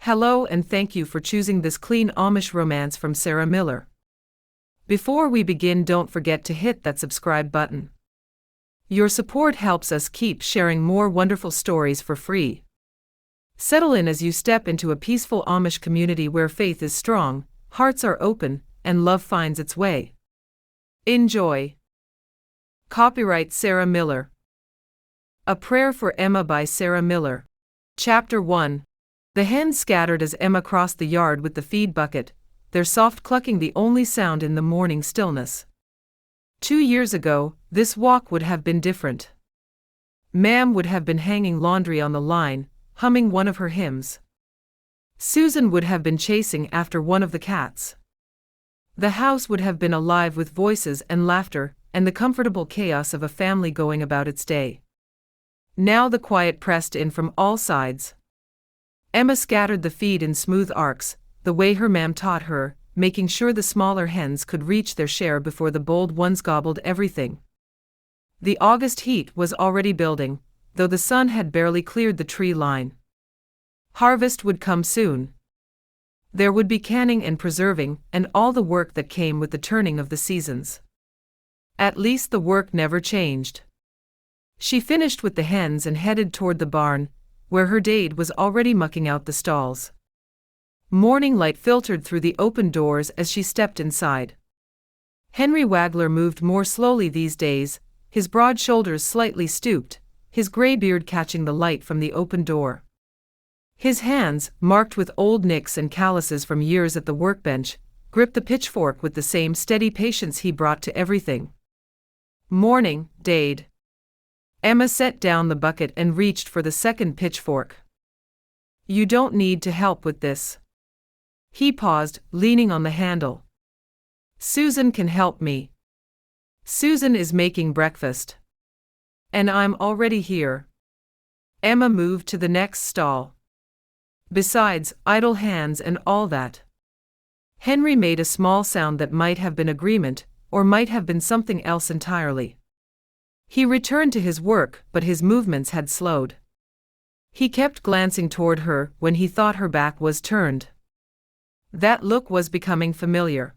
Hello and thank you for choosing this clean Amish romance from Sarah Miller. Before we begin, don't forget to hit that subscribe button. Your support helps us keep sharing more wonderful stories for free. Settle in as you step into a peaceful Amish community where faith is strong, hearts are open, and love finds its way. Enjoy. Copyright Sarah Miller. A Prayer for Emma by Sarah Miller. Chapter 1. The hens scattered as Emma crossed the yard with the feed bucket, their soft clucking the only sound in the morning stillness. 2 years ago, this walk would have been different. Ma'am would have been hanging laundry on the line, humming one of her hymns. Susan would have been chasing after one of the cats. The house would have been alive with voices and laughter, and the comfortable chaos of a family going about its day. Now the quiet pressed in from all sides. Emma scattered the feed in smooth arcs, the way her ma'am taught her, making sure the smaller hens could reach their share before the bold ones gobbled everything. The August heat was already building, though the sun had barely cleared the tree line. Harvest would come soon. There would be canning and preserving, and all the work that came with the turning of the seasons. At least the work never changed. She finished with the hens and headed toward the barn, where her dade was already mucking out the stalls. Morning light filtered through the open doors as she stepped inside. Henry Wagler moved more slowly these days, his broad shoulders slightly stooped, his gray beard catching the light from the open door. His hands, marked with old nicks and calluses from years at the workbench, gripped the pitchfork with the same steady patience he brought to everything. Morning, Dade. Emma set down the bucket and reached for the second pitchfork. You don't need to help with this. He paused, leaning on the handle. Susan can help me. Susan is making breakfast. And I'm already here. Emma moved to the next stall. Besides, idle hands and all that. Henry made a small sound that might have been agreement, or might have been something else entirely. He returned to his work, but his movements had slowed. He kept glancing toward her when he thought her back was turned. That look was becoming familiar.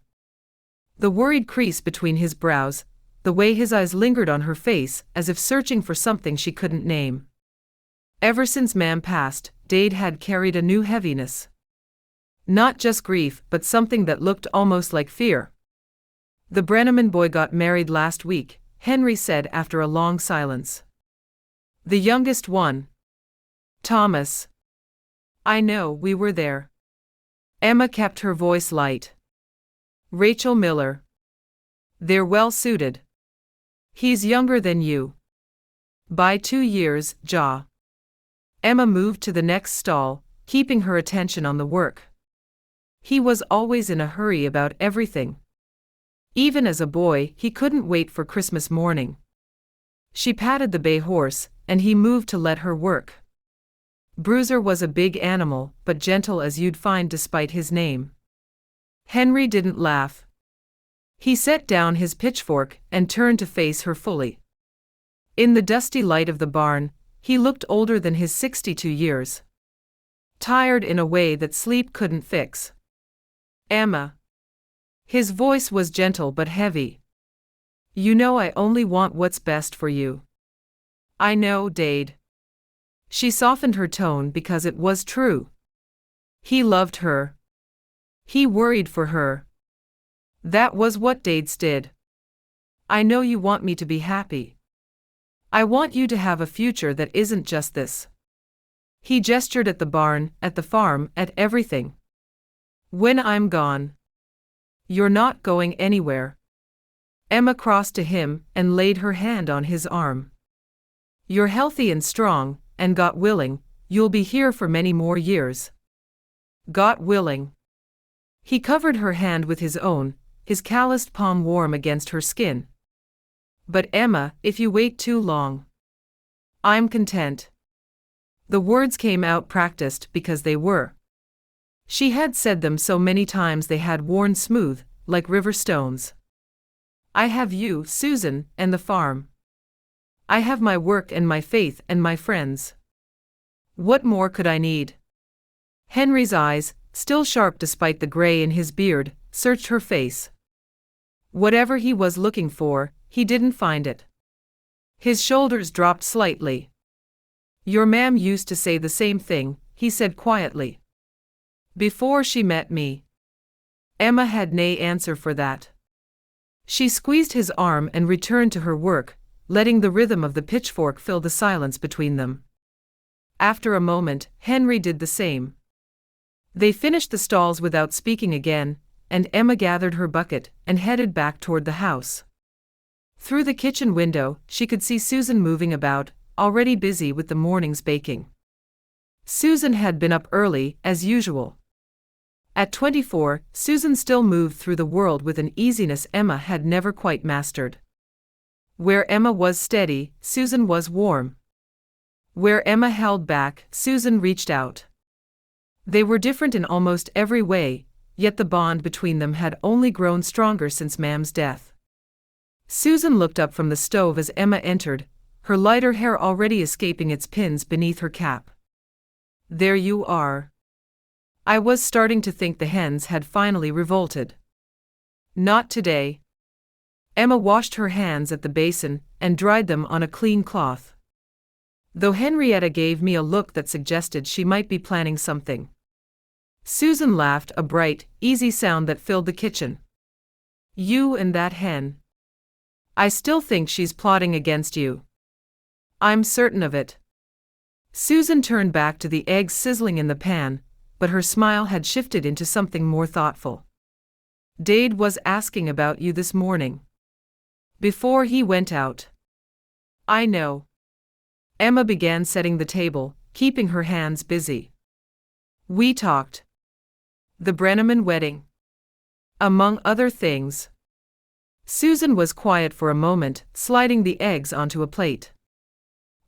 The worried crease between his brows, the way his eyes lingered on her face as if searching for something she couldn't name. Ever since Ma'am passed, Dade had carried a new heaviness. Not just grief, but something that looked almost like fear. The Brenneman boy got married last week, Henry said after a long silence. The youngest one. Thomas. I know, we were there. Emma kept her voice light. Rachel Miller. They're well suited. He's younger than you. By 2 years, Ja. Emma moved to the next stall, keeping her attention on the work. He was always in a hurry about everything. Even as a boy, he couldn't wait for Christmas morning. She patted the bay horse, and he moved to let her work. Bruiser was a big animal, but gentle as you'd find despite his name. Henry didn't laugh. He set down his pitchfork and turned to face her fully. In the dusty light of the barn, he looked older than his 62 years. Tired in a way that sleep couldn't fix. Emma. His voice was gentle but heavy. You know I only want what's best for you. I know, Dade. She softened her tone because it was true. He loved her. He worried for her. That was what Dades did. I know you want me to be happy. I want you to have a future that isn't just this. He gestured at the barn, at the farm, at everything. When I'm gone. You're not going anywhere. Emma crossed to him and laid her hand on his arm. You're healthy and strong, and God willing, you'll be here for many more years. God willing. He covered her hand with his own, his calloused palm warm against her skin. But Emma, if you wait too long. I'm content. The words came out practiced because they were. She had said them so many times they had worn smooth, like river stones. I have you, Susan, and the farm. I have my work and my faith and my friends. What more could I need? Henry's eyes, still sharp despite the gray in his beard, searched her face. Whatever he was looking for, he didn't find it. His shoulders dropped slightly. "Your ma'am used to say the same thing," he said quietly. "Before she met me." Emma had no answer for that. She squeezed his arm and returned to her work, letting the rhythm of the pitchfork fill the silence between them. After a moment, Henry did the same. They finished the stalls without speaking again, and Emma gathered her bucket and headed back toward the house. Through the kitchen window, she could see Susan moving about, already busy with the morning's baking. Susan had been up early, as usual. At 24, Susan still moved through the world with an easiness Emma had never quite mastered. Where Emma was steady, Susan was warm. Where Emma held back, Susan reached out. They were different in almost every way, yet the bond between them had only grown stronger since Ma'am's death. Susan looked up from the stove as Emma entered, her lighter hair already escaping its pins beneath her cap. "There you are. I was starting to think the hens had finally revolted." "Not today." Emma washed her hands at the basin and dried them on a clean cloth. Though Henrietta gave me a look that suggested she might be planning something. Susan laughed, a bright, easy sound that filled the kitchen. "You and that hen. I still think she's plotting against you." "I'm certain of it." Susan turned back to the eggs sizzling in the pan, but her smile had shifted into something more thoughtful. "Dade was asking about you this morning. Before he went out." "I know." Emma began setting the table, keeping her hands busy. "We talked. The Brenneman wedding. Among other things." Susan was quiet for a moment, sliding the eggs onto a plate.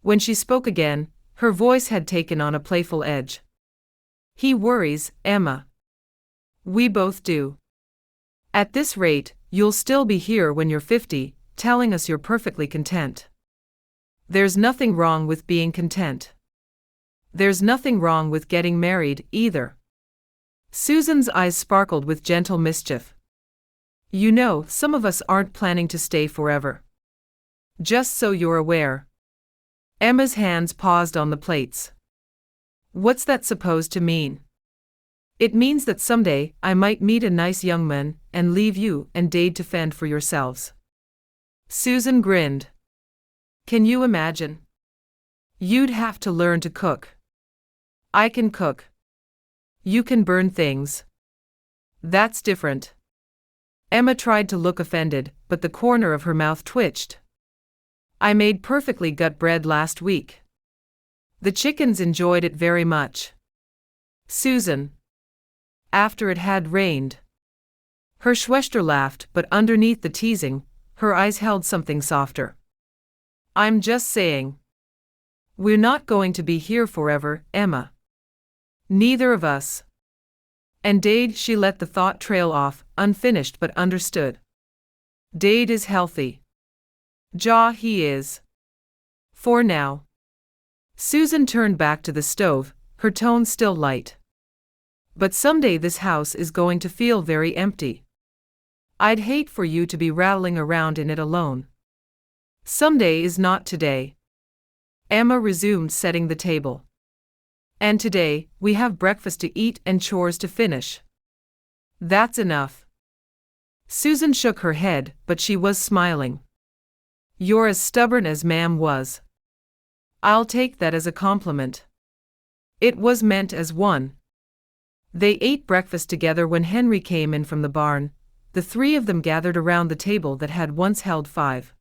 When she spoke again, her voice had taken on a playful edge. "He worries, Emma. We both do. At this rate, you'll still be here when you're 50, telling us you're perfectly content. There's nothing wrong with being content. There's nothing wrong with getting married, either." Susan's eyes sparkled with gentle mischief. "You know, some of us aren't planning to stay forever. Just so you're aware." Emma's hands paused on the plates. "What's that supposed to mean?" "It means that someday I might meet a nice young man and leave you and Dade to fend for yourselves." Susan grinned. "Can you imagine? You'd have to learn to cook." "I can cook." "You can burn things." "That's different." Emma tried to look offended, but the corner of her mouth twitched. "I made perfectly good bread last week. The chickens enjoyed it very much." "Susan." "After it had rained." Her Schwester laughed, but underneath the teasing, her eyes held something softer. "I'm just saying. We're not going to be here forever, Emma. Neither of us." "And Dade," she let the thought trail off, unfinished but understood. "Dade is healthy." He is. For now." Susan turned back to the stove, her tone still light. "But someday this house is going to feel very empty. I'd hate for you to be rattling around in it alone." "Someday is not today." Emma resumed setting the table. "And today, we have breakfast to eat and chores to finish." "That's enough." Susan shook her head, but she was smiling. "You're as stubborn as Ma'am was." "I'll take that as a compliment." It was meant as one. They ate breakfast together when Henry came in from the barn, the three of them gathered around the table that had once held 5.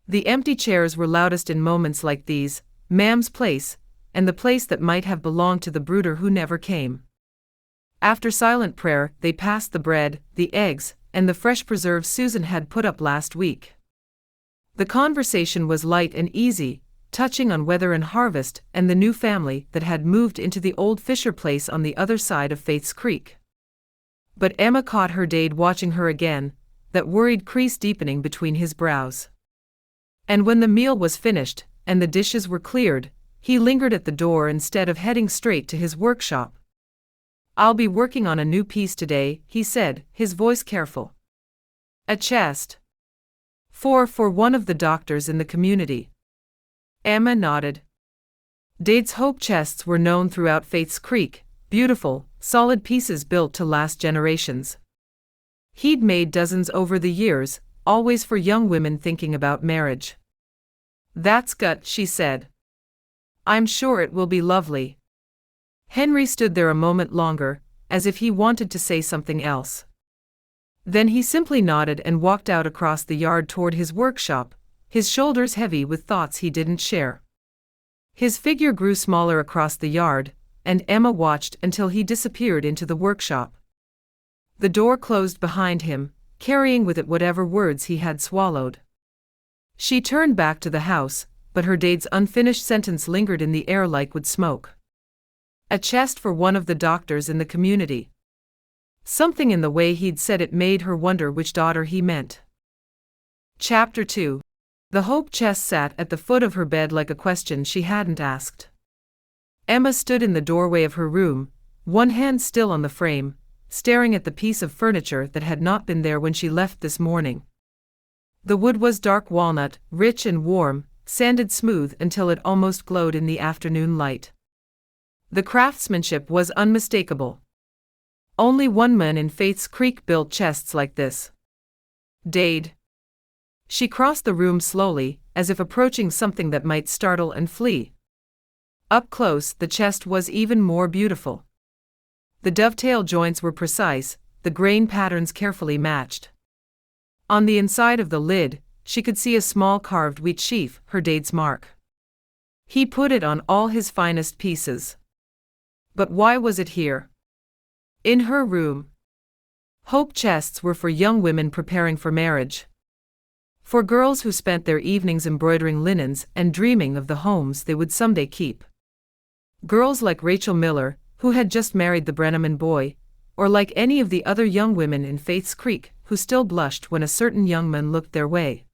The empty chairs were loudest in moments like these, Ma'am's place, and the place that might have belonged to the brooder who never came. After silent prayer, they passed the bread, the eggs, and the fresh preserves Susan had put up last week. The conversation was light and easy, touching on weather and harvest and the new family that had moved into the old Fisher place on the other side of Faith's Creek. But Emma caught her Dade watching her again, that worried crease deepening between his brows. And when the meal was finished, and the dishes were cleared, he lingered at the door instead of heading straight to his workshop. I'll be working on a new piece today, he said, his voice careful. A chest. For one of the doctors in the community. Emma nodded. Dade's hope chests were known throughout Faith's Creek, beautiful, solid pieces built to last generations. He'd made dozens over the years, always for young women thinking about marriage. That's gut, she said. I'm sure it will be lovely. Henry stood there a moment longer, as if he wanted to say something else. Then he simply nodded and walked out across the yard toward his workshop, his shoulders heavy with thoughts he didn't share. His figure grew smaller across the yard, and Emma watched until he disappeared into the workshop. The door closed behind him, carrying with it whatever words he had swallowed. She turned back to the house, but her Dade's unfinished sentence lingered in the air like wood smoke. A chest for one of the doctors in the community. Something in the way he'd said it made her wonder which daughter he meant. Chapter 2. The hope chest sat at the foot of her bed like a question she hadn't asked. Emma stood in the doorway of her room, one hand still on the frame, staring at the piece of furniture that had not been there when she left this morning. The wood was dark walnut, rich and warm, sanded smooth until it almost glowed in the afternoon light. The craftsmanship was unmistakable. Only one man in Faith's Creek built chests like this. Dade. She crossed the room slowly, as if approaching something that might startle and flee. Up close, the chest was even more beautiful. The dovetail joints were precise, the grain patterns carefully matched. On the inside of the lid, she could see a small carved wheat sheaf, her Dade's mark. He put it on all his finest pieces. But why was it here? In her room. Hope chests were for young women preparing for marriage. For girls who spent their evenings embroidering linens and dreaming of the homes they would someday keep. Girls like Rachel Miller, who had just married the Brenneman boy, or like any of the other young women in Faith's Creek, who still blushed when a certain young man looked their way.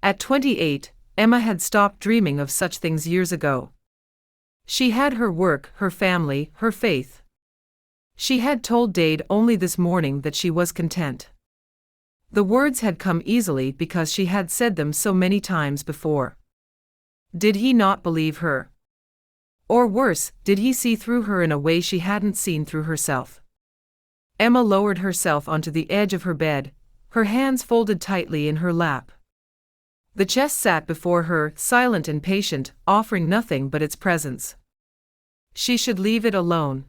At 28, Emma had stopped dreaming of such things years ago. She had her work, her family, her faith. She had told Dade only this morning that she was content. The words had come easily because she had said them so many times before. Did he not believe her? Or worse, did he see through her in a way she hadn't seen through herself? Emma lowered herself onto the edge of her bed, her hands folded tightly in her lap. The chest sat before her, silent and patient, offering nothing but its presence. She should leave it alone.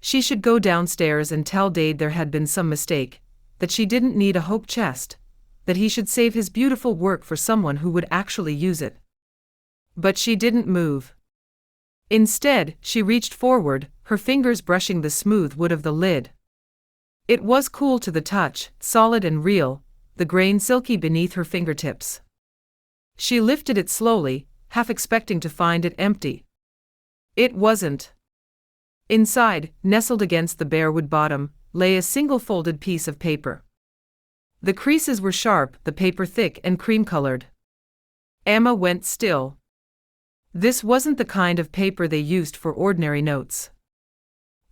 She should go downstairs and tell Dade there had been some mistake, that she didn't need a hope chest, that he should save his beautiful work for someone who would actually use it. But she didn't move. Instead, she reached forward, her fingers brushing the smooth wood of the lid. It was cool to the touch, solid and real, the grain silky beneath her fingertips. She lifted it slowly, half expecting to find it empty. It wasn't. Inside, nestled against the bare wood bottom, lay a single folded piece of paper. The creases were sharp, the paper thick and cream-colored. Emma went still. This wasn't the kind of paper they used for ordinary notes.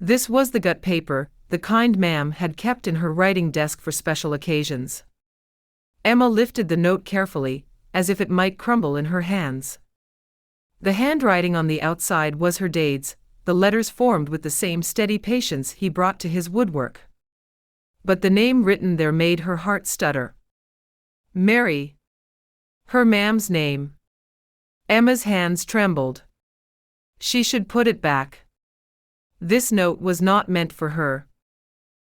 This was the gut paper, the kind Ma'am had kept in her writing desk for special occasions. Emma lifted the note carefully, as if it might crumble in her hands. The handwriting on the outside was her Dade's, the letters formed with the same steady patience he brought to his woodwork. But the name written there made her heart stutter. Mary. Her Ma'am's name. Emma's hands trembled. She should put it back. This note was not meant for her.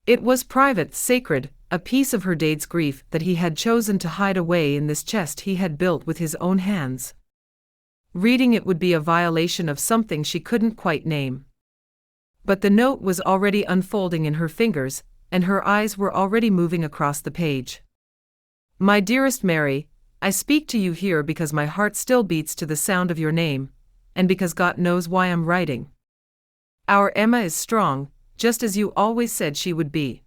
It was private, sacred, a piece of her Dade's grief that he had chosen to hide away in this chest he had built with his own hands. Reading it would be a violation of something she couldn't quite name. But the note was already unfolding in her fingers, and her eyes were already moving across the page. My dearest Mary, I speak to you here because my heart still beats to the sound of your name, and because God knows why I'm writing. Our Emma is strong, just as you always said she would be.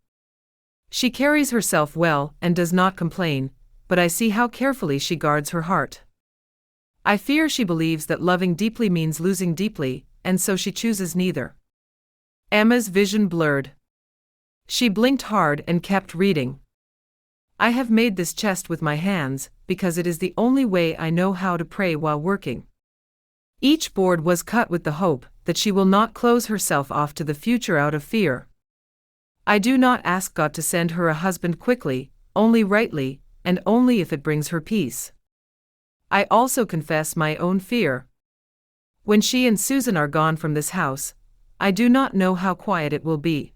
She carries herself well and does not complain, but I see how carefully she guards her heart. I fear she believes that loving deeply means losing deeply, and so she chooses neither. Emma's vision blurred. She blinked hard and kept reading. I have made this chest with my hands, because it is the only way I know how to pray while working. Each board was cut with the hope that she will not close herself off to the future out of fear. I do not ask God to send her a husband quickly, only rightly, and only if it brings her peace. I also confess my own fear. When she and Susan are gone from this house, I do not know how quiet it will be.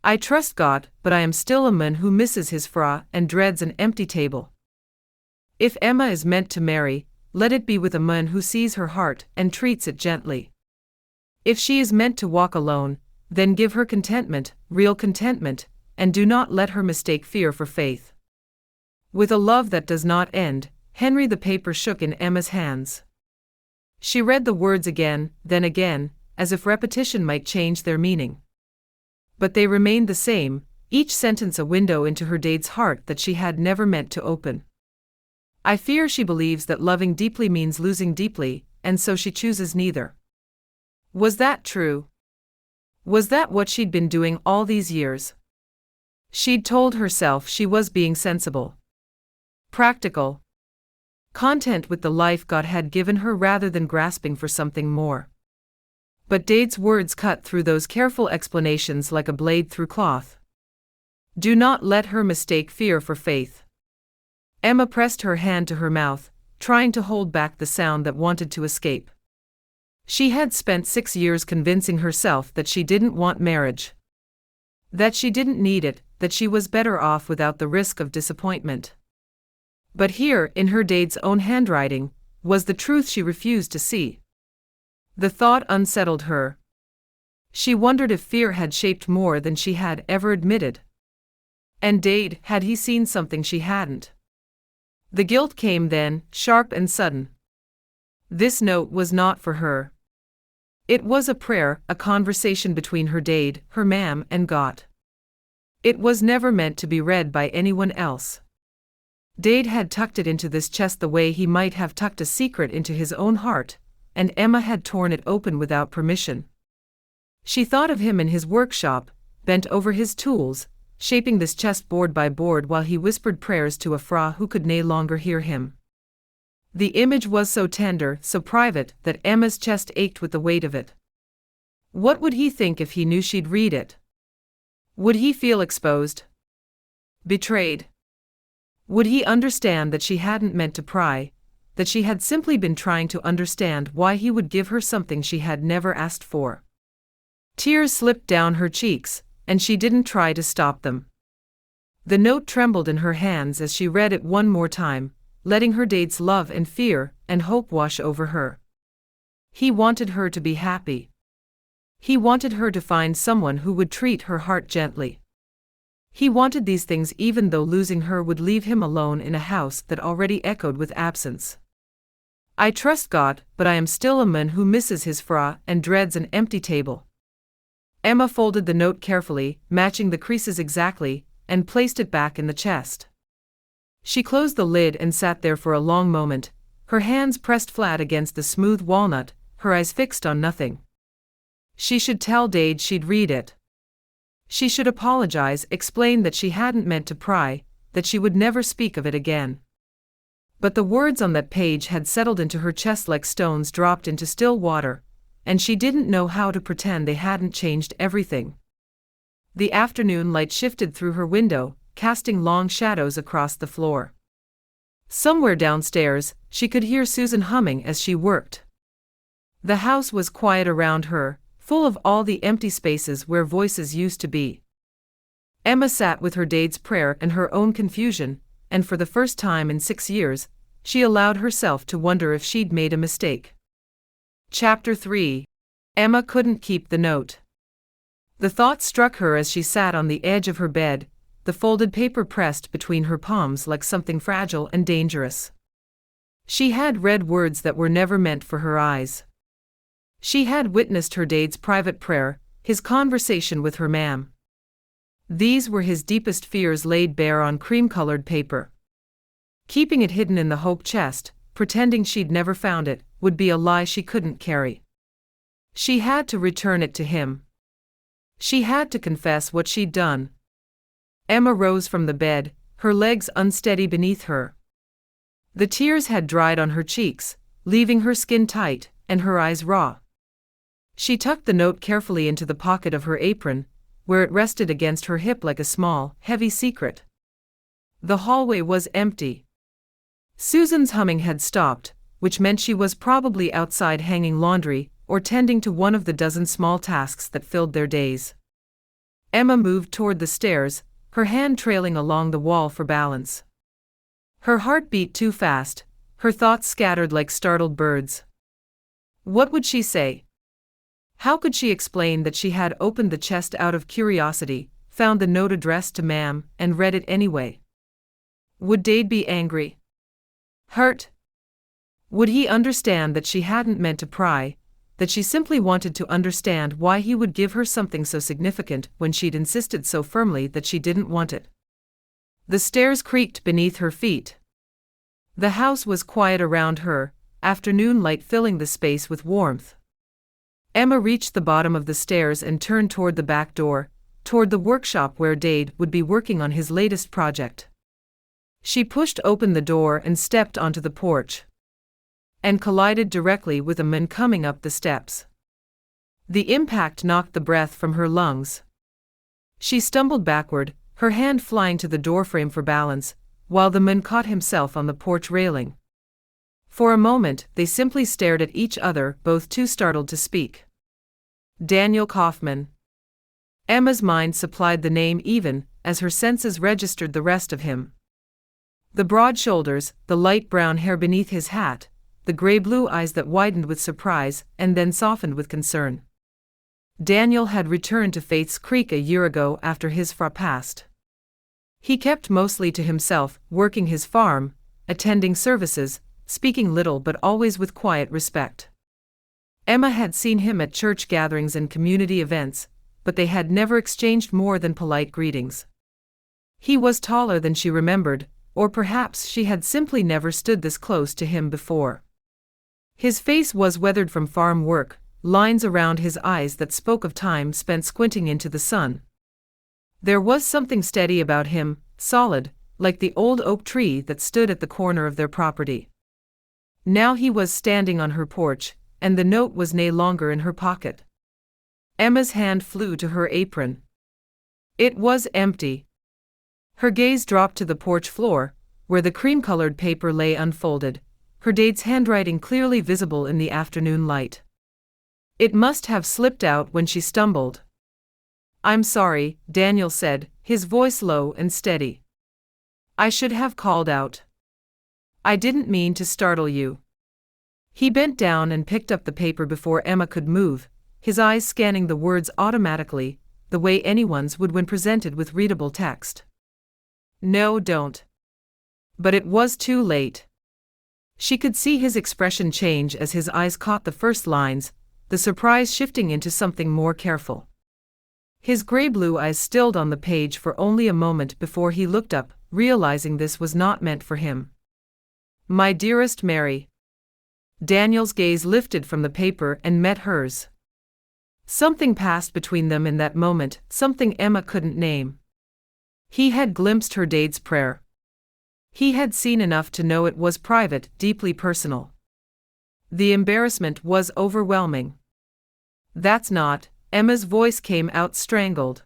I trust God, but I am still a man who misses his fra and dreads an empty table. If Emma is meant to marry, let it be with a man who sees her heart and treats it gently. If she is meant to walk alone, then give her contentment, real contentment, and do not let her mistake fear for faith. With a love that does not end, Henry. The paper shook in Emma's hands. She read the words again, then again, as if repetition might change their meaning. But they remained the same, each sentence a window into her Dade's heart that she had never meant to open. I fear she believes that loving deeply means losing deeply, and so she chooses neither. Was that true? Was that what she'd been doing all these years? She'd told herself she was being sensible, practical, content with the life God had given her rather than grasping for something more. But Dade's words cut through those careful explanations like a blade through cloth. Do not let her mistake fear for faith. Emma pressed her hand to her mouth, trying to hold back the sound that wanted to escape. She had spent 6 years convincing herself that she didn't want marriage, that she didn't need it, that she was better off without the risk of disappointment. But here, in her Dade's own handwriting, was the truth she refused to see. The thought unsettled her. She wondered if fear had shaped more than she had ever admitted. And Dade, had he seen something she hadn't? The guilt came then, sharp and sudden. This note was not for her. It was a prayer, a conversation between her Dade, her ma'am, and God. It was never meant to be read by anyone else. Dade had tucked it into this chest the way he might have tucked a secret into his own heart, and Emma had torn it open without permission. She thought of him in his workshop, bent over his tools, shaping this chest board by board while he whispered prayers to a fra who could no longer hear him. The image was so tender, so private, that Emma's chest ached with the weight of it. What would he think if he knew she'd read it? Would he feel exposed? Betrayed? Would he understand that she hadn't meant to pry, that she had simply been trying to understand why he would give her something she had never asked for? Tears slipped down her cheeks, and she didn't try to stop them. The note trembled in her hands as she read it one more time, letting her Dade's love and fear and hope wash over her. He wanted her to be happy. He wanted her to find someone who would treat her heart gently. He wanted these things even though losing her would leave him alone in a house that already echoed with absence. I trust God, but I am still a man who misses his fra and dreads an empty table. Emma folded the note carefully, matching the creases exactly, and placed it back in the chest. She closed the lid and sat there for a long moment, her hands pressed flat against the smooth walnut, her eyes fixed on nothing. She should tell Dade she'd read it. She should apologize, explain that she hadn't meant to pry, that she would never speak of it again. But the words on that page had settled into her chest like stones dropped into still water, and she didn't know how to pretend they hadn't changed everything. The afternoon light shifted through her window, casting long shadows across the floor. Somewhere downstairs, she could hear Susan humming as she worked. The house was quiet around her, full of all the empty spaces where voices used to be. Emma sat with her Dade's prayer and her own confusion, and for the first time in 6 years, she allowed herself to wonder if she'd made a mistake. Chapter 3. Emma couldn't keep the note. The thought struck her as she sat on the edge of her bed, the folded paper pressed between her palms like something fragile and dangerous. She had read words that were never meant for her eyes. She had witnessed her Dade's private prayer, his conversation with her ma'am. These were his deepest fears laid bare on cream-colored paper. Keeping it hidden in the hope chest, pretending she'd never found it, would be a lie she couldn't carry. She had to return it to him. She had to confess what she'd done. Emma rose from the bed, her legs unsteady beneath her. The tears had dried on her cheeks, leaving her skin tight, and her eyes raw. She tucked the note carefully into the pocket of her apron, where it rested against her hip like a small, heavy secret. The hallway was empty. Susan's humming had stopped, which meant she was probably outside hanging laundry, or tending to one of the dozen small tasks that filled their days. Emma moved toward the stairs, her hand trailing along the wall for balance. Her heart beat too fast, her thoughts scattered like startled birds. What would she say? How could she explain that she had opened the chest out of curiosity, found the note addressed to Ma'am, and read it anyway? Would Dade be angry? Hurt? Would he understand that she hadn't meant to pry, that she simply wanted to understand why he would give her something so significant when she'd insisted so firmly that she didn't want it? The stairs creaked beneath her feet. The house was quiet around her, afternoon light filling the space with warmth. Emma reached the bottom of the stairs and turned toward the back door, toward the workshop where Dade would be working on his latest project. She pushed open the door and stepped onto the porch. And collided directly with a man coming up the steps. The impact knocked the breath from her lungs. She stumbled backward, her hand flying to the doorframe for balance, while the man caught himself on the porch railing. For a moment, they simply stared at each other, both too startled to speak. Daniel Kauffman. Emma's mind supplied the name even as her senses registered the rest of him. The broad shoulders, the light brown hair beneath his hat, the gray-blue eyes that widened with surprise and then softened with concern. Daniel had returned to Faith's Creek a year ago after his FRA passed. He kept mostly to himself, working his farm, attending services, speaking little but always with quiet respect. Emma had seen him at church gatherings and community events, but they had never exchanged more than polite greetings. He was taller than she remembered, or perhaps she had simply never stood this close to him before. His face was weathered from farm work, lines around his eyes that spoke of time spent squinting into the sun. There was something steady about him, solid, like the old oak tree that stood at the corner of their property. Now he was standing on her porch, and the note was no longer in her pocket. Emma's hand flew to her apron. It was empty. Her gaze dropped to the porch floor, where the cream-colored paper lay unfolded, her Dade's handwriting clearly visible in the afternoon light. It must have slipped out when she stumbled. "I'm sorry," Daniel said, his voice low and steady. "I should have called out. I didn't mean to startle you." He bent down and picked up the paper before Emma could move, his eyes scanning the words automatically, the way anyone's would when presented with readable text. "No, don't." But it was too late. She could see his expression change as his eyes caught the first lines, the surprise shifting into something more careful. His gray-blue eyes stilled on the page for only a moment before he looked up, realizing this was not meant for him. "My dearest Mary." Daniel's gaze lifted from the paper and met hers. Something passed between them in that moment, something Emma couldn't name. He had glimpsed her Dade's prayer. He had seen enough to know it was private, deeply personal. The embarrassment was overwhelming. "That's not," Emma's voice came out strangled.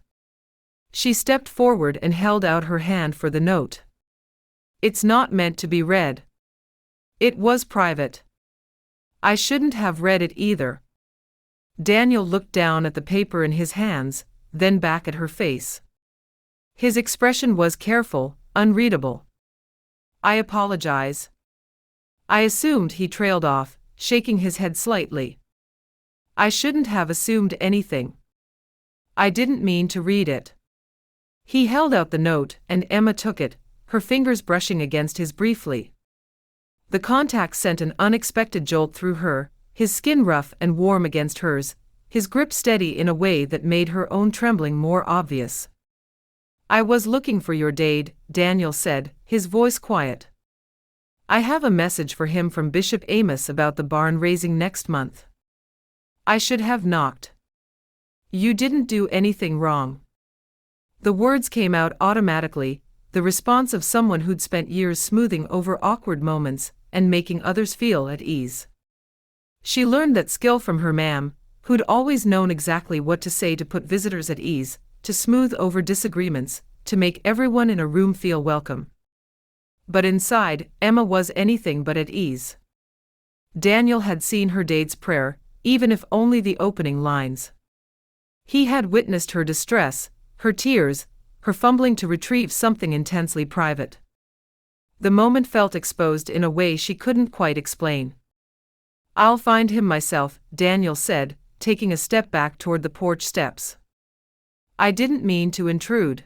She stepped forward and held out her hand for the note. "It's not meant to be read. It was private. I shouldn't have read it either." Daniel looked down at the paper in his hands, then back at her face. His expression was careful, unreadable. "I apologize." "I assumed," he trailed off, shaking his head slightly. "I shouldn't have assumed anything. I didn't mean to read it." He held out the note, and Emma took it, her fingers brushing against his briefly. The contact sent an unexpected jolt through her, his skin rough and warm against hers, his grip steady in a way that made her own trembling more obvious. "I was looking for your Dade," Daniel said, his voice quiet. "I have a message for him from Bishop Amos about the barn raising next month." "I should have knocked." You didn't do anything wrong. The words came out automatically, the response of someone who'd spent years smoothing over awkward moments and making others feel at ease. She learned that skill from her ma'am, who'd always known exactly what to say to put visitors at ease, to smooth over disagreements, to make everyone in a room feel welcome. But inside, Emma was anything but at ease. Daniel had seen her dade's prayer, even if only the opening lines. He had witnessed her distress, her tears, her fumbling to retrieve something intensely private. The moment felt exposed in a way she couldn't quite explain. "I'll find him myself," Daniel said, taking a step back toward the porch steps. "I didn't mean to intrude."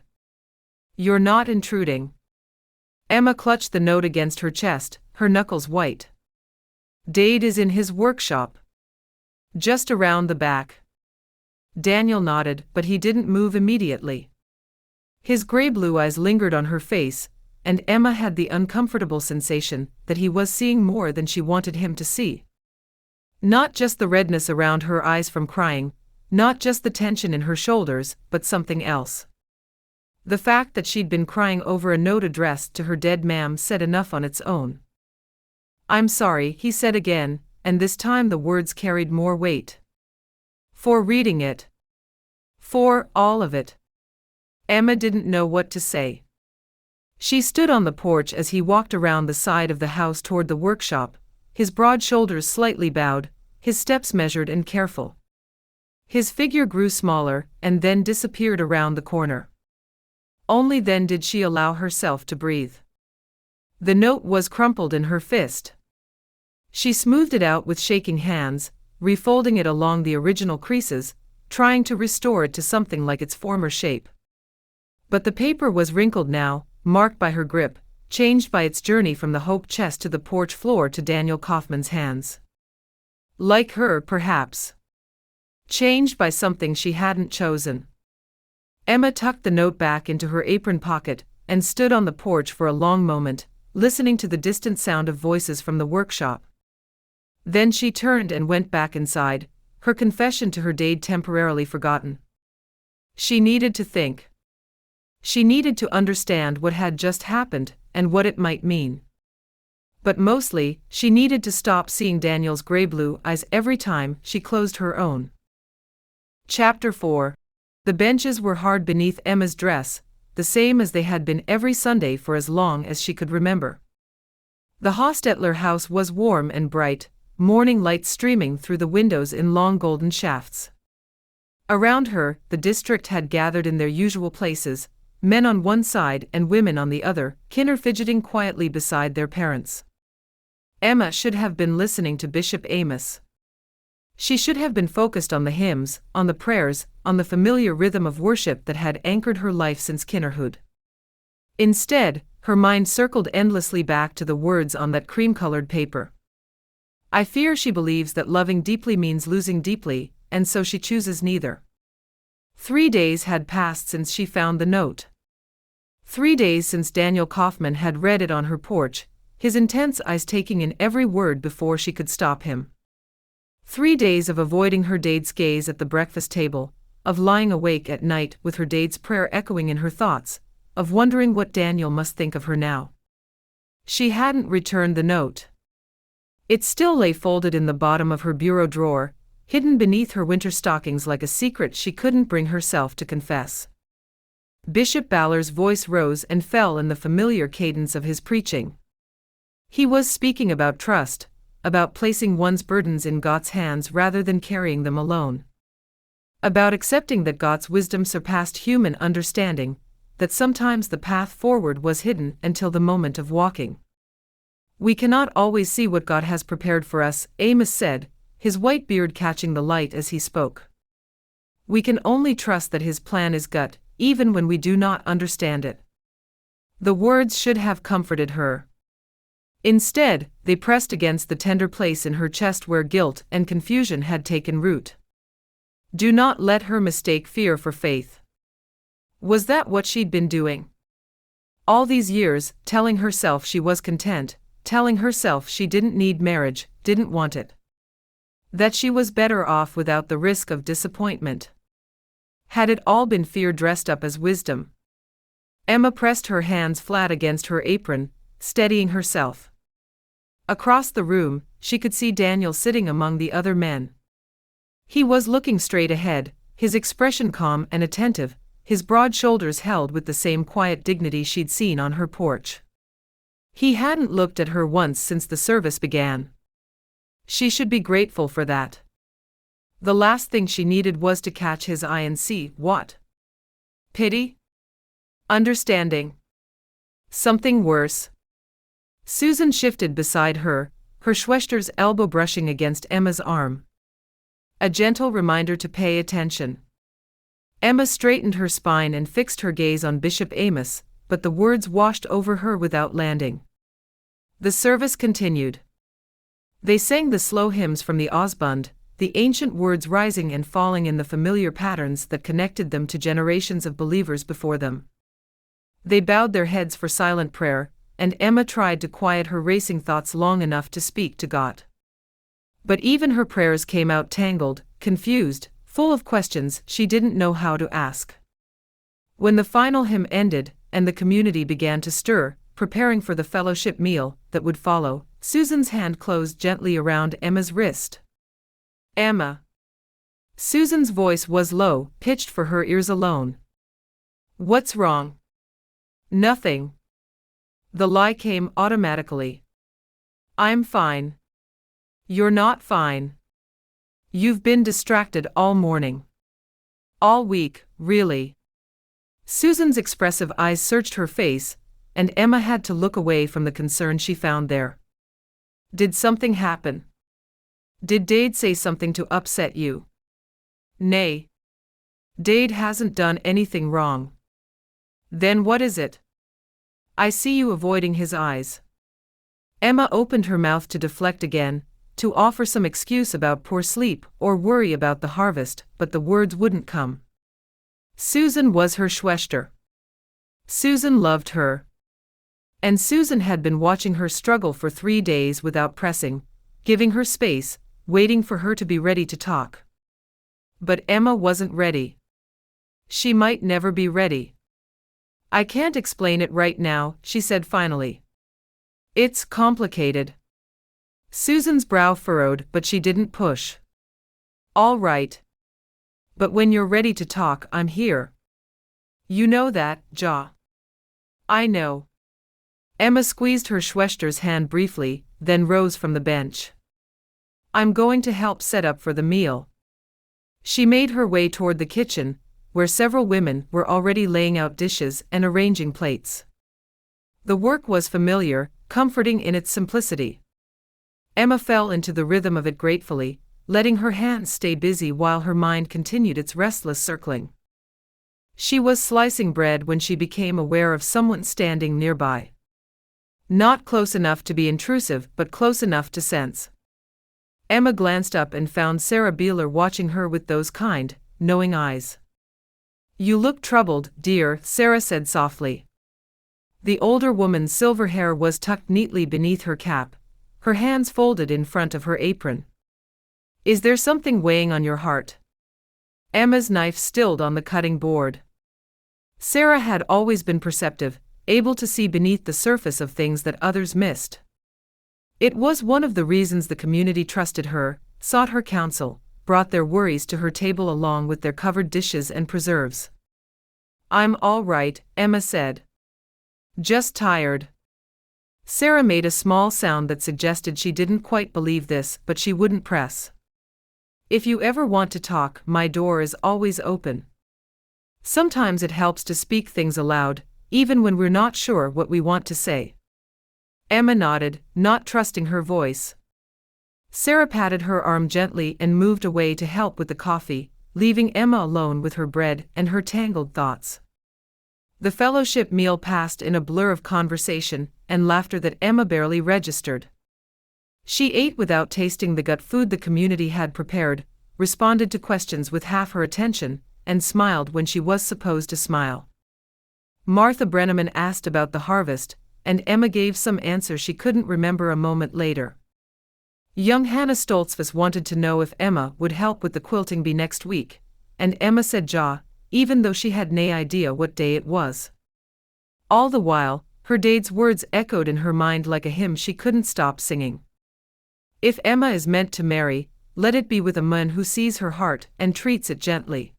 "You're not intruding." Emma clutched the note against her chest, her knuckles white. "Dade is in his workshop. Just around the back." Daniel nodded, but he didn't move immediately. His gray-blue eyes lingered on her face, and Emma had the uncomfortable sensation that he was seeing more than she wanted him to see. Not just the redness around her eyes from crying, not just the tension in her shoulders, but something else. The fact that she'd been crying over a note addressed to her dead ma'am said enough on its own. "I'm sorry," he said again, and this time the words carried more weight. "For reading it. For all of it." Emma didn't know what to say. She stood on the porch as he walked around the side of the house toward the workshop, his broad shoulders slightly bowed, his steps measured and careful. His figure grew smaller and then disappeared around the corner. Only then did she allow herself to breathe. The note was crumpled in her fist. She smoothed it out with shaking hands, refolding it along the original creases, trying to restore it to something like its former shape. But the paper was wrinkled now, marked by her grip, changed by its journey from the hope chest to the porch floor to Daniel Kauffman's hands. Like her, perhaps. Changed by something she hadn't chosen. Emma tucked the note back into her apron pocket and stood on the porch for a long moment, listening to the distant sound of voices from the workshop. Then she turned and went back inside, her confession to her dade temporarily forgotten. She needed to think. She needed to understand what had just happened and what it might mean. But mostly, she needed to stop seeing Daniel's gray-blue eyes every time she closed her own. Chapter 4. The benches were hard beneath Emma's dress, the same as they had been every Sunday for as long as she could remember. The Hostetler house was warm and bright, morning light streaming through the windows in long golden shafts. Around her, the district had gathered in their usual places, men on one side and women on the other, kinder fidgeting quietly beside their parents. Emma should have been listening to Bishop Amos. She should have been focused on the hymns, on the prayers, on the familiar rhythm of worship that had anchored her life since kinderhood. Instead, her mind circled endlessly back to the words on that cream-colored paper. I fear she believes that loving deeply means losing deeply, and so she chooses neither. 3 days had passed since she found the note. 3 days since Daniel Kauffman had read it on her porch, his intense eyes taking in every word before she could stop him. 3 days of avoiding her dade's gaze at the breakfast table, of lying awake at night with her dade's prayer echoing in her thoughts, of wondering what Daniel must think of her now. She hadn't returned the note. It still lay folded in the bottom of her bureau drawer, hidden beneath her winter stockings like a secret she couldn't bring herself to confess. Bishop Ballar's voice rose and fell in the familiar cadence of his preaching. He was speaking about trust, about placing one's burdens in God's hands rather than carrying them alone. About accepting that God's wisdom surpassed human understanding, that sometimes the path forward was hidden until the moment of walking. We cannot always see what God has prepared for us, Amos said, his white beard catching the light as he spoke. We can only trust that his plan is good, even when we do not understand it. The words should have comforted her. Instead, they pressed against the tender place in her chest where guilt and confusion had taken root. Do not let her mistake fear for faith. Was that what she'd been doing? All these years, telling herself she was content, telling herself she didn't need marriage, didn't want it. That she was better off without the risk of disappointment. Had it all been fear dressed up as wisdom? Emma pressed her hands flat against her apron, steadying herself. Across the room, she could see Daniel sitting among the other men. He was looking straight ahead, his expression calm and attentive, his broad shoulders held with the same quiet dignity she'd seen on her porch. He hadn't looked at her once since the service began. She should be grateful for that. The last thing she needed was to catch his eye and see what? Pity? Understanding? Something worse? Susan shifted beside her, her Schwester's elbow brushing against Emma's arm. A gentle reminder to pay attention. Emma straightened her spine and fixed her gaze on Bishop Amos, but the words washed over her without landing. The service continued. They sang the slow hymns from the Ausbund, the ancient words rising and falling in the familiar patterns that connected them to generations of believers before them. They bowed their heads for silent prayer, and Emma tried to quiet her racing thoughts long enough to speak to God. But even her prayers came out tangled, confused, full of questions she didn't know how to ask. When the final hymn ended, and the community began to stir, preparing for the fellowship meal that would follow, Susan's hand closed gently around Emma's wrist. Emma. Susan's voice was low, pitched for her ears alone. What's wrong? Nothing. The lie came automatically. I'm fine. You're not fine. You've been distracted all morning. All week, really. Susan's expressive eyes searched her face, and Emma had to look away from the concern she found there. Did something happen? Did Dade say something to upset you? Nay. Dade hasn't done anything wrong. Then what is it? I see you avoiding his eyes. Emma opened her mouth to deflect again, to offer some excuse about poor sleep or worry about the harvest, but the words wouldn't come. Susan was her Schwester. Susan loved her. And Susan had been watching her struggle for 3 days without pressing, giving her space, waiting for her to be ready to talk. But Emma wasn't ready. She might never be ready. I can't explain it right now, she said finally. It's complicated. Susan's brow furrowed, but she didn't push. All right. But when you're ready to talk, I'm here. You know that, Ja. I know. Emma squeezed her Schwester's hand briefly, then rose from the bench. I'm going to help set up for the meal. She made her way toward the kitchen, where several women were already laying out dishes and arranging plates. The work was familiar, comforting in its simplicity. Emma fell into the rhythm of it gratefully, letting her hands stay busy while her mind continued its restless circling. She was slicing bread when she became aware of someone standing nearby. Not close enough to be intrusive, but close enough to sense. Emma glanced up and found Sarah Beeler watching her with those kind, knowing eyes. You look troubled, dear, Sarah said softly. The older woman's silver hair was tucked neatly beneath her cap, her hands folded in front of her apron. Is there something weighing on your heart? Emma's knife stilled on the cutting board. Sarah had always been perceptive, able to see beneath the surface of things that others missed. It was one of the reasons the community trusted her, sought her counsel, brought their worries to her table along with their covered dishes and preserves. I'm all right, Emma said. Just tired. Sarah made a small sound that suggested she didn't quite believe this, but she wouldn't press. If you ever want to talk, my door is always open. Sometimes it helps to speak things aloud, even when we're not sure what we want to say. Emma nodded, not trusting her voice. Sarah patted her arm gently and moved away to help with the coffee, leaving Emma alone with her bread and her tangled thoughts. The fellowship meal passed in a blur of conversation and laughter that Emma barely registered. She ate without tasting the gut food the community had prepared, responded to questions with half her attention, and smiled when she was supposed to smile. Martha Brenneman asked about the harvest, and Emma gave some answer she couldn't remember a moment later. Young Hannah Stoltzfus wanted to know if Emma would help with the quilting bee next week, and Emma said ja, even though she had no idea what day it was. All the while, her dade's words echoed in her mind like a hymn she couldn't stop singing. If Emma is meant to marry, let it be with a man who sees her heart and treats it gently.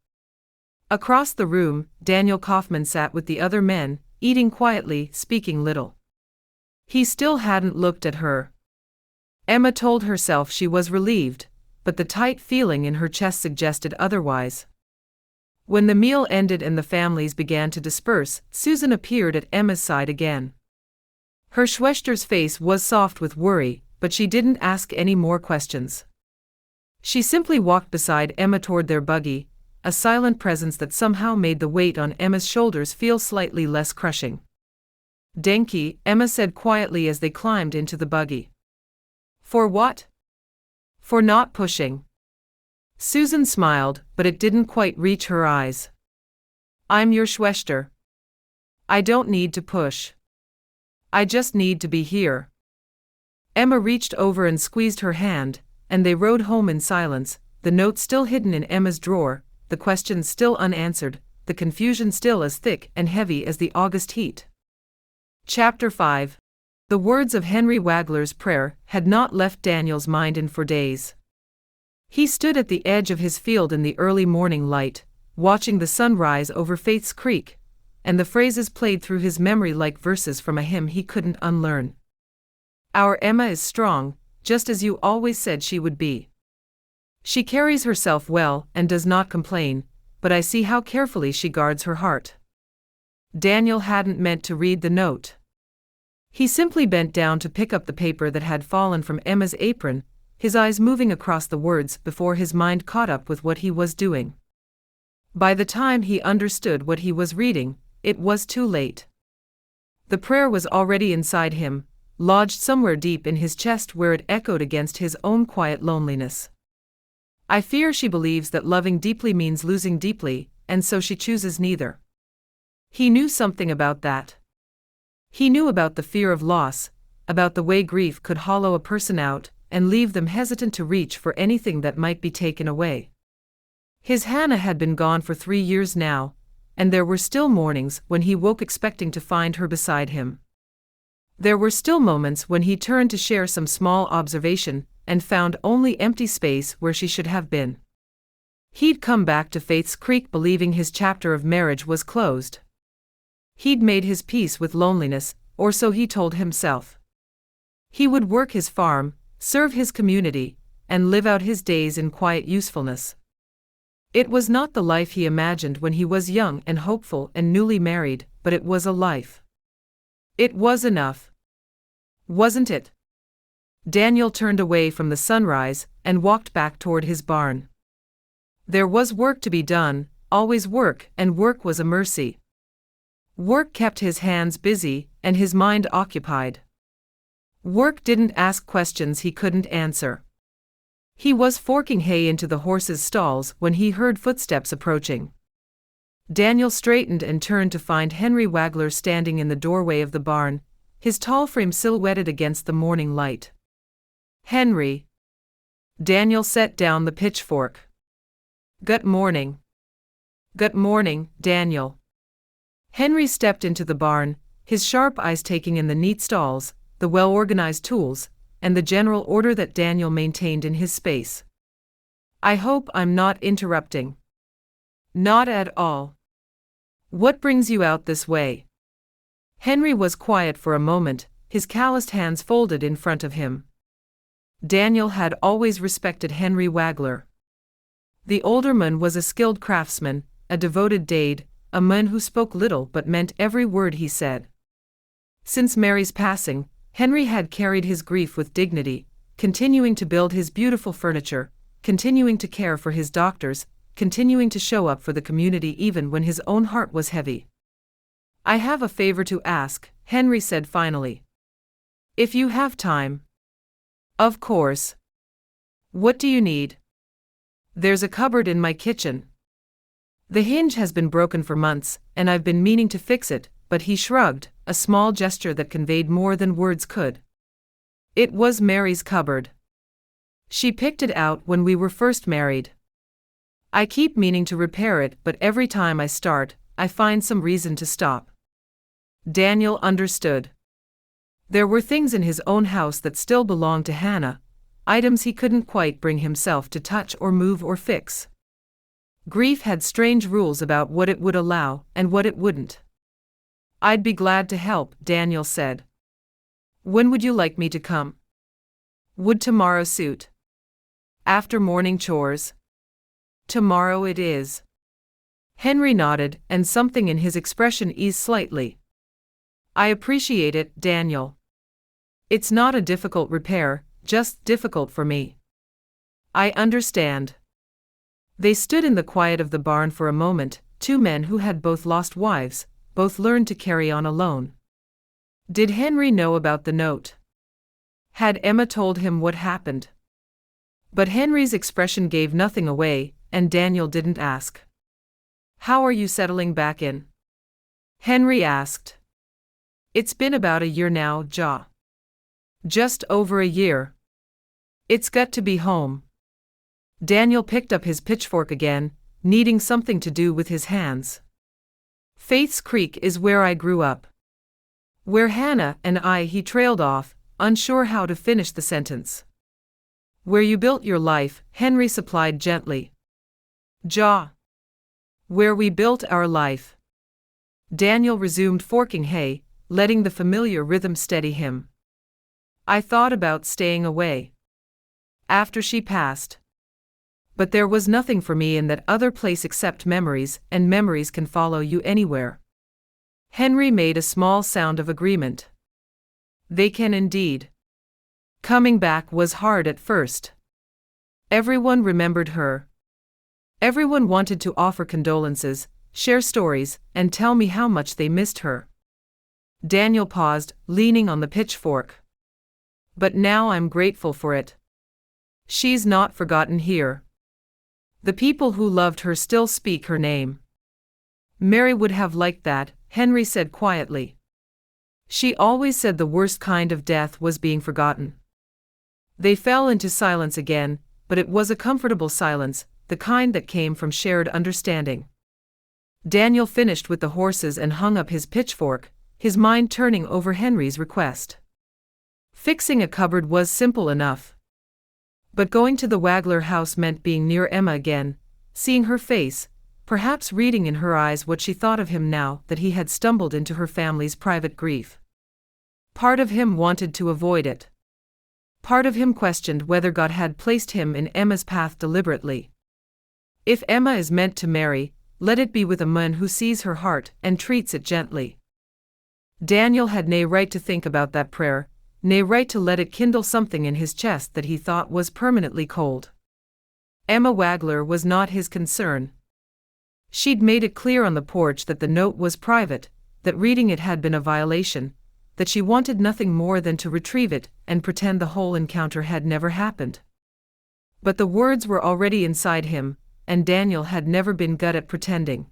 Across the room, Daniel Kauffman sat with the other men, eating quietly, speaking little. He still hadn't looked at her. Emma told herself she was relieved, but the tight feeling in her chest suggested otherwise. When the meal ended and the families began to disperse, Susan appeared at Emma's side again. Her Schwester's face was soft with worry, but she didn't ask any more questions. She simply walked beside Emma toward their buggy, a silent presence that somehow made the weight on Emma's shoulders feel slightly less crushing. "Denki," Emma said quietly as they climbed into the buggy. "For what?" "For not pushing." Susan smiled, but it didn't quite reach her eyes. "I'm your Schwester. I don't need to push. I just need to be here." Emma reached over and squeezed her hand, and they rode home in silence, the note still hidden in Emma's drawer, the questions still unanswered, the confusion still as thick and heavy as the August heat. Chapter 5. The words of Henry Wagler's prayer had not left Daniel's mind in for days. He stood at the edge of his field in the early morning light, watching the sun rise over Faith's Creek, and the phrases played through his memory like verses from a hymn he couldn't unlearn. "Our Emma is strong, just as you always said she would be. She carries herself well and does not complain, but I see how carefully she guards her heart." Daniel hadn't meant to read the note. He simply bent down to pick up the paper that had fallen from Emma's apron, his eyes moving across the words before his mind caught up with what he was doing. By the time he understood what he was reading, it was too late. The prayer was already inside him, lodged somewhere deep in his chest where it echoed against his own quiet loneliness. "I fear she believes that loving deeply means losing deeply, and so she chooses neither." He knew something about that. He knew about the fear of loss, about the way grief could hollow a person out and leave them hesitant to reach for anything that might be taken away. His Hannah had been gone for 3 years now, and there were still mornings when he woke expecting to find her beside him. There were still moments when he turned to share some small observation and found only empty space where she should have been. He'd come back to Faith's Creek believing his chapter of marriage was closed. He'd made his peace with loneliness, or so he told himself. He would work his farm, serve his community, and live out his days in quiet usefulness. It was not the life he imagined when he was young and hopeful and newly married, but it was a life. It was enough. Wasn't it? Daniel turned away from the sunrise and walked back toward his barn. There was work to be done, always work, and work was a mercy. Work kept his hands busy and his mind occupied. Work didn't ask questions he couldn't answer. He was forking hay into the horses' stalls when he heard footsteps approaching. Daniel straightened and turned to find Henry Wagler standing in the doorway of the barn, his tall frame silhouetted against the morning light. "Henry." Daniel set down the pitchfork. "Good morning." "Good morning, Daniel." Henry stepped into the barn, his sharp eyes taking in the neat stalls, the well-organized tools, and the general order that Daniel maintained in his space. "I hope I'm not interrupting." "Not at all. What brings you out this way?" Henry was quiet for a moment, his calloused hands folded in front of him. Daniel had always respected Henry Wagler. The older man was a skilled craftsman, a devoted dade, a man who spoke little but meant every word he said. Since Mary's passing, Henry had carried his grief with dignity, continuing to build his beautiful furniture, continuing to care for his doctors, continuing to show up for the community even when his own heart was heavy. "I have a favor to ask," Henry said finally. "If you have time." "Of course. What do you need?" "There's a cupboard in my kitchen. The hinge has been broken for months, and I've been meaning to fix it," but he shrugged, a small gesture that conveyed more than words could. "It was Mary's cupboard. She picked it out when we were first married." I keep meaning to repair it, but every time I start, I find some reason to stop. Daniel understood. There were things in his own house that still belonged to Hannah, items he couldn't quite bring himself to touch or move or fix. Grief had strange rules about what it would allow and what it wouldn't. I'd be glad to help, Daniel said. When would you like me to come? Would tomorrow suit? After morning chores? Tomorrow it is. Henry nodded, and something in his expression eased slightly. I appreciate it, Daniel. It's not a difficult repair, just difficult for me. I understand. They stood in the quiet of the barn for a moment, two men who had both lost wives, both learned to carry on alone. Did Henry know about the note? Had Emma told him what happened? But Henry's expression gave nothing away, and Daniel didn't ask. How are you settling back in? Henry asked. It's been about a year now, Ja. Just over a year. It's got to be home. Daniel picked up his pitchfork again, needing something to do with his hands. Faith's Creek is where I grew up. Where Hannah and I, he trailed off, unsure how to finish the sentence. Where you built your life, Henry supplied gently. Ja. Where we built our life. Daniel resumed forking hay, letting the familiar rhythm steady him. I thought about staying away. After she passed. But there was nothing for me in that other place except memories, and memories can follow you anywhere. Henry made a small sound of agreement. They can indeed. Coming back was hard at first. Everyone remembered her. Everyone wanted to offer condolences, share stories, and tell me how much they missed her. Daniel paused, leaning on the pitchfork. But now I'm grateful for it. She's not forgotten here. The people who loved her still speak her name. Mary would have liked that, Henry said quietly. She always said the worst kind of death was being forgotten. They fell into silence again, but it was a comfortable silence, the kind that came from shared understanding. Daniel finished with the horses and hung up his pitchfork, his mind turning over Henry's request. Fixing a cupboard was simple enough. But going to the Wagler house meant being near Emma again, seeing her face, perhaps reading in her eyes what she thought of him now that he had stumbled into her family's private grief. Part of him wanted to avoid it. Part of him questioned whether God had placed him in Emma's path deliberately. If Emma is meant to marry, let it be with a man who sees her heart and treats it gently. Daniel had nae right to think about that prayer, nae right to let it kindle something in his chest that he thought was permanently cold. Emma Wagler was not his concern. She'd made it clear on the porch that the note was private, that reading it had been a violation, that she wanted nothing more than to retrieve it and pretend the whole encounter had never happened. But the words were already inside him, and Daniel had never been good at pretending.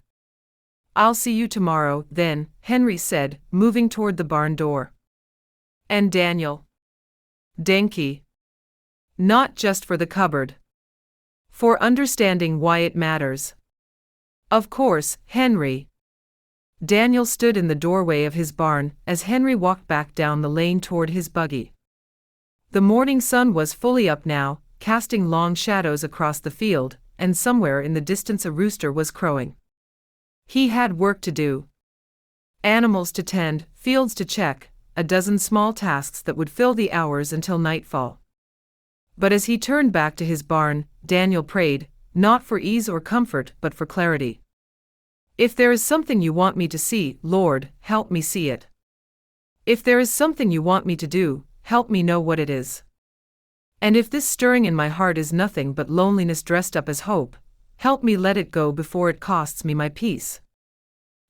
I'll see you tomorrow, then, Henry said, moving toward the barn door. And Daniel. Denki. Not just for the cupboard. For understanding why it matters. Of course, Henry. Daniel stood in the doorway of his barn as Henry walked back down the lane toward his buggy. The morning sun was fully up now, casting long shadows across the field, and somewhere in the distance a rooster was crowing. He had work to do. Animals to tend, fields to check, a dozen small tasks that would fill the hours until nightfall. But as he turned back to his barn, Daniel prayed, not for ease or comfort but for clarity. If there is something you want me to see, Lord, help me see it. If there is something you want me to do, help me know what it is. And if this stirring in my heart is nothing but loneliness dressed up as hope, help me let it go before it costs me my peace.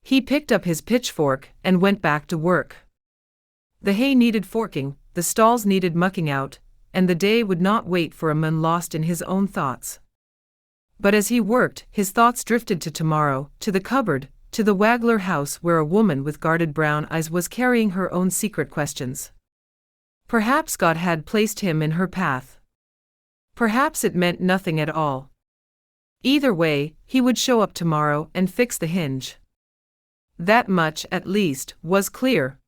He picked up his pitchfork and went back to work. The hay needed forking, the stalls needed mucking out, and the day would not wait for a man lost in his own thoughts. But as he worked, his thoughts drifted to tomorrow, to the cupboard, to the Wagler house where a woman with guarded brown eyes was carrying her own secret questions. Perhaps God had placed him in her path. Perhaps it meant nothing at all. Either way, he would show up tomorrow and fix the hinge. That much, at least, was clear.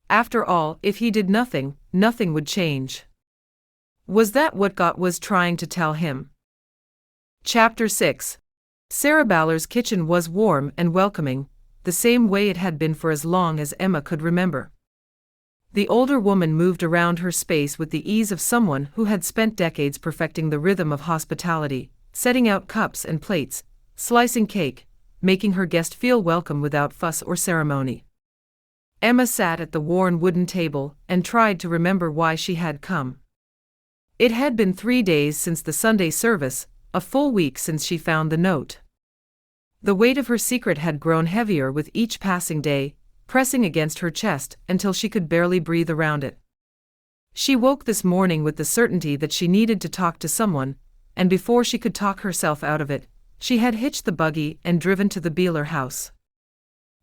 After all, if he did nothing, nothing would change. Was that what God was trying to tell him? Chapter 6. Sarah Ballard's kitchen was warm and welcoming, the same way it had been for as long as Emma could remember. The older woman moved around her space with the ease of someone who had spent decades perfecting the rhythm of hospitality, setting out cups and plates, slicing cake, making her guest feel welcome without fuss or ceremony. Emma sat at the worn wooden table and tried to remember why she had come. It had been 3 days since the Sunday service, a full week since she found the note. The weight of her secret had grown heavier with each passing day, pressing against her chest until she could barely breathe around it. She woke this morning with the certainty that she needed to talk to someone, and before she could talk herself out of it, she had hitched the buggy and driven to the Beeler house.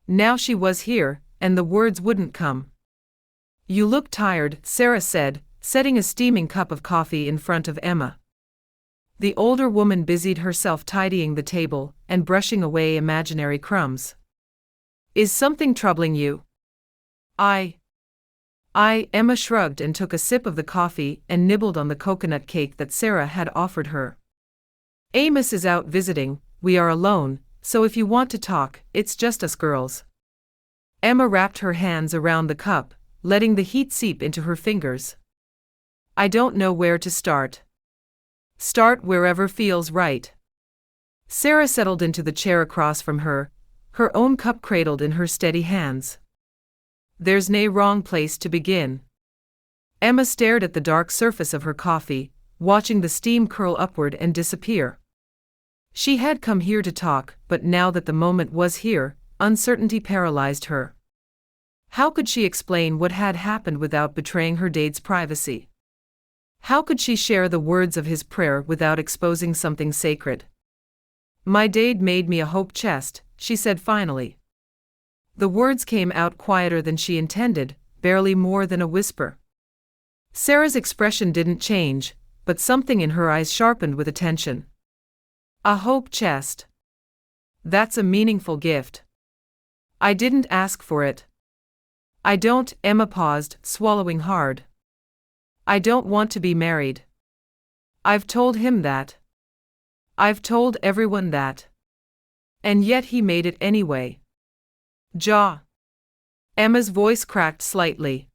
Now she was here, and the words wouldn't come. "You look tired," Sarah said, setting a steaming cup of coffee in front of Emma. The older woman busied herself tidying the table and brushing away imaginary crumbs. "Is something troubling you?" Emma shrugged and took a sip of the coffee and nibbled on the coconut cake that Sarah had offered her. "Amos is out visiting, we are alone, so if you want to talk, it's just us girls." Emma wrapped her hands around the cup, letting the heat seep into her fingers. "I don't know where to start." "Start wherever feels right." Sarah settled into the chair across from her, her own cup cradled in her steady hands. "There's nae wrong place to begin." Emma stared at the dark surface of her coffee, watching the steam curl upward and disappear. She had come here to talk, but now that the moment was here, uncertainty paralyzed her. How could she explain what had happened without betraying her dade's privacy? How could she share the words of his prayer without exposing something sacred? "My dade made me a hope chest," she said finally. The words came out quieter than she intended, barely more than a whisper. Sarah's expression didn't change, but something in her eyes sharpened with attention. "A hope chest. That's a meaningful gift." "I didn't ask for it." "I don't," Emma paused, swallowing hard. "I don't want to be married. I've told him that. I've told everyone that. And yet he made it anyway." "Jaw." Emma's voice cracked slightly.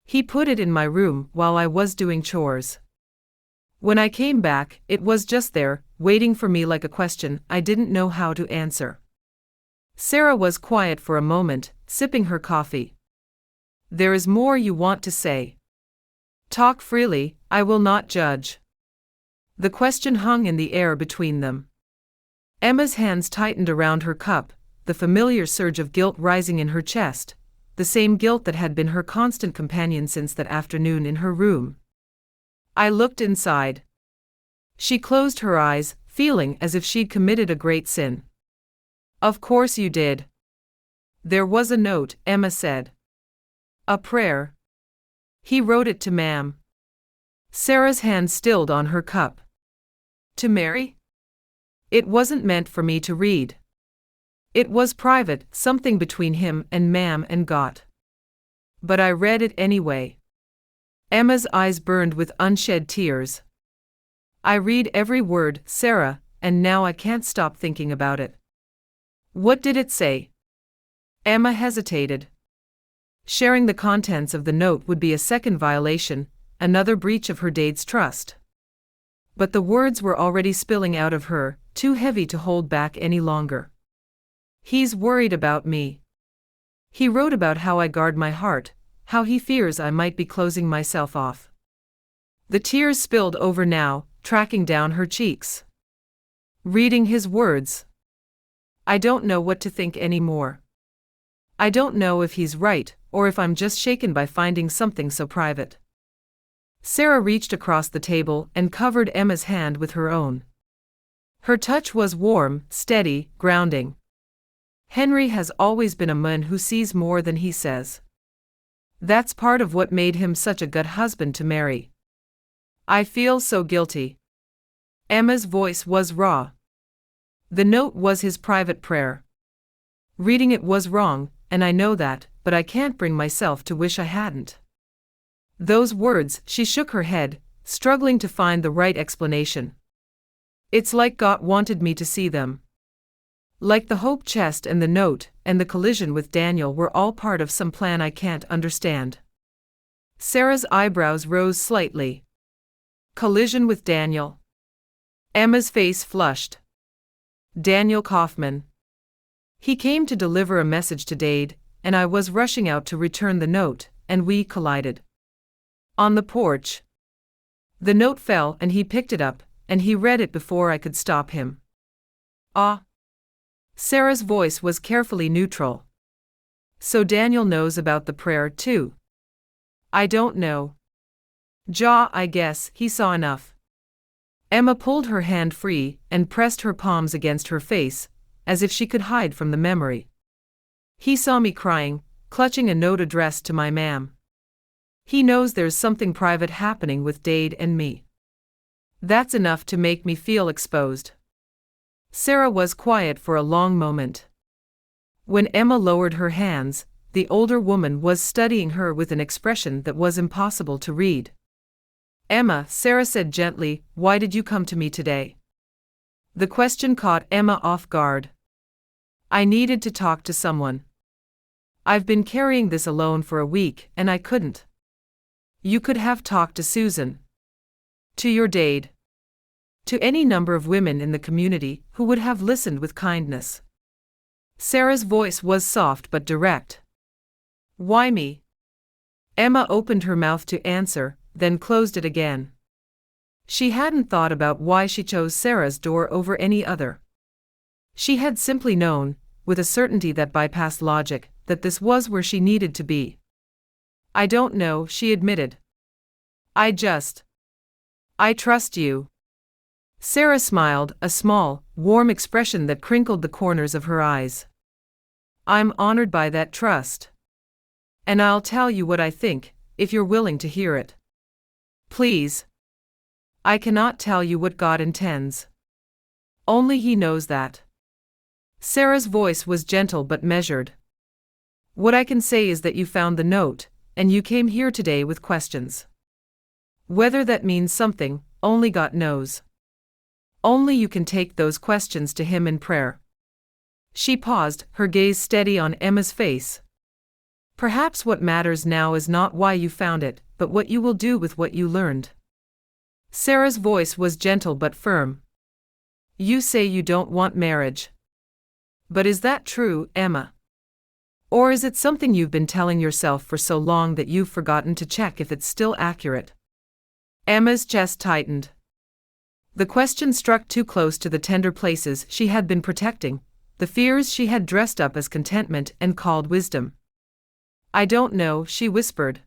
"He put it in my room while I was doing chores. When I came back, it was just there, waiting for me like a question I didn't know how to answer." Sarah was quiet for a moment, sipping her coffee. "There is more you want to say. Talk freely, I will not judge." The question hung in the air between them. Emma's hands tightened around her cup, the familiar surge of guilt rising in her chest, the same guilt that had been her constant companion since that afternoon in her room. "I looked inside." She closed her eyes, feeling as if she'd committed a great sin. "Of course you did." "There was a note," Emma said. "A prayer. He wrote it to Ma'am." Sarah's hand stilled on her cup. "To Mary?" "It wasn't meant for me to read. It was private, something between him and Ma'am and God. But I read it anyway." Emma's eyes burned with unshed tears. "I read every word, Sarah, and now I can't stop thinking about it." "What did it say?" Emma hesitated. Sharing the contents of the note would be a second violation, another breach of her dade's trust. But the words were already spilling out of her, too heavy to hold back any longer. "He's worried about me. He wrote about how I guard my heart, how he fears I might be closing myself off." The tears spilled over now, tracking down her cheeks. Reading his words. "I don't know what to think anymore. I don't know if he's right, or if I'm just shaken by finding something so private." Sarah reached across the table and covered Emma's hand with her own. Her touch was warm, steady, grounding. "Henry has always been a man who sees more than he says. That's part of what made him such a good husband to marry. I feel so guilty." Emma's voice was raw. The note was his private prayer. Reading it was wrong, and I know that, but I can't bring myself to wish I hadn't. Those words, she shook her head, struggling to find the right explanation. It's like God wanted me to see them. Like the hope chest and the note, and the collision with Daniel were all part of some plan I can't understand. Sarah's eyebrows rose slightly. Collision with Daniel. Emma's face flushed. Daniel Kauffman. He came to deliver a message to Dade, and I was rushing out to return the note, and we collided. On the porch. The note fell and he picked it up, and he read it before I could stop him. Ah. Sarah's voice was carefully neutral. So Daniel knows about the prayer too. I don't know. I guess he saw enough. Emma pulled her hand free and pressed her palms against her face, as if she could hide from the memory. He saw me crying, clutching a note addressed to my ma'am. He knows there's something private happening with Dade and me. That's enough to make me feel exposed. Sarah was quiet for a long moment. When Emma lowered her hands, the older woman was studying her with an expression that was impossible to read. Emma, Sarah said gently, why did you come to me today? The question caught Emma off guard. I needed to talk to someone. I've been carrying this alone for a week, and I couldn't. You could have talked to Susan. To your Dade. To any number of women in the community who would have listened with kindness. Sarah's voice was soft but direct. Why me? Emma opened her mouth to answer, then closed it again. She hadn't thought about why she chose Sarah's door over any other. She had simply known, with a certainty that bypassed logic, that this was where she needed to be. I don't know, she admitted. I trust you. Sarah smiled, a small, warm expression that crinkled the corners of her eyes. I'm honored by that trust. And I'll tell you what I think, if you're willing to hear it. Please. I cannot tell you what God intends. Only He knows that. Sarah's voice was gentle but measured. What I can say is that you found the note, and you came here today with questions. Whether that means something, only God knows. Only you can take those questions to Him in prayer. She paused, her gaze steady on Emma's face. Perhaps what matters now is not why you found it, but what you will do with what you learned. Sarah's voice was gentle but firm. You say you don't want marriage. But is that true, Emma? Or is it something you've been telling yourself for so long that you've forgotten to check if it's still accurate? Emma's chest tightened. The question struck too close to the tender places she had been protecting, the fears she had dressed up as contentment and called wisdom. I don't know, she whispered.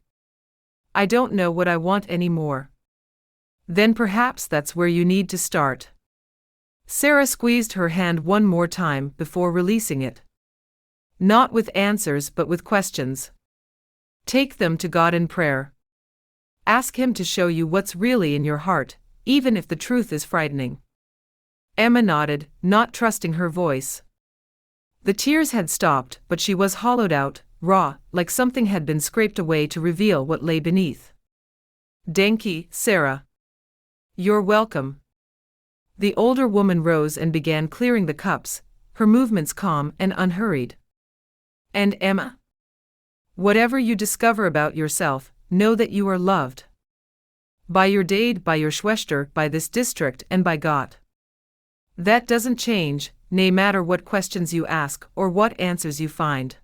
I don't know what I want anymore. Then perhaps that's where you need to start. Sarah squeezed her hand one more time before releasing it. Not with answers but with questions. Take them to God in prayer. Ask Him to show you what's really in your heart, even if the truth is frightening. Emma nodded, not trusting her voice. The tears had stopped, but she was hollowed out, raw, like something had been scraped away to reveal what lay beneath. Denki, Sarah. You're welcome. The older woman rose and began clearing the cups, her movements calm and unhurried. And Emma? Whatever you discover about yourself, know that you are loved. By your Dade, by your Schwester, by this district, and by God. That doesn't change, no matter what questions you ask or what answers you find.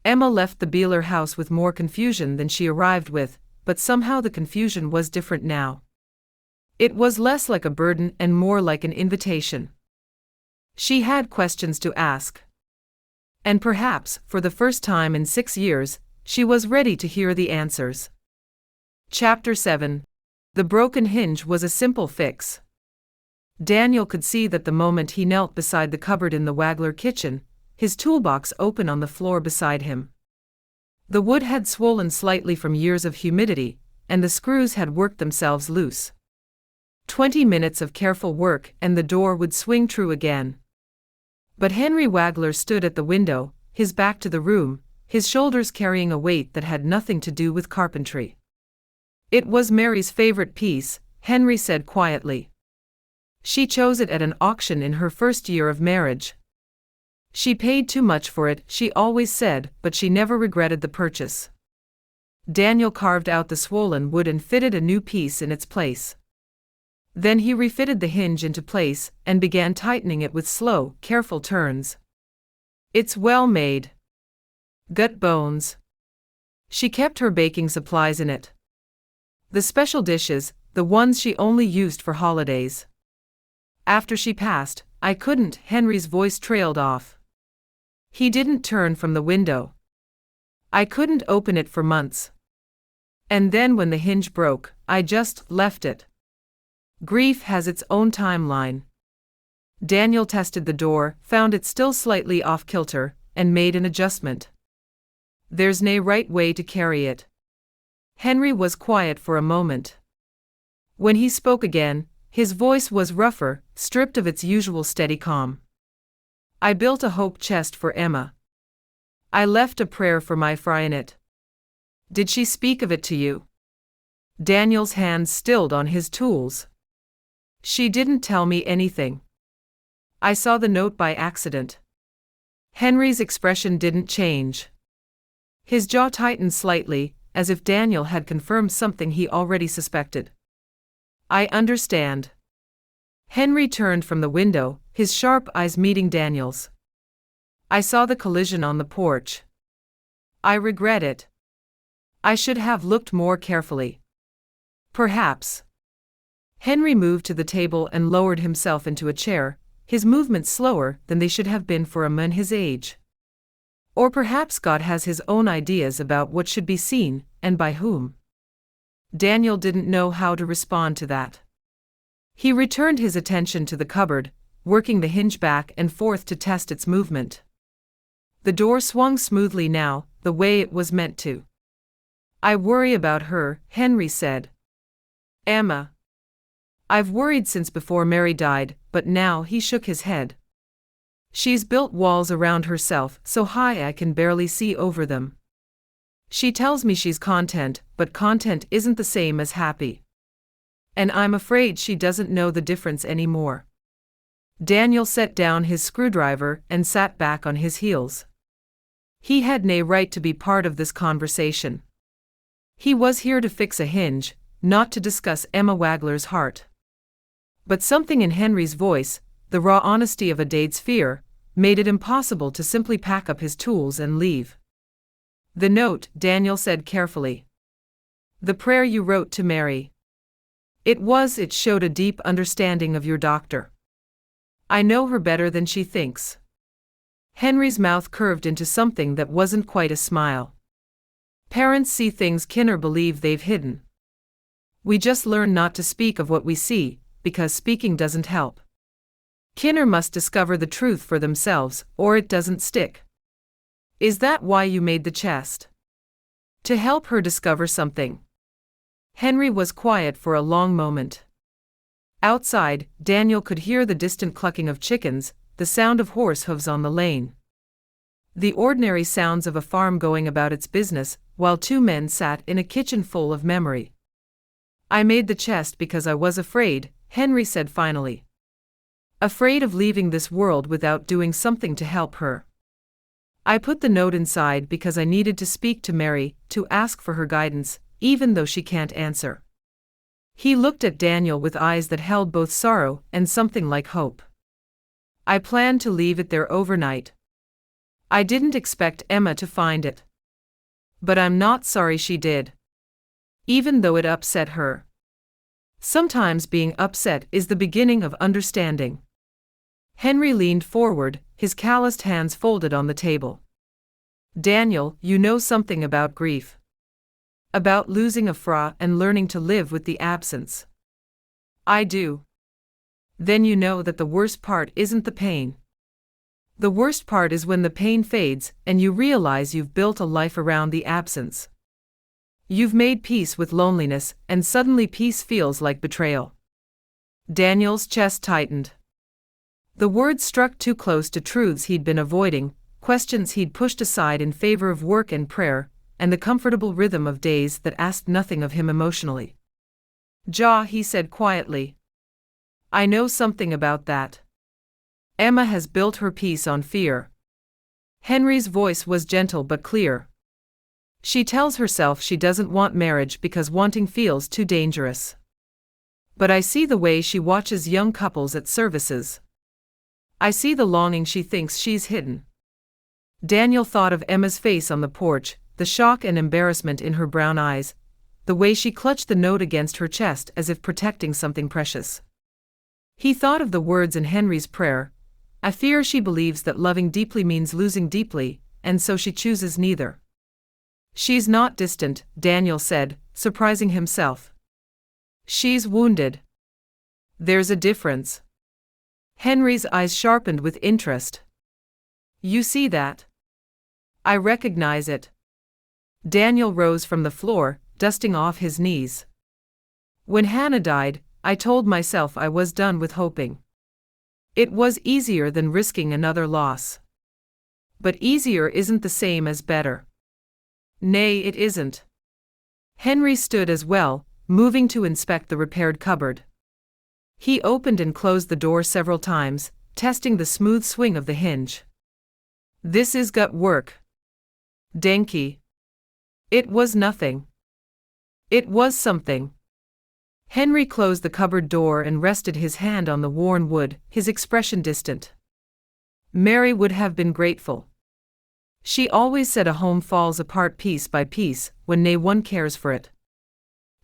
Emma left the Beeler house with more confusion than she arrived with, but somehow the confusion was different now. It was less like a burden and more like an invitation. She had questions to ask. And perhaps, for the first time in 6 years, she was ready to hear the answers. Chapter 7. The broken hinge was a simple fix. Daniel could see that the moment he knelt beside the cupboard in the Wagler kitchen, his toolbox open on the floor beside him. The wood had swollen slightly from years of humidity, and the screws had worked themselves loose. 20 minutes of careful work and the door would swing true again. But Henry Wagler stood at the window, his back to the room, his shoulders carrying a weight that had nothing to do with carpentry. It was Mary's favorite piece, Henry said quietly. She chose it at an auction in her first year of marriage. She paid too much for it, she always said, but she never regretted the purchase. Daniel carved out the swollen wood and fitted a new piece in its place. Then he refitted the hinge into place and began tightening it with slow, careful turns. It's well made. Gut bones. She kept her baking supplies in it. The special dishes, the ones she only used for holidays. After she passed, I couldn't, Henry's voice trailed off. He didn't turn from the window. I couldn't open it for months. And then when the hinge broke, I just left it. Grief has its own timeline. Daniel tested the door, found it still slightly off kilter, and made an adjustment. There's no right way to carry it. Henry was quiet for a moment. When he spoke again, his voice was rougher, stripped of its usual steady calm. I built a hope chest for Emma. I left a prayer for my fry in it. Did she speak of it to you? Daniel's hands stilled on his tools. She didn't tell me anything. I saw the note by accident. Henry's expression didn't change. His jaw tightened slightly, as if Daniel had confirmed something he already suspected. I understand. Henry turned from the window, his sharp eyes meeting Daniel's. I saw the collision on the porch. I regret it. I should have looked more carefully. Perhaps. Henry moved to the table and lowered himself into a chair, his movements slower than they should have been for a man his age. Or perhaps God has his own ideas about what should be seen, and by whom. Daniel didn't know how to respond to that. He returned his attention to the cupboard, working the hinge back and forth to test its movement. The door swung smoothly now, the way it was meant to. I worry about her, Henry said. Emma. I've worried since before Mary died, but now he shook his head. She's built walls around herself so high I can barely see over them. She tells me she's content, but content isn't the same as happy. And I'm afraid she doesn't know the difference anymore. Daniel set down his screwdriver and sat back on his heels. He had no right to be part of this conversation. He was here to fix a hinge, not to discuss Emma Wagler's heart. But something in Henry's voice, the raw honesty of a dade's fear, made it impossible to simply pack up his tools and leave. The note, Daniel said carefully. The prayer you wrote to Mary. It showed a deep understanding of your doctor. I know her better than she thinks. Henry's mouth curved into something that wasn't quite a smile. Parents see things kinder believe they've hidden. We just learn not to speak of what we see, because speaking doesn't help. Kinder must discover the truth for themselves, or it doesn't stick. Is that why you made the chest? To help her discover something. Henry was quiet for a long moment. Outside, Daniel could hear the distant clucking of chickens, the sound of horse hooves on the lane. The ordinary sounds of a farm going about its business, while two men sat in a kitchen full of memory. I made the chest because I was afraid, Henry said finally. Afraid of leaving this world without doing something to help her. I put the note inside because I needed to speak to Mary, to ask for her guidance, even though she can't answer. He looked at Daniel with eyes that held both sorrow and something like hope. I planned to leave it there overnight. I didn't expect Emma to find it. But I'm not sorry she did. Even though it upset her. Sometimes being upset is the beginning of understanding. Henry leaned forward, his calloused hands folded on the table. Daniel, you know something about grief. About losing a fra and learning to live with the absence. I do. Then you know that the worst part isn't the pain. The worst part is when the pain fades and you realize you've built a life around the absence. You've made peace with loneliness, and suddenly peace feels like betrayal. Daniel's chest tightened. The words struck too close to truths he'd been avoiding, questions he'd pushed aside in favor of work and prayer, and the comfortable rhythm of days that asked nothing of him emotionally. "Ja," he said quietly. "I know something about that. Emma has built her peace on fear." Henry's voice was gentle but clear. "She tells herself she doesn't want marriage because wanting feels too dangerous. But I see the way she watches young couples at services. I see the longing she thinks she's hidden." Daniel thought of Emma's face on the porch, the shock and embarrassment in her brown eyes, the way she clutched the note against her chest as if protecting something precious. He thought of the words in Henry's prayer, "I fear she believes that loving deeply means losing deeply, and so she chooses neither." "She's not distant," Daniel said, surprising himself. "She's wounded. There's a difference." Henry's eyes sharpened with interest. "You see that?" "I recognize it." Daniel rose from the floor, dusting off his knees. "When Hannah died, I told myself I was done with hoping. It was easier than risking another loss. But easier isn't the same as better." "Nay, it isn't." Henry stood as well, moving to inspect the repaired cupboard. He opened and closed the door several times, testing the smooth swing of the hinge. "This is gut work." "Denki." "It was nothing." "It was something." Henry closed the cupboard door and rested his hand on the worn wood, his expression distant. "Mary would have been grateful. She always said a home falls apart piece by piece when nae one cares for it."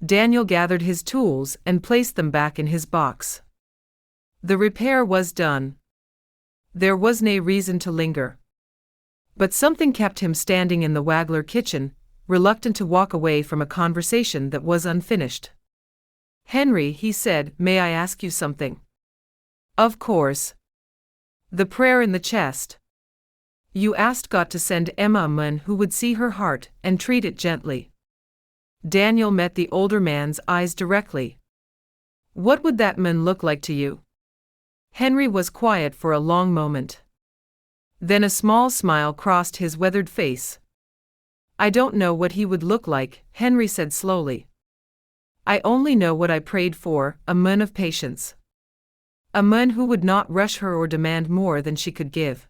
Daniel gathered his tools and placed them back in his box. The repair was done. There was nae reason to linger. But something kept him standing in the Wagler kitchen, reluctant to walk away from a conversation that was unfinished. "Henry," he said, "may I ask you something?" "Of course." "The prayer in the chest. You asked God to send Emma a man who would see her heart and treat it gently." Daniel met the older man's eyes directly. "What would that man look like to you?" Henry was quiet for a long moment. Then a small smile crossed his weathered face. "I don't know what he would look like," Henry said slowly. "I only know what I prayed for, a man of patience. A man who would not rush her or demand more than she could give."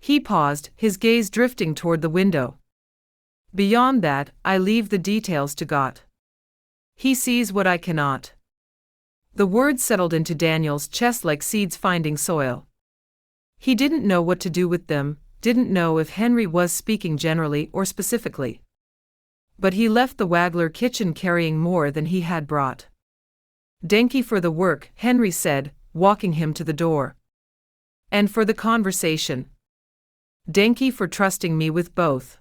He paused, his gaze drifting toward the window. "Beyond that, I leave the details to God. He sees what I cannot." The words settled into Daniel's chest like seeds finding soil. He didn't know what to do with them, didn't know if Henry was speaking generally or specifically. But he left the Wagler kitchen carrying more than he had brought. "Denki for the work," Henry said, walking him to the door. "And for the conversation. Denki for trusting me with both."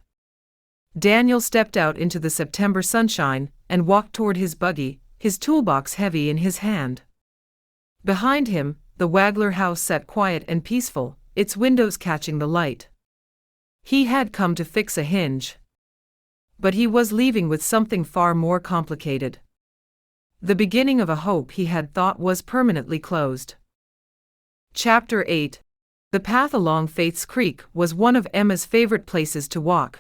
Daniel stepped out into the September sunshine and walked toward his buggy, his toolbox heavy in his hand. Behind him, the Wagler house sat quiet and peaceful, its windows catching the light. He had come to fix a hinge. But he was leaving with something far more complicated. The beginning of a hope he had thought was permanently closed. Chapter 8. The path along Faith's Creek was one of Emma's favorite places to walk.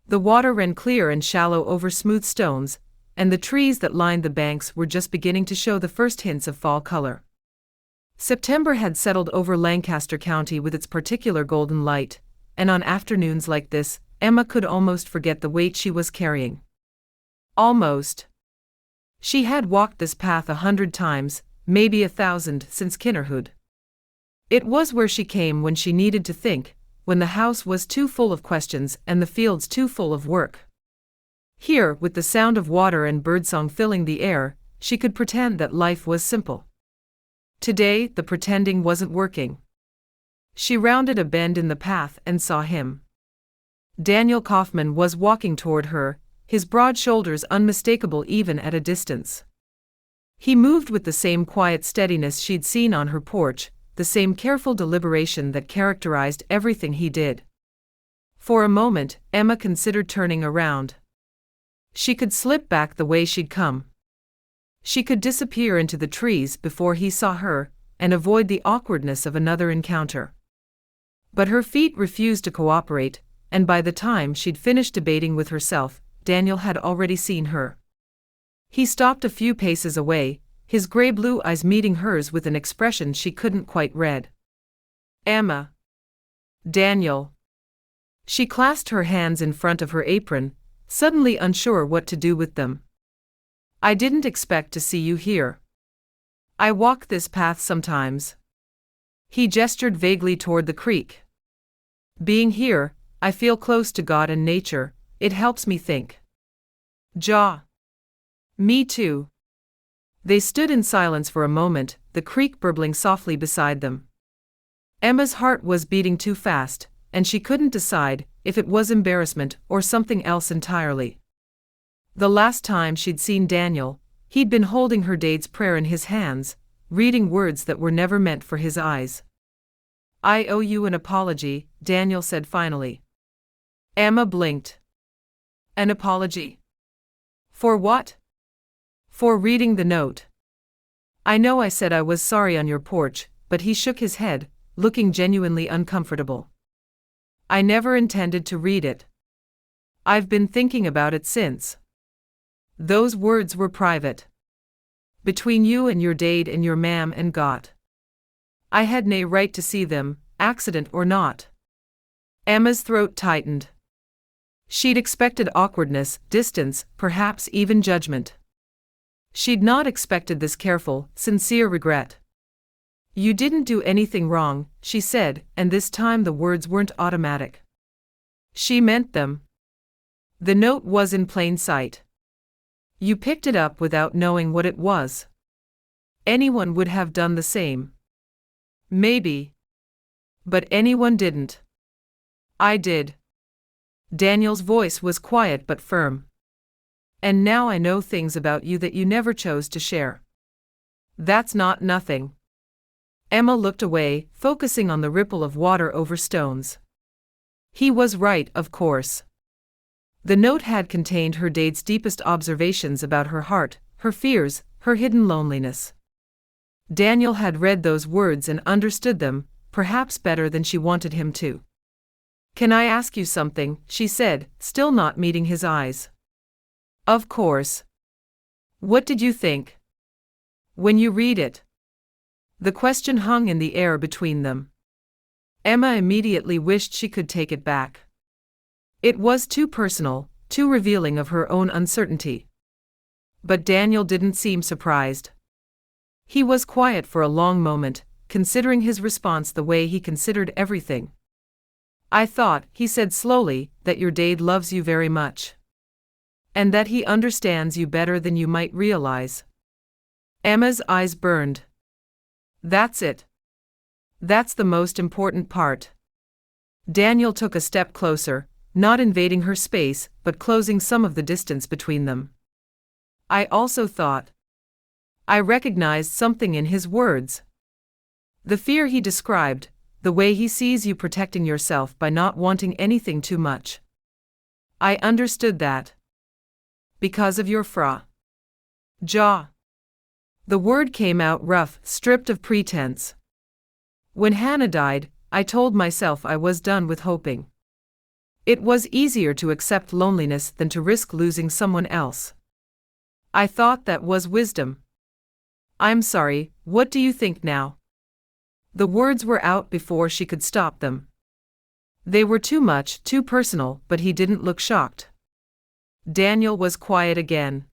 The water ran clear and shallow over smooth stones, and the trees that lined the banks were just beginning to show the first hints of fall color. September had settled over Lancaster County with its particular golden light, and on afternoons like this, Emma could almost forget the weight she was carrying. Almost. She had walked this path 100 times, maybe 1,000 since kinderhood. It was where she came when she needed to think, when the house was too full of questions and the fields too full of work. Here, with the sound of water and birdsong filling the air, she could pretend that life was simple. Today, the pretending wasn't working. She rounded a bend in the path and saw him. Daniel Kauffman was walking toward her, his broad shoulders unmistakable even at a distance. He moved with the same quiet steadiness she'd seen on her porch, the same careful deliberation that characterized everything he did. For a moment, Emma considered turning around. She could slip back the way she'd come. She could disappear into the trees before he saw her, and avoid the awkwardness of another encounter. But her feet refused to cooperate, and by the time she'd finished debating with herself, Daniel had already seen her. He stopped a few paces away, his gray-blue eyes meeting hers with an expression she couldn't quite read. Emma. Daniel. She clasped her hands in front of her apron, suddenly unsure what to do with them. I didn't expect to see you here. I walk this path sometimes. He gestured vaguely toward the creek. Being here, I feel close to God and nature, it helps me think. Me too. They stood in silence for a moment, the creek burbling softly beside them. Emma's heart was beating too fast, and she couldn't decide if it was embarrassment or something else entirely. The last time she'd seen Daniel, he'd been holding her dade's prayer in his hands, reading words that were never meant for his eyes. I owe you an apology, Daniel said finally. Emma blinked. An apology? For what? For reading the note. I know I said I was sorry on your porch, but he shook his head, looking genuinely uncomfortable. I never intended to read it. I've been thinking about it since. Those words were private. Between you and your dade and your mam and God. I had nae right to see them, accident or not. Emma's throat tightened. She'd expected awkwardness, distance, perhaps even judgment. She'd not expected this careful, sincere regret. You didn't do anything wrong, she said, and this time the words weren't automatic. She meant them. The note was in plain sight. You picked it up without knowing what it was. Anyone would have done the same. Maybe. But anyone didn't. I did. Daniel's voice was quiet but firm. And now I know things about you that you never chose to share. That's not nothing. Emma looked away, focusing on the ripple of water over stones. He was right, of course. The note had contained her dade's deepest observations about her heart, her fears, her hidden loneliness. Daniel had read those words and understood them, perhaps better than she wanted him to. Can I ask you something? She said, still not meeting his eyes. Of course. What did you think? When you read it? The question hung in the air between them. Emma immediately wished she could take it back. It was too personal, too revealing of her own uncertainty. But Daniel didn't seem surprised. He was quiet for a long moment, considering his response the way he considered everything. I thought, he said slowly, that your dade loves you very much. And that he understands you better than you might realize. Emma's eyes burned. That's it. That's the most important part. Daniel took a step closer, not invading her space, but closing some of the distance between them. I also thought. I recognized something in his words. The fear he described, the way he sees you protecting yourself by not wanting anything too much. I understood that. Because of your jaw. The word came out rough, stripped of pretense. When Hannah died, I told myself I was done with hoping. It was easier to accept loneliness than to risk losing someone else. I thought that was wisdom. I'm sorry, what do you think now? The words were out before she could stop them. They were too much, too personal, but he didn't look shocked. Daniel was quiet again.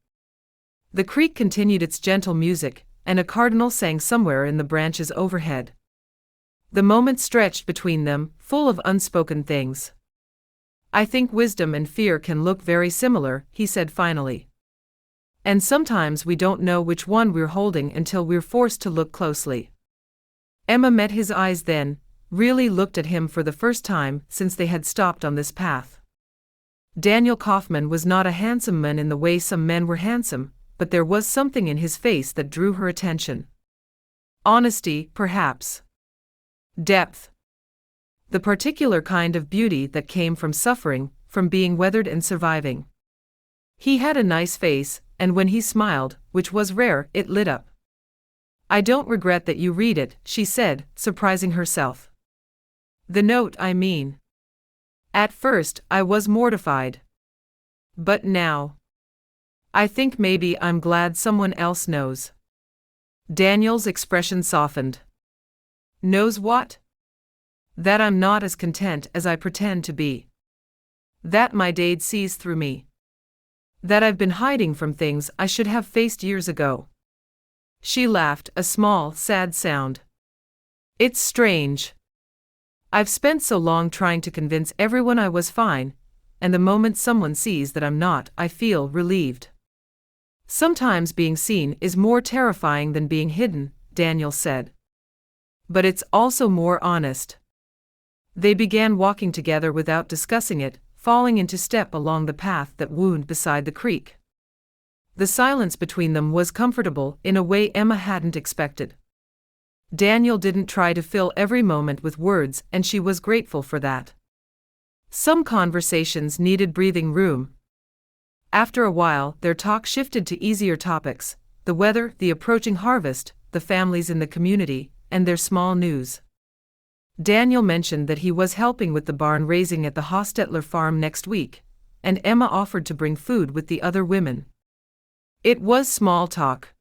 The creek continued its gentle music, and a cardinal sang somewhere in the branches overhead. The moment stretched between them, full of unspoken things. I think wisdom and fear can look very similar, he said finally. And sometimes we don't know which one we're holding until we're forced to look closely. Emma met his eyes then, really looked at him for the first time since they had stopped on this path. Daniel Kauffman was not a handsome man in the way some men were handsome, but there was something in his face that drew her attention. Honesty, perhaps. Depth. The particular kind of beauty that came from suffering, from being weathered and surviving. He had a nice face, and when he smiled, which was rare, it lit up. "I don't regret that you read it," she said, surprising herself. "The note, I mean. At first, I was mortified. But now, I think maybe I'm glad someone else knows." Daniel's expression softened. "Knows what?" "That I'm not as content as I pretend to be. That my dad sees through me. That I've been hiding from things I should have faced years ago." She laughed, a small, sad sound. "It's strange. I've spent so long trying to convince everyone I was fine, and the moment someone sees that I'm not, I feel relieved." "Sometimes being seen is more terrifying than being hidden," Daniel said. "But it's also more honest." They began walking together without discussing it, falling into step along the path that wound beside the creek. The silence between them was comfortable in a way Emma hadn't expected. Daniel didn't try to fill every moment with words, and she was grateful for that. Some conversations needed breathing room. After a while, their talk shifted to easier topics: the weather, the approaching harvest, the families in the community, and their small news. Daniel mentioned that he was helping with the barn raising at the Hostetler farm next week, and Emma offered to bring food with the other women. It was small talk.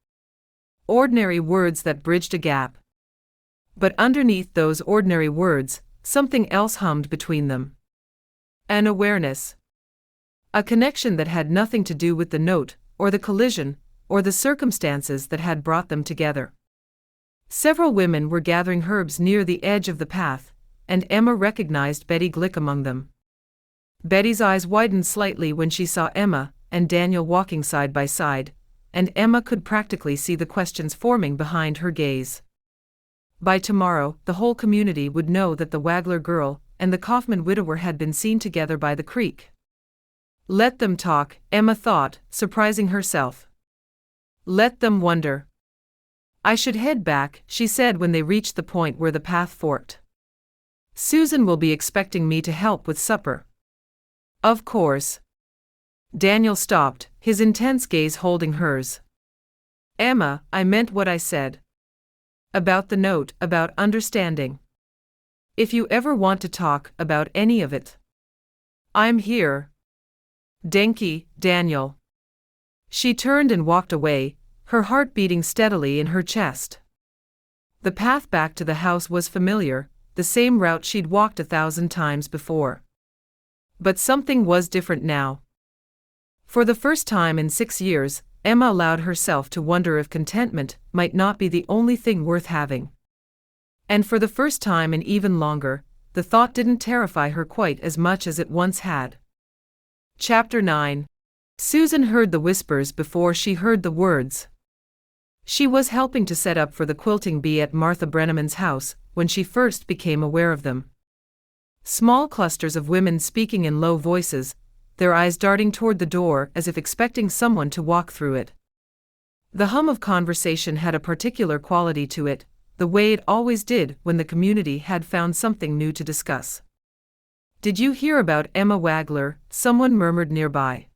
Ordinary words that bridged a gap. But underneath those ordinary words, something else hummed between them. An awareness. A connection that had nothing to do with the note, or the collision, or the circumstances that had brought them together. Several women were gathering herbs near the edge of the path, and Emma recognized Betty Glick among them. Betty's eyes widened slightly when she saw Emma and Daniel walking side by side, and Emma could practically see the questions forming behind her gaze. By tomorrow, the whole community would know that the Wagler girl and the Kauffman widower had been seen together by the creek. Let them talk, Emma thought, surprising herself. Let them wonder. "I should head back," she said when they reached the point where the path forked. "Susan will be expecting me to help with supper." "Of course." Daniel stopped, his intense gaze holding hers. "Emma, I meant what I said. About the note, about understanding. If you ever want to talk about any of it, I'm here." "Denki, Daniel." She turned and walked away, her heart beating steadily in her chest. The path back to the house was familiar, the same route she'd walked 1,000 times before. But something was different now. For the first time in 6 years, Emma allowed herself to wonder if contentment might not be the only thing worth having. And for the first time in even longer, the thought didn't terrify her quite as much as it once had. Chapter 9. Susan heard the whispers before she heard the words. She was helping to set up for the quilting bee at Martha Brenneman's house when she first became aware of them. Small clusters of women speaking in low voices, their eyes darting toward the door as if expecting someone to walk through it. The hum of conversation had a particular quality to it, the way it always did when the community had found something new to discuss. "Did you hear about Emma Wagler?" someone murmured nearby.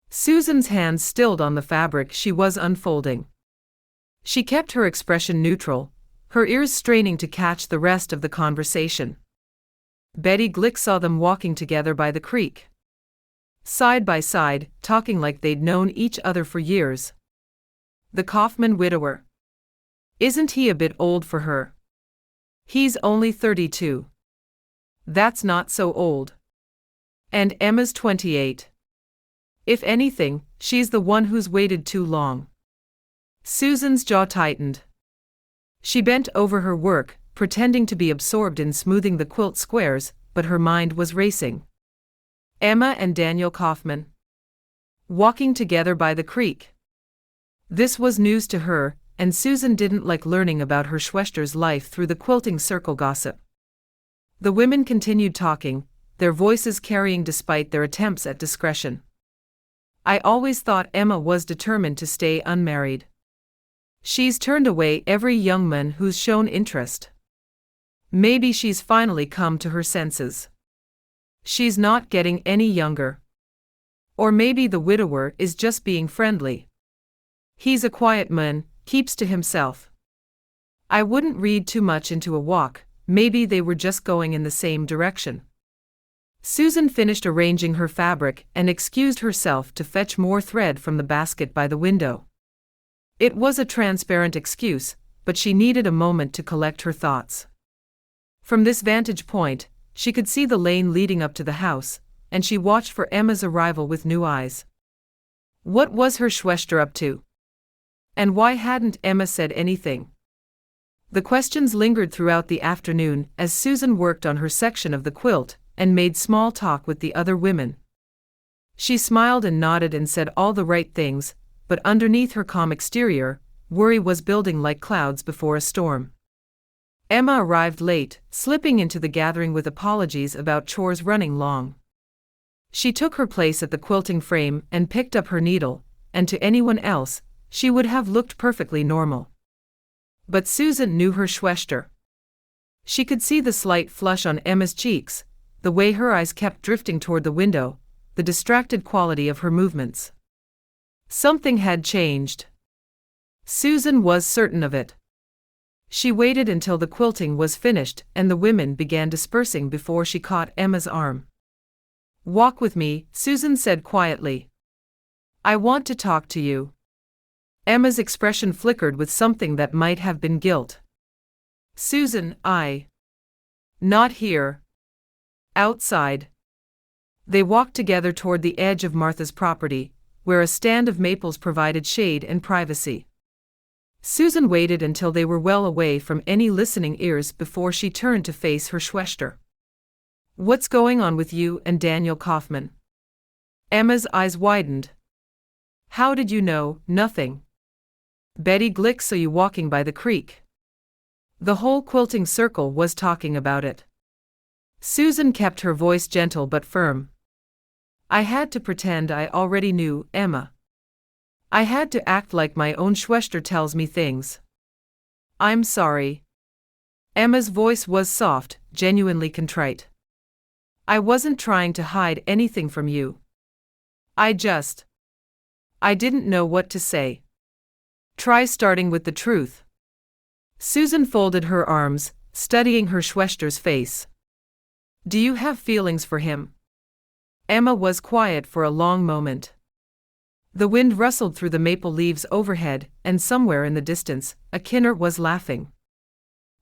Susan's hands stilled on the fabric she was unfolding. She kept her expression neutral, her ears straining to catch the rest of the conversation. Betty Glick saw them walking together by the creek. Side by side, talking like they'd known each other for years. The Kauffman widower. "Isn't he a bit old for her?" "He's only 32. "That's not so old." "And Emma's 28. "If anything, she's the one who's waited too long." Susan's jaw tightened. She bent over her work, pretending to be absorbed in smoothing the quilt squares, but her mind was racing. Emma and Daniel Kauffman. Walking together by the creek. This was news to her, and Susan didn't like learning about her Schwester's life through the quilting circle gossip. The women continued talking, their voices carrying despite their attempts at discretion. "I always thought Emma was determined to stay unmarried. She's turned away every young man who's shown interest. Maybe she's finally come to her senses. She's not getting any younger." Or maybe the widower is just being friendly. He's a quiet man, keeps to himself. I wouldn't read too much into a walk, maybe they were just going in the same direction. Susan finished arranging her fabric and excused herself to fetch more thread from the basket by the window. It was a transparent excuse, but she needed a moment to collect her thoughts. From this vantage point, she could see the lane leading up to the house, and she watched for Emma's arrival with new eyes. What was her Schwester up to? And why hadn't Emma said anything? The questions lingered throughout the afternoon as Susan worked on her section of the quilt and made small talk with the other women. She smiled and nodded and said all the right things, but underneath her calm exterior, worry was building like clouds before a storm. Emma arrived late, slipping into the gathering with apologies about chores running long. She took her place at the quilting frame and picked up her needle, and to anyone else, she would have looked perfectly normal. But Susan knew her Schwester. She could see the slight flush on Emma's cheeks, the way her eyes kept drifting toward the window, the distracted quality of her movements. Something had changed. Susan was certain of it. She waited until the quilting was finished and the women began dispersing before she caught Emma's arm. "Walk with me," Susan said quietly. "I want to talk to you." Emma's expression flickered with something that might have been guilt. "Susan, Not here. Outside." They walked together toward the edge of Martha's property, where a stand of maples provided shade and privacy. Susan waited until they were well away from any listening ears before she turned to face her Schwester. "What's going on with you and Daniel Kauffman?" Emma's eyes widened. "How did you know?" "Nothing. Betty Glick saw you walking by the creek. The whole quilting circle was talking about it." Susan kept her voice gentle but firm. "I had to pretend I already knew, Emma. I had to act like my own Schwester tells me things. I'm sorry." Emma's voice was soft, genuinely contrite. "I wasn't trying to hide anything from you. I didn't know what to say." "Try starting with the truth." Susan folded her arms, studying her Schwester's face. "Do you have feelings for him?" Emma was quiet for a long moment. The wind rustled through the maple leaves overhead, and somewhere in the distance, a kinner was laughing.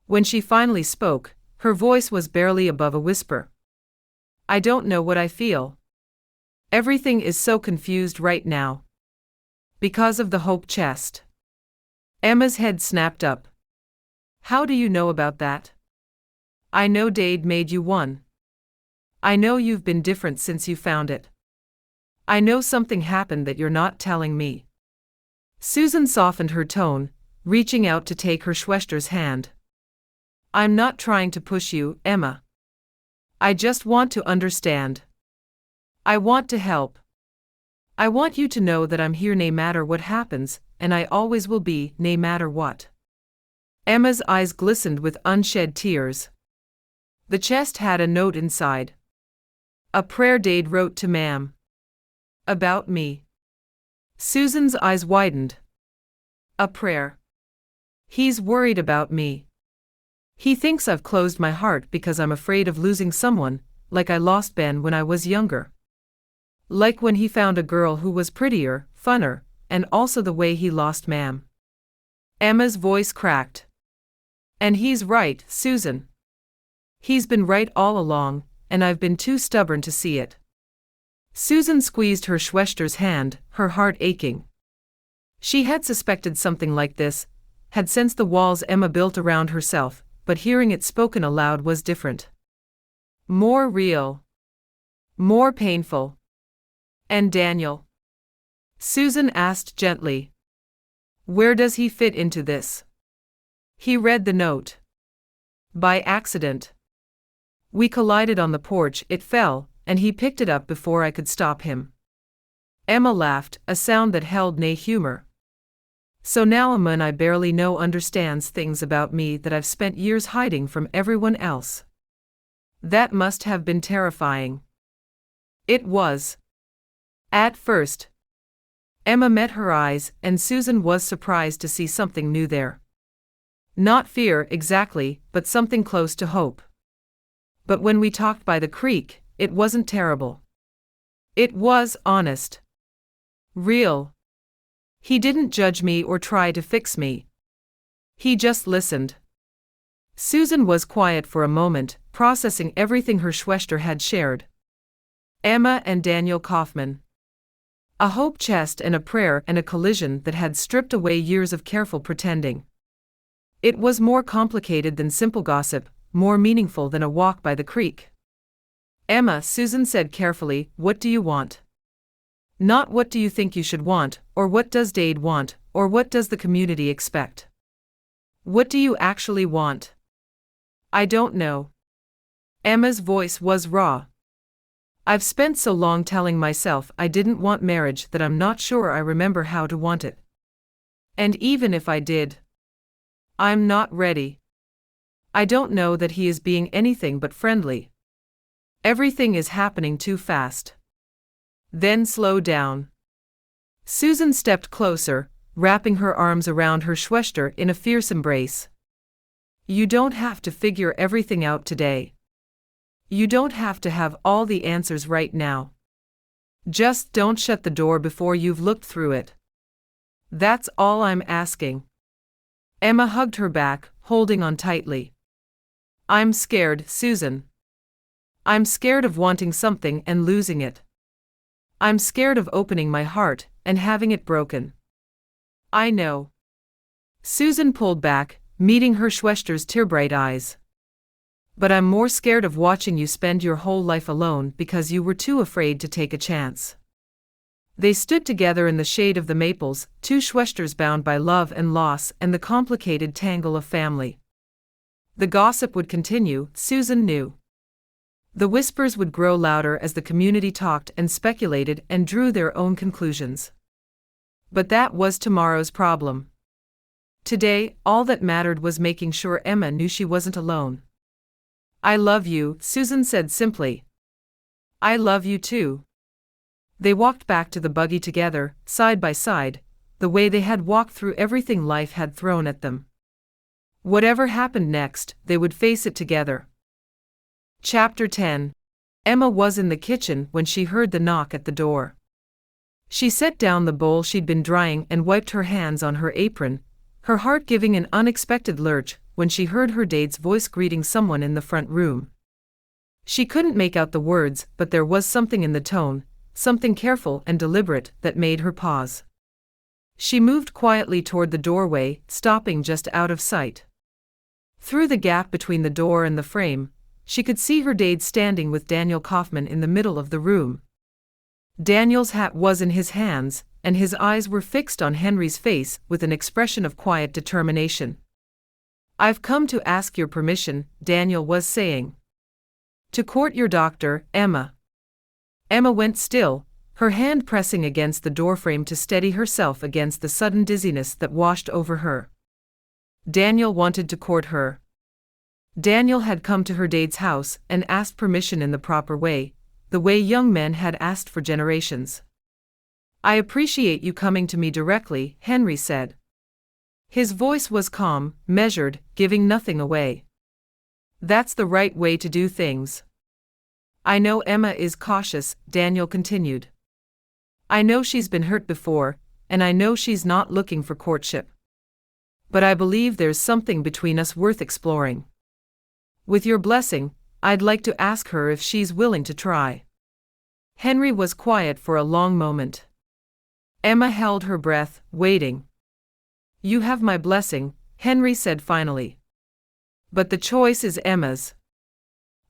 When she finally spoke, her voice was barely above a whisper. "I don't know what I feel. Everything is so confused right now. Because of the hope chest." Emma's head snapped up. "How do you know about that?" "I know Dade made you one. I know you've been different since you found it. I know something happened that you're not telling me." Susan softened her tone, reaching out to take her Schwester's hand. "I'm not trying to push you, Emma. I just want to understand. I want to help. I want you to know that I'm here no matter what happens, and I always will be, no matter what." Emma's eyes glistened with unshed tears. The chest had a note inside. "A prayer Dade wrote to Ma'am. About me." Susan's eyes widened. "A prayer? He's worried about me. He thinks I've closed my heart because I'm afraid of losing someone, like I lost Ben when I was younger. Like when he found a girl who was prettier, funner, and also the way he lost Ma'am." Emma's voice cracked. "And he's right, Susan. He's been right all along, and I've been too stubborn to see it." Susan squeezed her Schwester's hand, her heart aching. She had suspected something like this, had sensed the walls Emma built around herself, but hearing it spoken aloud was different. More real. More painful. "And Daniel?" Susan asked gently. "Where does he fit into this?" He read the note. "By accident. We collided on the porch, it fell, and he picked it up before I could stop him." Emma laughed, a sound that held no humor. "So now a man I barely know understands things about me that I've spent years hiding from everyone else. That must have been terrifying." It was. At first, Emma met her eyes, and Susan was surprised to see something new there. Not fear exactly, but something close to hope. But when we talked by the creek, it wasn't terrible. It was honest. Real. He didn't judge me or try to fix me. He just listened. Susan was quiet for a moment, processing everything her Schwester had shared. Emma and Daniel Kauffman. A hope chest and a prayer and a collision that had stripped away years of careful pretending. It was more complicated than simple gossip, more meaningful than a walk by the creek. Emma, Susan said carefully, what do you want? Not what do you think you should want, or what does Dade want, or what does the community expect? What do you actually want? I don't know. Emma's voice was raw. I've spent so long telling myself I didn't want marriage that I'm not sure I remember how to want it. And even if I did, I'm not ready. I don't know that he is being anything but friendly. Everything is happening too fast. Then slow down. Susan stepped closer, wrapping her arms around her Schwester in a fierce embrace. You don't have to figure everything out today. You don't have to have all the answers right now. Just don't shut the door before you've looked through it. That's all I'm asking. Emma hugged her back, holding on tightly. I'm scared, Susan. I'm scared of wanting something and losing it. I'm scared of opening my heart and having it broken. I know. Susan pulled back, meeting her Schwester's tear-bright eyes. But I'm more scared of watching you spend your whole life alone because you were too afraid to take a chance. They stood together in the shade of the maples, two Schwesters bound by love and loss and the complicated tangle of family. The gossip would continue, Susan knew. The whispers would grow louder as the community talked and speculated and drew their own conclusions. But that was tomorrow's problem. Today, all that mattered was making sure Emma knew she wasn't alone. I love you, Susan said simply. I love you too. They walked back to the buggy together, side by side, the way they had walked through everything life had thrown at them. Whatever happened next, they would face it together. Chapter 10. Emma was in the kitchen when she heard the knock at the door. She set down the bowl she'd been drying and wiped her hands on her apron, her heart giving an unexpected lurch when she heard her Dade's voice greeting someone in the front room. She couldn't make out the words, but there was something in the tone, something careful and deliberate, that made her pause. She moved quietly toward the doorway, stopping just out of sight. Through the gap between the door and the frame, she could see her Dade standing with Daniel Kauffman in the middle of the room. Daniel's hat was in his hands, and his eyes were fixed on Henry's face with an expression of quiet determination. I've come to ask your permission, Daniel was saying. To court your doctor, Emma. Emma went still, her hand pressing against the doorframe to steady herself against the sudden dizziness that washed over her. Daniel wanted to court her. Daniel had come to her Dade's house and asked permission in the proper way, the way young men had asked for generations. I appreciate you coming to me directly, Henry said. His voice was calm, measured, giving nothing away. That's the right way to do things. I know Emma is cautious, Daniel continued. I know she's been hurt before, and I know she's not looking for courtship. But I believe there's something between us worth exploring. With your blessing, I'd like to ask her if she's willing to try. Henry was quiet for a long moment. Emma held her breath, waiting. You have my blessing, Henry said finally. But the choice is Emma's.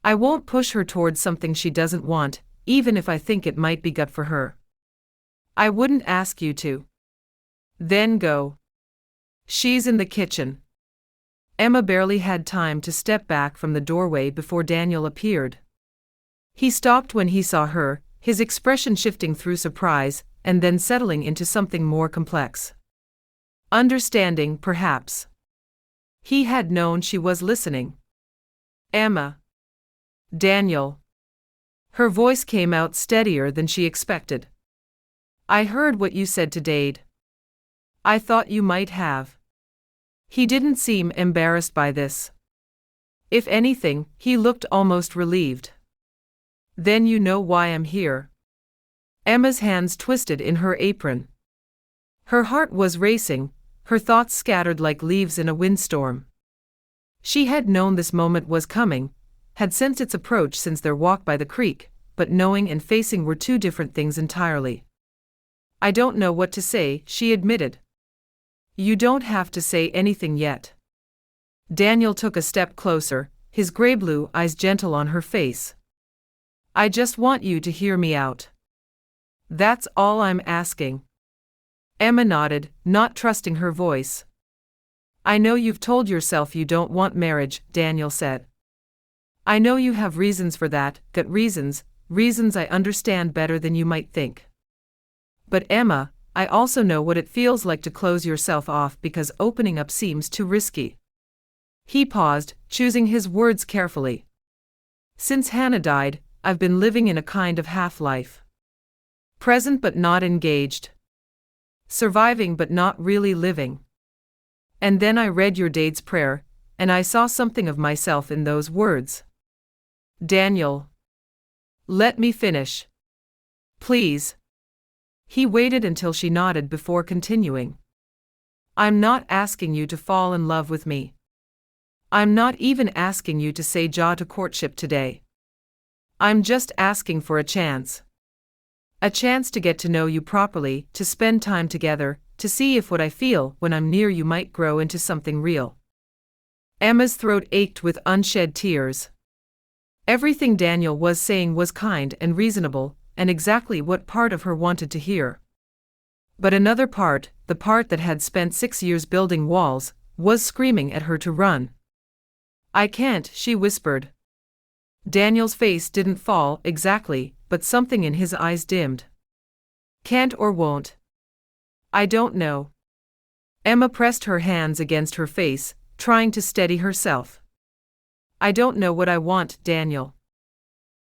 I won't push her towards something she doesn't want, even if I think it might be good for her. I wouldn't ask you to. Then go. She's in the kitchen. Emma barely had time to step back from the doorway before Daniel appeared. He stopped when he saw her, his expression shifting through surprise, and then settling into something more complex. Understanding, perhaps. He had known she was listening. Emma. Daniel. Her voice came out steadier than she expected. I heard what you said to Dade. I thought you might have. He didn't seem embarrassed by this. If anything, he looked almost relieved. Then you know why I'm here. Emma's hands twisted in her apron. Her heart was racing, her thoughts scattered like leaves in a windstorm. She had known this moment was coming, had sensed its approach since their walk by the creek, but knowing and facing were two different things entirely. I don't know what to say, she admitted. You don't have to say anything yet. Daniel took a step closer, his gray-blue eyes gentle on her face. I just want you to hear me out. That's all I'm asking. Emma nodded, not trusting her voice. I know you've told yourself you don't want marriage, Daniel said. I know you have reasons for that, good reasons I understand better than you might think. But Emma, I also know what it feels like to close yourself off because opening up seems too risky. He paused, choosing his words carefully. Since Hannah died, I've been living in a kind of half-life. Present but not engaged. Surviving but not really living. And then I read your Dade's prayer, and I saw something of myself in those words. Daniel. Let me finish. Please. He waited until she nodded before continuing. I'm not asking you to fall in love with me. I'm not even asking you to say ja to courtship today. I'm just asking for a chance. A chance to get to know you properly, to spend time together, to see if what I feel when I'm near you might grow into something real. Emma's throat ached with unshed tears. Everything Daniel was saying was kind and reasonable, and exactly what part of her wanted to hear. But another part, the part that had spent 6 years building walls, was screaming at her to run. I can't, she whispered. Daniel's face didn't fall exactly, but something in his eyes dimmed. Can't or won't? I don't know. Emma pressed her hands against her face, trying to steady herself. I don't know what I want, Daniel.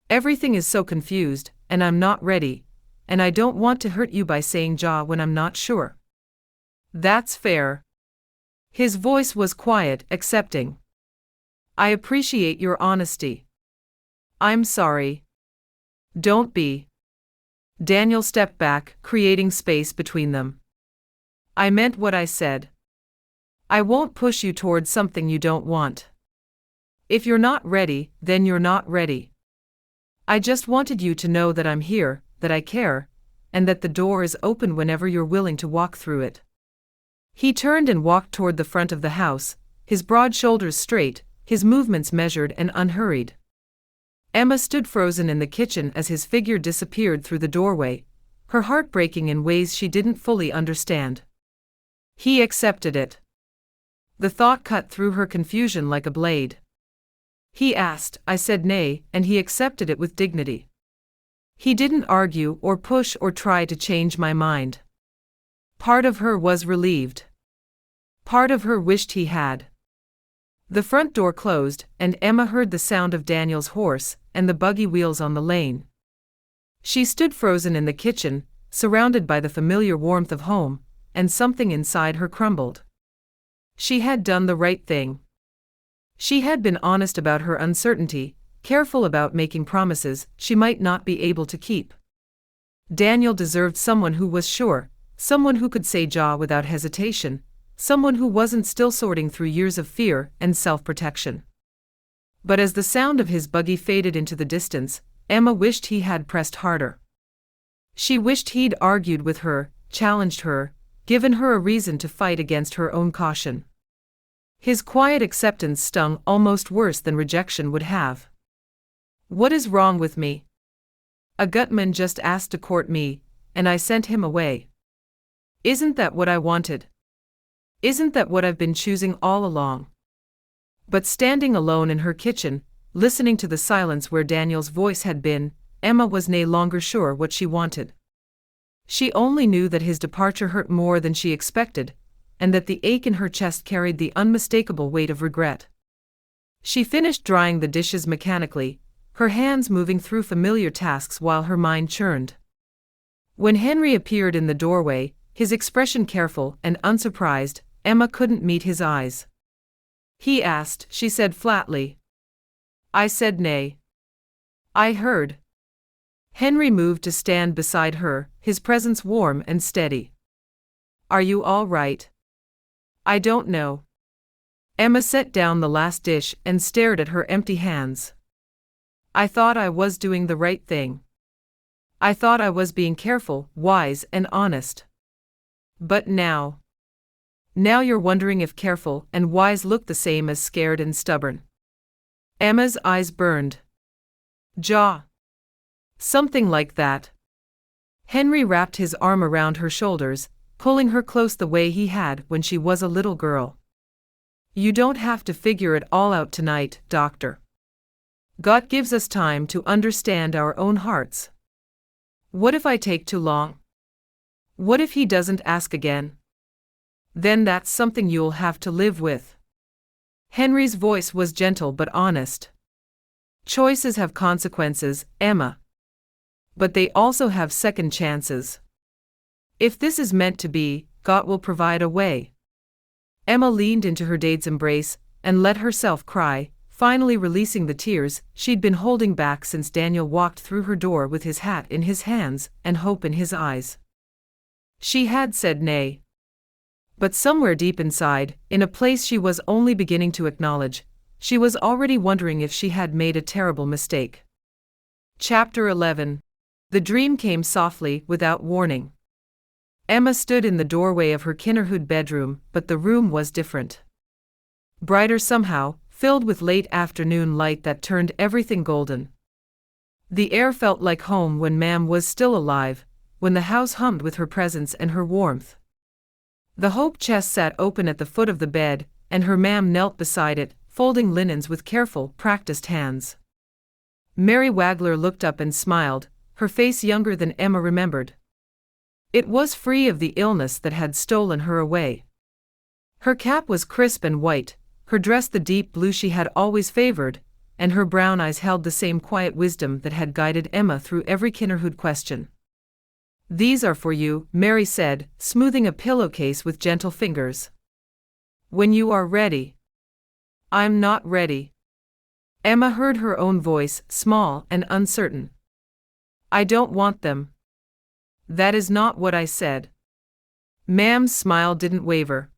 Everything is so confused, and I'm not ready, and I don't want to hurt you by saying ja when I'm not sure. That's fair. His voice was quiet, accepting. I appreciate your honesty. I'm sorry. Don't be. Daniel stepped back, creating space between them. I meant what I said. I won't push you towards something you don't want. If you're not ready, then you're not ready. I just wanted you to know that I'm here, that I care, and that the door is open whenever you're willing to walk through it. He turned and walked toward the front of the house, his broad shoulders straight, his movements measured and unhurried. Emma stood frozen in the kitchen as his figure disappeared through the doorway, her heart breaking in ways she didn't fully understand. He accepted it. The thought cut through her confusion like a blade. He asked, I said nay, and he accepted it with dignity. He didn't argue or push or try to change my mind. Part of her was relieved. Part of her wished he had. The front door closed, and Emma heard the sound of Daniel's horse and the buggy wheels on the lane. She stood frozen in the kitchen, surrounded by the familiar warmth of home, and something inside her crumbled. She had done the right thing. She had been honest about her uncertainty, careful about making promises she might not be able to keep. Daniel deserved someone who was sure, someone who could say ja without hesitation, someone who wasn't still sorting through years of fear and self-protection. But as the sound of his buggy faded into the distance, Emma wished he had pressed harder. She wished he'd argued with her, challenged her, given her a reason to fight against her own caution. His quiet acceptance stung almost worse than rejection would have. What is wrong with me? A gutman just asked to court me, and I sent him away. Isn't that what I wanted? Isn't that what I've been choosing all along? But standing alone in her kitchen, listening to the silence where Daniel's voice had been, Emma was no longer sure what she wanted. She only knew that his departure hurt more than she expected, and that the ache in her chest carried the unmistakable weight of regret. She finished drying the dishes mechanically, her hands moving through familiar tasks while her mind churned. When Henry appeared in the doorway, his expression careful and unsurprised, Emma couldn't meet his eyes. "He asked," she said flatly. "I said nay." "I heard." Henry moved to stand beside her, his presence warm and steady. "Are you all right?" "I don't know." Emma set down the last dish and stared at her empty hands. "I thought I was doing the right thing. I thought I was being careful, wise, and honest. But now you're wondering if careful and wise look the same as scared and stubborn." Emma's eyes burned. "Jaw. Something like that." Henry wrapped his arm around her shoulders, pulling her close the way he had when she was a little girl. "You don't have to figure it all out tonight, Doctor. God gives us time to understand our own hearts. What if I take too long? What if he doesn't ask again? Then that's something you'll have to live with." Henry's voice was gentle but honest. "Choices have consequences, Emma. But they also have second chances. If this is meant to be, God will provide a way." Emma leaned into her dad's embrace and let herself cry, finally releasing the tears she'd been holding back since Daniel walked through her door with his hat in his hands and hope in his eyes. She had said nay. But somewhere deep inside, in a place she was only beginning to acknowledge, she was already wondering if she had made a terrible mistake. Chapter 11. The dream came softly, without warning. Emma stood in the doorway of her kinderhood bedroom, but the room was different. Brighter somehow, filled with late afternoon light that turned everything golden. The air felt like home when Mam was still alive, when the house hummed with her presence and her warmth. The hope chest sat open at the foot of the bed, and her Mam knelt beside it, folding linens with careful, practiced hands. Mary Wagler looked up and smiled, her face younger than Emma remembered. It was free of the illness that had stolen her away. Her cap was crisp and white, her dress the deep blue she had always favored, and her brown eyes held the same quiet wisdom that had guided Emma through every kinderhood question. "These are for you," Mary said, smoothing a pillowcase with gentle fingers. "When you are ready." "I'm not ready." Emma heard her own voice, small and uncertain. "I don't want them." "That is not what I said." Mam's smile didn't waver.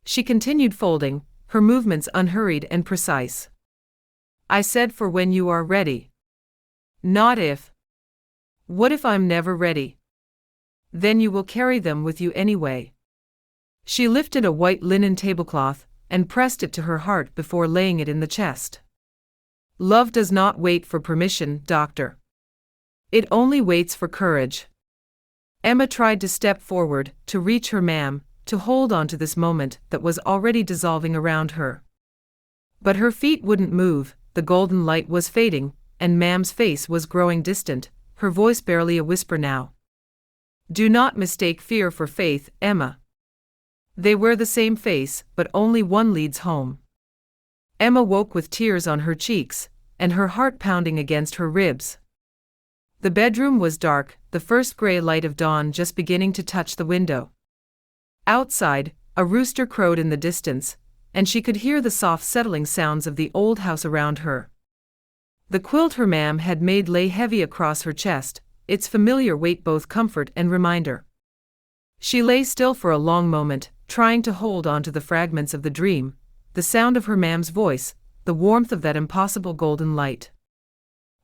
She continued folding, her movements unhurried and precise. "I said for when you are ready. Not if." "What if I'm never ready?" "Then you will carry them with you anyway." She lifted a white linen tablecloth and pressed it to her heart before laying it in the chest. "Love does not wait for permission, Doctor. It only waits for courage." Emma tried to step forward, to reach her Mam, to hold on to this moment that was already dissolving around her. But her feet wouldn't move, the golden light was fading, and Mam's face was growing distant, her voice barely a whisper now. "Do not mistake fear for faith, Emma. They wear the same face, but only one leads home." Emma woke with tears on her cheeks, and her heart pounding against her ribs. The bedroom was dark, the first gray light of dawn just beginning to touch the window. Outside, a rooster crowed in the distance, and she could hear the soft settling sounds of the old house around her. The quilt her Mam had made lay heavy across her chest, its familiar weight both comfort and reminder. She lay still for a long moment, trying to hold on to the fragments of the dream, the sound of her Mam's voice, the warmth of that impossible golden light.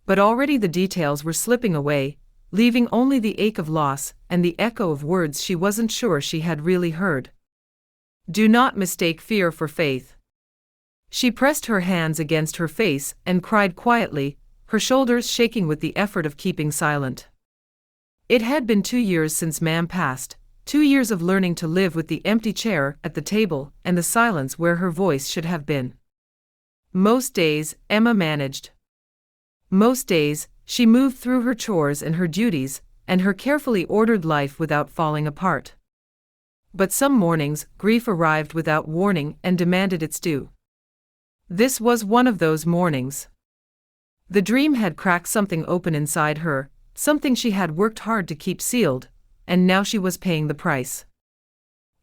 But already the details were slipping away, leaving only the ache of loss and the echo of words she wasn't sure she had really heard. "Do not mistake fear for faith." She pressed her hands against her face and cried quietly, her shoulders shaking with the effort of keeping silent. It had been 2 years since Mam passed, 2 years of learning to live with the empty chair at the table and the silence where her voice should have been. Most days, Emma managed. Most days, she moved through her chores and her duties, and her carefully ordered life without falling apart. But some mornings, grief arrived without warning and demanded its due. This was one of those mornings. The dream had cracked something open inside her, something she had worked hard to keep sealed, and now she was paying the price.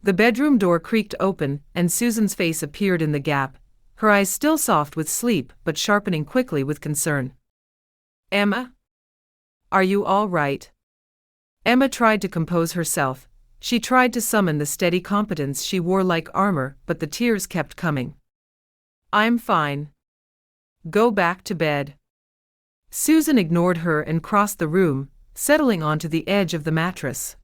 The bedroom door creaked open, and Susan's face appeared in the gap, her eyes still soft with sleep but sharpening quickly with concern. "Emma? Are you all right?" Emma tried to compose herself. She tried to summon the steady competence she wore like armor, but the tears kept coming. "I'm fine. Go back to bed." Susan ignored her and crossed the room, settling onto the edge of the mattress.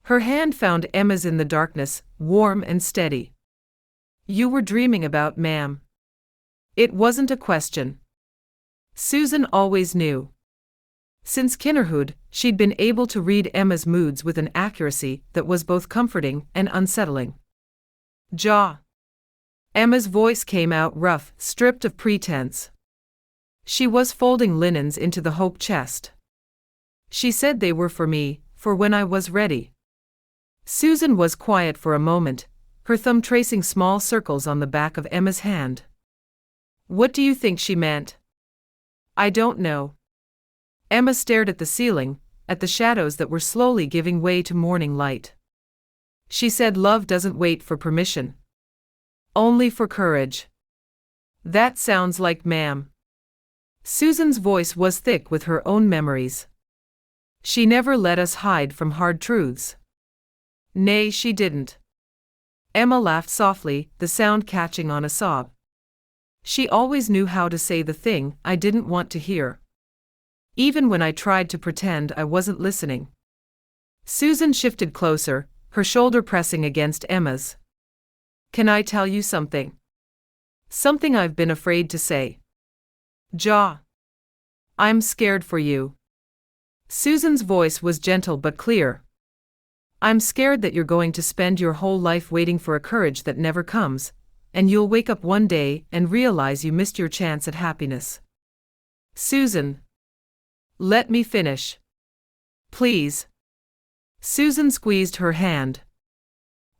Her hand found Emma's in the darkness, warm and steady. "You were dreaming about ma'am." It wasn't a question. Susan always knew. Since kinderhood, she'd been able to read Emma's moods with an accuracy that was both comforting and unsettling. "Ja." Emma's voice came out rough, stripped of pretense. She was folding linens into the hope chest. "She said they were for me, for when I was ready." Susan was quiet for a moment, her thumb tracing small circles on the back of Emma's hand. "What do you think she meant?" "I don't know." Emma stared at the ceiling, at the shadows that were slowly giving way to morning light. "She said love doesn't wait for permission. Only for courage." "That sounds like ma'am." Susan's voice was thick with her own memories. "She never let us hide from hard truths." "Nay, she didn't." Emma laughed softly, the sound catching on a sob. "She always knew how to say the thing I didn't want to hear. Even when I tried to pretend I wasn't listening." Susan shifted closer, her shoulder pressing against Emma's. "Can I tell you something? Something I've been afraid to say." "Ja." "I'm scared for you." Susan's voice was gentle but clear. "I'm scared that you're going to spend your whole life waiting for a courage that never comes, and you'll wake up one day and realize you missed your chance at happiness." "Susan. Let me finish. Please." Susan squeezed her hand.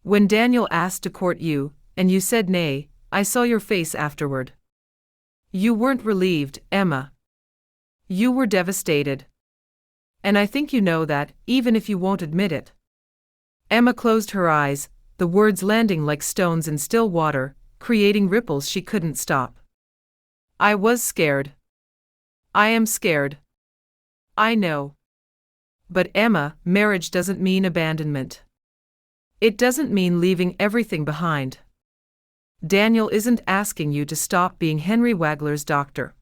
"When Daniel asked to court you, and you said nay, I saw your face afterward. You weren't relieved, Emma. You were devastated. And I think you know that, even if you won't admit it." Emma closed her eyes, the words landing like stones in still water, creating ripples she couldn't stop. "I was scared. I am scared. I know. But Emma, marriage doesn't mean abandonment. It doesn't mean leaving everything behind. Daniel isn't asking you to stop being Henry Wagler's doctor.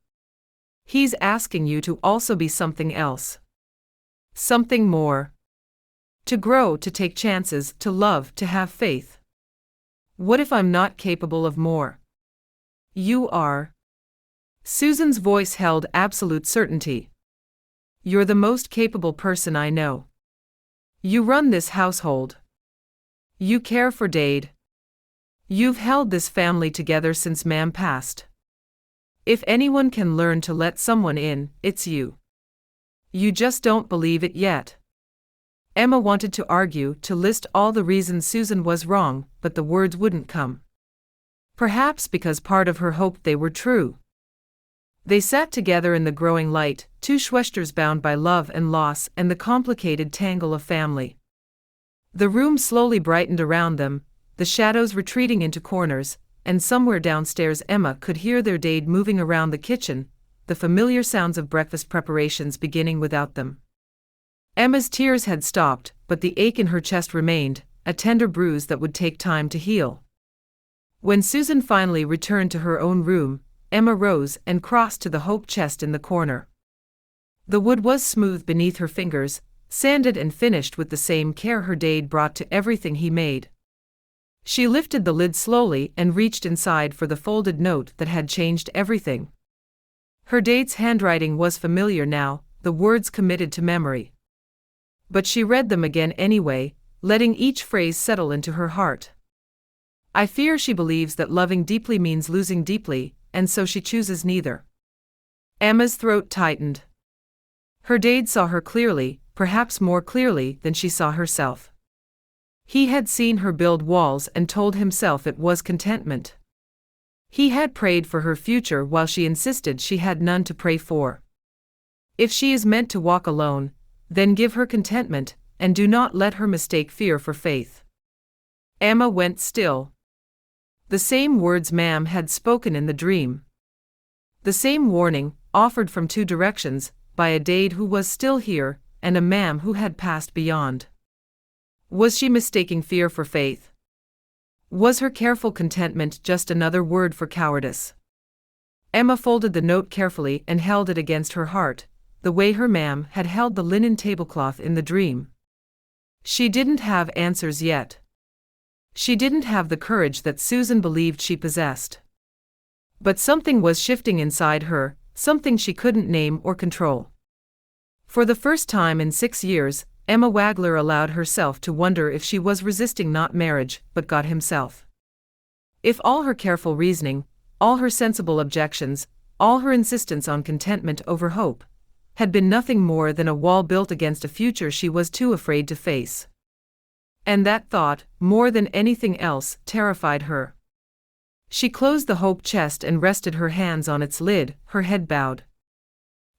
He's asking you to also be something else. Something more. To grow, to take chances, to love, to have faith. What if I'm not capable of more? You are." Susan's voice held absolute certainty. "You're the most capable person I know. You run this household. You care for Dade. You've held this family together since ma'am passed. If anyone can learn to let someone in, it's you. You just don't believe it yet." Emma wanted to argue, to list all the reasons Susan was wrong, but the words wouldn't come. Perhaps because part of her hoped they were true. They sat together in the growing light, two Schwesters bound by love and loss and the complicated tangle of family. The room slowly brightened around them, the shadows retreating into corners, and somewhere downstairs Emma could hear their Dade moving around the kitchen, the familiar sounds of breakfast preparations beginning without them. Emma's tears had stopped, but the ache in her chest remained, a tender bruise that would take time to heal. When Susan finally returned to her own room, Emma rose and crossed to the hope chest in the corner. The wood was smooth beneath her fingers, sanded and finished with the same care her Dade brought to everything he made. She lifted the lid slowly and reached inside for the folded note that had changed everything. Her Dade's handwriting was familiar now, the words committed to memory. But she read them again anyway, letting each phrase settle into her heart. "I fear she believes that loving deeply means losing deeply, and so she chooses neither." Emma's throat tightened. Her Dade saw her clearly, perhaps more clearly than she saw herself. He had seen her build walls and told himself it was contentment. He had prayed for her future while she insisted she had none to pray for. If she is meant to walk alone, then give her contentment, and do not let her mistake fear for faith. Emma went still. The same words ma'am had spoken in the dream. The same warning, offered from two directions, by a dade who was still here, and a ma'am who had passed beyond. Was she mistaking fear for faith? Was her careful contentment just another word for cowardice? Emma folded the note carefully and held it against her heart, the way her ma'am had held the linen tablecloth in the dream. She didn't have answers yet. She didn't have the courage that Susan believed she possessed. But something was shifting inside her, something she couldn't name or control. For the first time in 6 years, Emma Wagler allowed herself to wonder if she was resisting not marriage, but God himself. If all her careful reasoning, all her sensible objections, all her insistence on contentment over hope, had been nothing more than a wall built against a future she was too afraid to face. And that thought, more than anything else, terrified her. She closed the hope chest and rested her hands on its lid, her head bowed.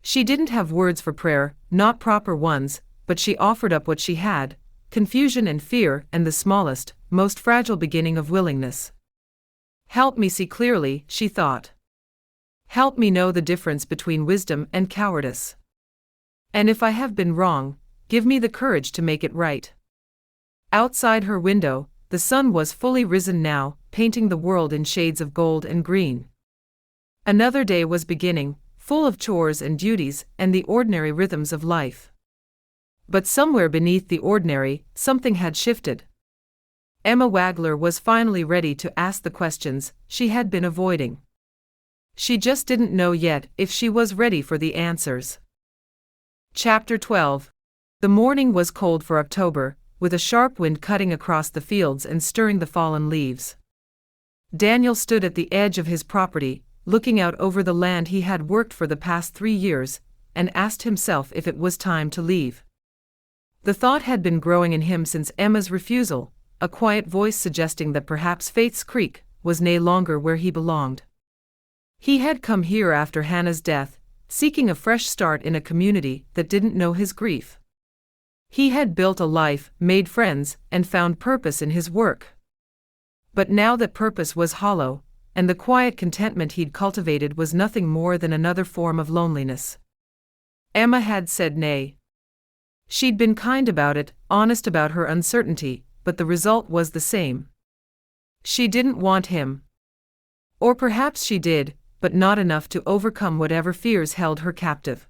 She didn't have words for prayer, not proper ones, but she offered up what she had, confusion and fear and the smallest, most fragile beginning of willingness. Help me see clearly, she thought. Help me know the difference between wisdom and cowardice. And if I have been wrong, give me the courage to make it right. Outside her window, the sun was fully risen now, painting the world in shades of gold and green. Another day was beginning, full of chores and duties and the ordinary rhythms of life. But somewhere beneath the ordinary, something had shifted. Emma Wagler was finally ready to ask the questions she had been avoiding. She just didn't know yet if she was ready for the answers. Chapter 12. The morning was cold for October, with a sharp wind cutting across the fields and stirring the fallen leaves. Daniel stood at the edge of his property, looking out over the land he had worked for the past 3 years, and asked himself if it was time to leave. The thought had been growing in him since Emma's refusal, a quiet voice suggesting that perhaps Faith's Creek was no longer where he belonged. He had come here after Hannah's death, seeking a fresh start in a community that didn't know his grief. He had built a life, made friends, and found purpose in his work. But now that purpose was hollow, and the quiet contentment he'd cultivated was nothing more than another form of loneliness. Emma had said nay. She'd been kind about it, honest about her uncertainty, but the result was the same. She didn't want him. Or perhaps she did, but not enough to overcome whatever fears held her captive.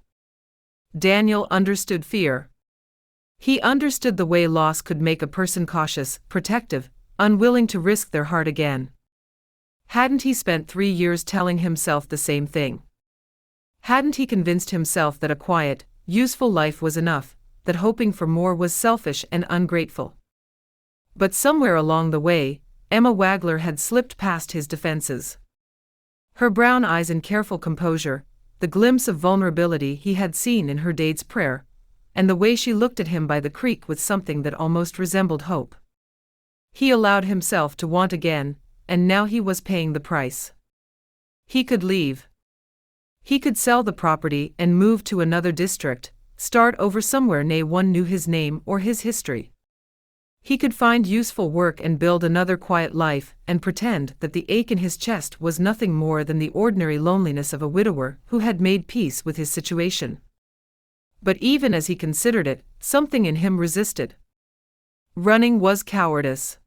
Daniel understood fear. He understood the way loss could make a person cautious, protective, unwilling to risk their heart again. Hadn't he spent 3 years telling himself the same thing? Hadn't he convinced himself that a quiet, useful life was enough, that hoping for more was selfish and ungrateful? But somewhere along the way, Emma Wagler had slipped past his defenses. Her brown eyes in careful composure, the glimpse of vulnerability he had seen in her dade's prayer, and the way she looked at him by the creek with something that almost resembled hope. He allowed himself to want again, and now he was paying the price. He could leave. He could sell the property and move to another district, start over somewhere no one knew his name or his history. He could find useful work and build another quiet life and pretend that the ache in his chest was nothing more than the ordinary loneliness of a widower who had made peace with his situation. But even as he considered it, something in him resisted. Running was cowardice.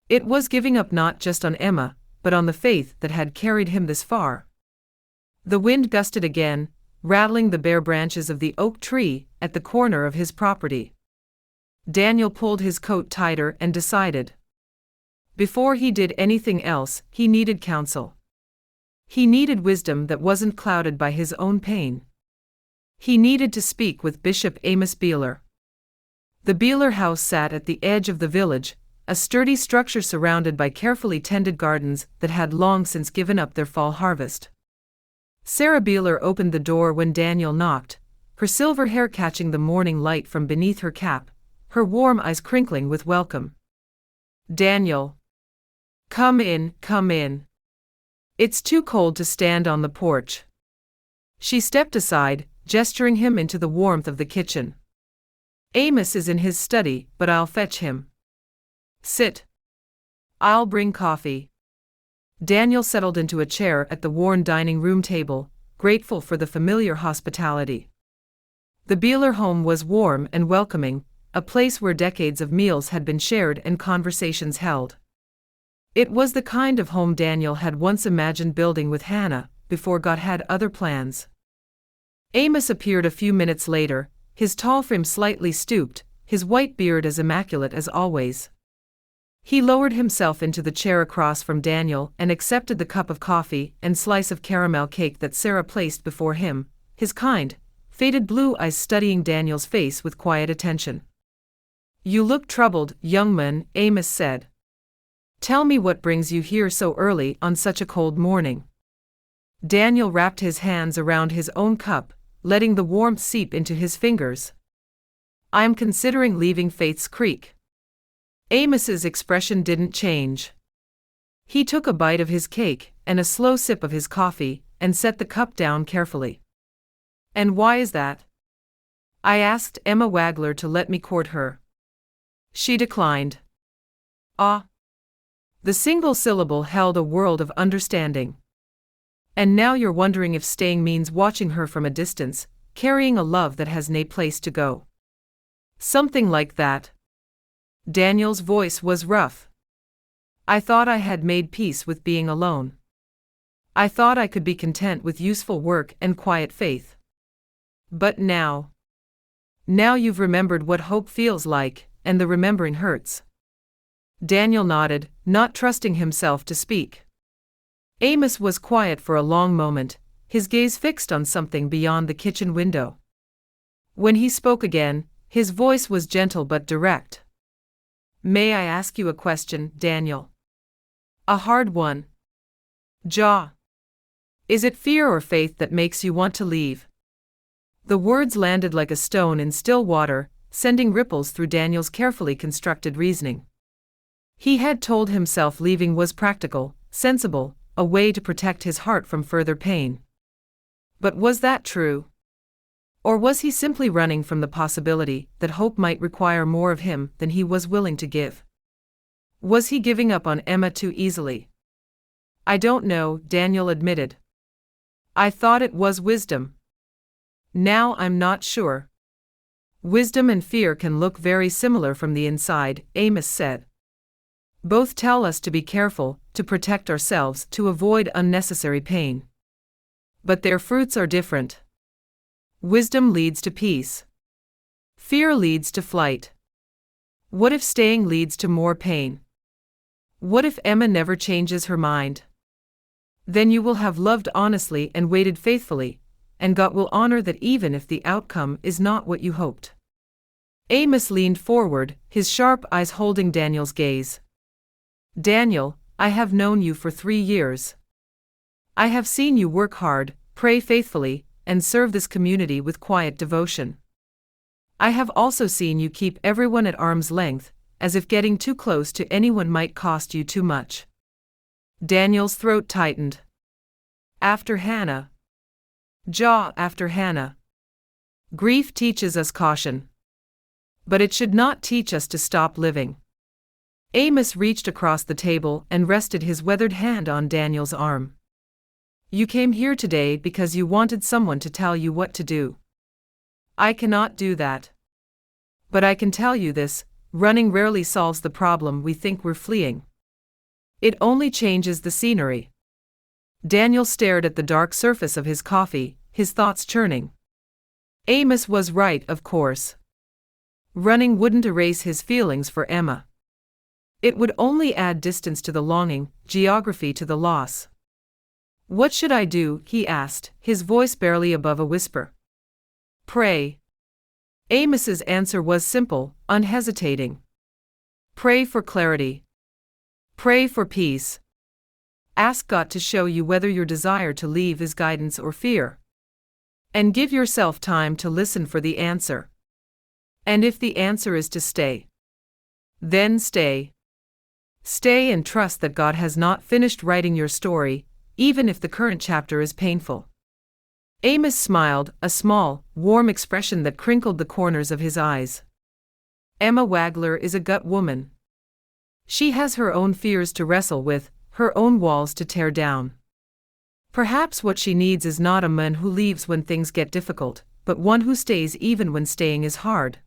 It was giving up not just on Emma, but on the faith that had carried him this far. The wind gusted again, rattling the bare branches of the oak tree at the corner of his property. Daniel pulled his coat tighter and decided. Before he did anything else, he needed counsel. He needed wisdom that wasn't clouded by his own pain. He needed to speak with Bishop Amos Beeler. The Beeler house sat at the edge of the village, a sturdy structure surrounded by carefully tended gardens that had long since given up their fall harvest. Sarah Beeler opened the door when Daniel knocked, her silver hair catching the morning light from beneath her cap, her warm eyes crinkling with welcome. "Daniel. Come in, come in. It's too cold to stand on the porch." She stepped aside, gesturing him into the warmth of the kitchen. Amos is in his study, but I'll fetch him. Sit. I'll bring coffee. Daniel settled into a chair at the worn dining room table, grateful for the familiar hospitality. The Beeler home was warm and welcoming, a place where decades of meals had been shared and conversations held. It was the kind of home Daniel had once imagined building with Hannah, before God had other plans. Amos appeared a few minutes later, his tall frame slightly stooped, his white beard as immaculate as always. He lowered himself into the chair across from Daniel and accepted the cup of coffee and slice of caramel cake that Sarah placed before him, his kind, faded blue eyes studying Daniel's face with quiet attention. "You look troubled, young man," Amos said. "Tell me what brings you here so early on such a cold morning." Daniel wrapped his hands around his own cup, letting the warmth seep into his fingers. "I am considering leaving Faith's Creek." Amos's expression didn't change. He took a bite of his cake and a slow sip of his coffee and set the cup down carefully. "And why is that?" "I asked Emma Wagler to let me court her. She declined." "Ah." The single syllable held a world of understanding. "And now you're wondering if staying means watching her from a distance, carrying a love that has no place to go." "Something like that." Daniel's voice was rough. "I thought I had made peace with being alone. I thought I could be content with useful work and quiet faith. But now you've remembered what hope feels like, and the remembering hurts." Daniel nodded, not trusting himself to speak. Amos was quiet for a long moment, his gaze fixed on something beyond the kitchen window. When he spoke again, his voice was gentle but direct. "May I ask you a question, Daniel?" "A hard one." "Is it fear or faith that makes you want to leave?" The words landed like a stone in still water, sending ripples through Daniel's carefully constructed reasoning. He had told himself leaving was practical, sensible, a way to protect his heart from further pain. But was that true? Or was he simply running from the possibility that hope might require more of him than he was willing to give? Was he giving up on Emma too easily? "I don't know," Daniel admitted. "I thought it was wisdom. Now I'm not sure." "Wisdom and fear can look very similar from the inside," Amos said. "Both tell us to be careful, to protect ourselves, to avoid unnecessary pain. But their fruits are different. Wisdom leads to peace. Fear leads to flight. What if staying leads to more pain? What if Emma never changes her mind? Then you will have loved honestly and waited faithfully, and God will honor that even if the outcome is not what you hoped." Amos leaned forward, his sharp eyes holding Daniel's gaze. "Daniel, I have known you for 3 years. I have seen you work hard, pray faithfully, and serve this community with quiet devotion. I have also seen you keep everyone at arm's length, as if getting too close to anyone might cost you too much." Daniel's throat tightened. "After Hannah. After Hannah. Grief teaches us caution. But it should not teach us to stop living." Amos reached across the table and rested his weathered hand on Daniel's arm. "You came here today because you wanted someone to tell you what to do. I cannot do that. But I can tell you this, running rarely solves the problem we think we're fleeing. It only changes the scenery." Daniel stared at the dark surface of his coffee, his thoughts churning. Amos was right, of course. Running wouldn't erase his feelings for Emma. It would only add distance to the longing, geography to the loss. "What should I do?" he asked, his voice barely above a whisper. "Pray." Amos's answer was simple, unhesitating. "Pray for clarity. Pray for peace. Ask God to show you whether your desire to leave is guidance or fear. And give yourself time to listen for the answer. And if the answer is to stay, then stay. Stay and trust that God has not finished writing your story, even if the current chapter is painful." Amos smiled, a small, warm expression that crinkled the corners of his eyes. Emma Wagler is a gut woman. She has her own fears to wrestle with, her own walls to tear down. Perhaps what she needs is not a man who leaves when things get difficult, but one who stays even when staying is hard.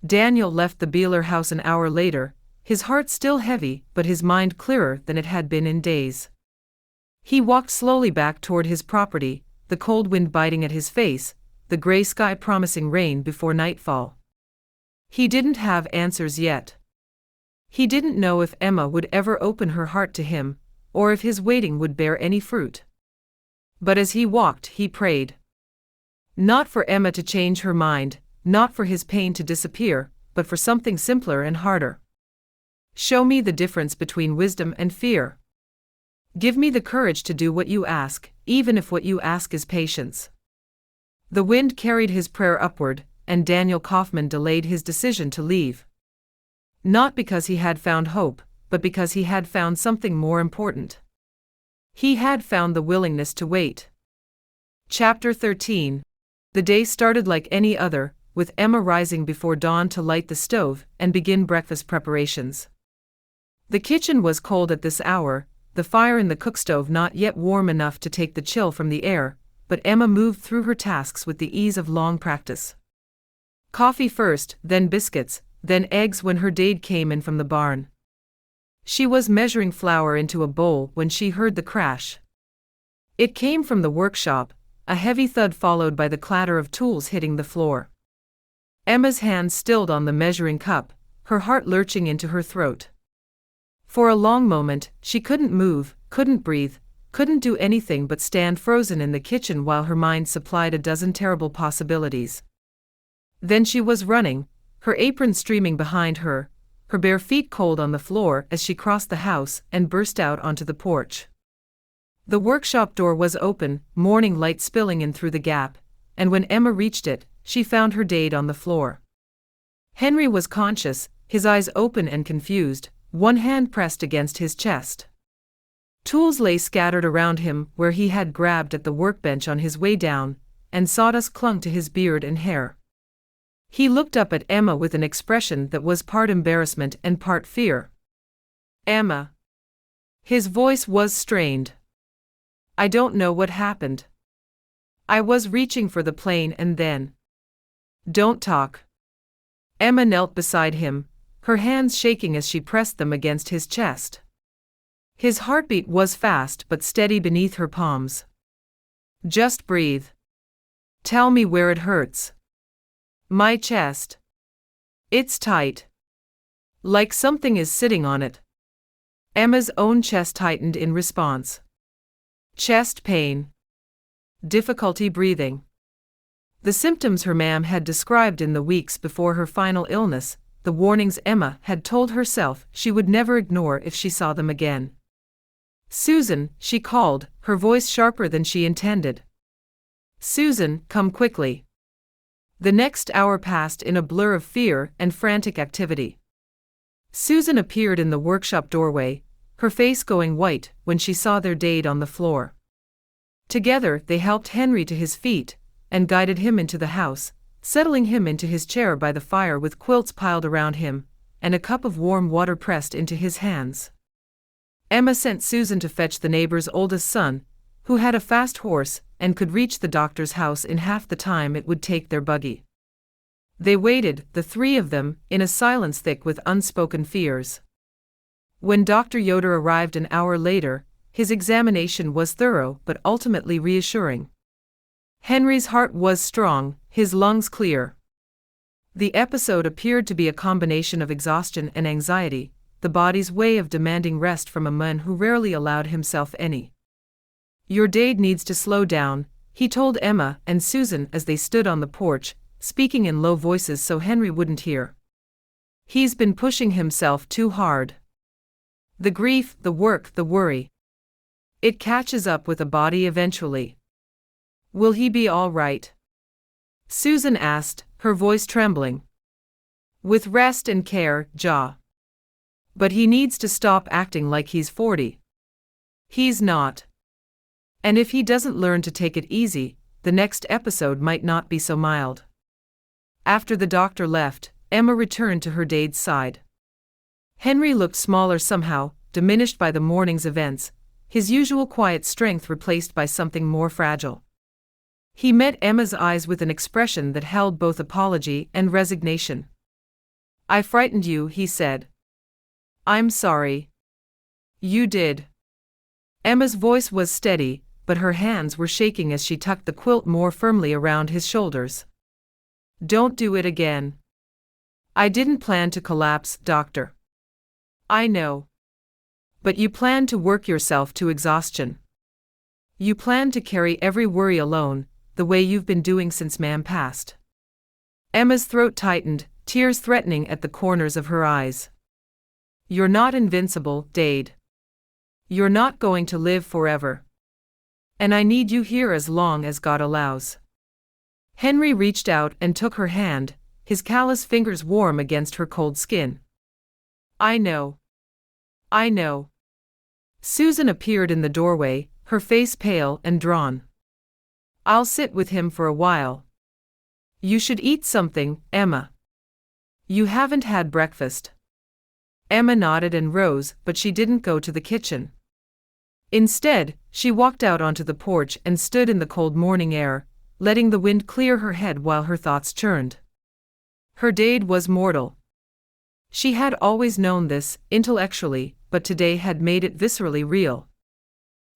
Daniel left the Beeler house an hour later, his heart still heavy but his mind clearer than it had been in days. He walked slowly back toward his property, the cold wind biting at his face, the gray sky promising rain before nightfall. He didn't have answers yet. He didn't know if Emma would ever open her heart to him, or if his waiting would bear any fruit. But as he walked, he prayed. Not for Emma to change her mind, not for his pain to disappear, but for something simpler and harder. Show me the difference between wisdom and fear. Give me the courage to do what you ask, even if what you ask is patience. The wind carried his prayer upward, and Daniel Kauffman delayed his decision to leave. Not because he had found hope, but because he had found something more important. He had found the willingness to wait. Chapter 13. The day started like any other, with Emma rising before dawn to light the stove and begin breakfast preparations. The kitchen was cold at this hour, the fire in the cookstove not yet warm enough to take the chill from the air, but Emma moved through her tasks with the ease of long practice. Coffee first, then biscuits, then eggs when her dade came in from the barn. She was measuring flour into a bowl when she heard the crash. It came from the workshop, a heavy thud followed by the clatter of tools hitting the floor. Emma's hands stilled on the measuring cup, her heart lurching into her throat. For a long moment, she couldn't move, couldn't breathe, couldn't do anything but stand frozen in the kitchen while her mind supplied a dozen terrible possibilities. Then she was running, her apron streaming behind her, her bare feet cold on the floor as she crossed the house and burst out onto the porch. The workshop door was open, morning light spilling in through the gap, and when Emma reached it, she found her dade on the floor. Henry was conscious, his eyes open and confused, one hand pressed against his chest. Tools lay scattered around him where he had grabbed at the workbench on his way down, and sawdust clung to his beard and hair. He looked up at Emma with an expression that was part embarrassment and part fear. "Emma." His voice was strained. "I don't know what happened. I was reaching for the plane and then." "Don't talk." Emma knelt beside him, her hands shaking as she pressed them against his chest. His heartbeat was fast but steady beneath her palms. "Just breathe. Tell me where it hurts." "My chest. It's tight. Like something is sitting on it." Emma's own chest tightened in response. Chest pain. Difficulty breathing. The symptoms her ma'am had described in the weeks before her final illness, the warnings Emma had told herself she would never ignore if she saw them again. "Susan," she called, her voice sharper than she intended. "Susan, come quickly." The next hour passed in a blur of fear and frantic activity. Susan appeared in the workshop doorway, her face going white when she saw their dade on the floor. Together they helped Henry to his feet and guided him into the house, settling him into his chair by the fire with quilts piled around him, and a cup of warm water pressed into his hands. Emma sent Susan to fetch the neighbor's oldest son, who had a fast horse and could reach the doctor's house in half the time it would take their buggy. They waited, the three of them, in a silence thick with unspoken fears. When Dr. Yoder arrived an hour later, his examination was thorough but ultimately reassuring. Henry's heart was strong, his lungs clear. The episode appeared to be a combination of exhaustion and anxiety, the body's way of demanding rest from a man who rarely allowed himself any. "Your dade needs to slow down," he told Emma and Susan as they stood on the porch, speaking in low voices so Henry wouldn't hear. "He's been pushing himself too hard. The grief, the work, the worry. It catches up with a body eventually. Will he be all right?" Susan asked, her voice trembling. "With rest and care, Ja. But he needs to stop acting like he's 40. He's not. And if he doesn't learn to take it easy, the next episode might not be so mild. After the doctor left, Emma returned to her dade's side. Henry looked smaller somehow, diminished by the morning's events, his usual quiet strength replaced by something more fragile. He met Emma's eyes with an expression that held both apology and resignation. "I frightened you," he said. "I'm sorry." "You did." Emma's voice was steady, but her hands were shaking as she tucked the quilt more firmly around his shoulders. "Don't do it again." "I didn't plan to collapse, Doctor." "I know. But you planned to work yourself to exhaustion. You planned to carry every worry alone, the way you've been doing since Ma'am passed." Emma's throat tightened, tears threatening at the corners of her eyes. "You're not invincible, Dade. You're not going to live forever. And I need you here as long as God allows." Henry reached out and took her hand, his callous fingers warm against her cold skin. "I know. I know." Susan appeared in the doorway, her face pale and drawn. "I'll sit with him for a while." "You should eat something, Emma. You haven't had breakfast." Emma nodded and rose, but she didn't go to the kitchen. Instead, she walked out onto the porch and stood in the cold morning air, letting the wind clear her head while her thoughts churned. Her Dade was mortal. She had always known this, intellectually, but today had made it viscerally real.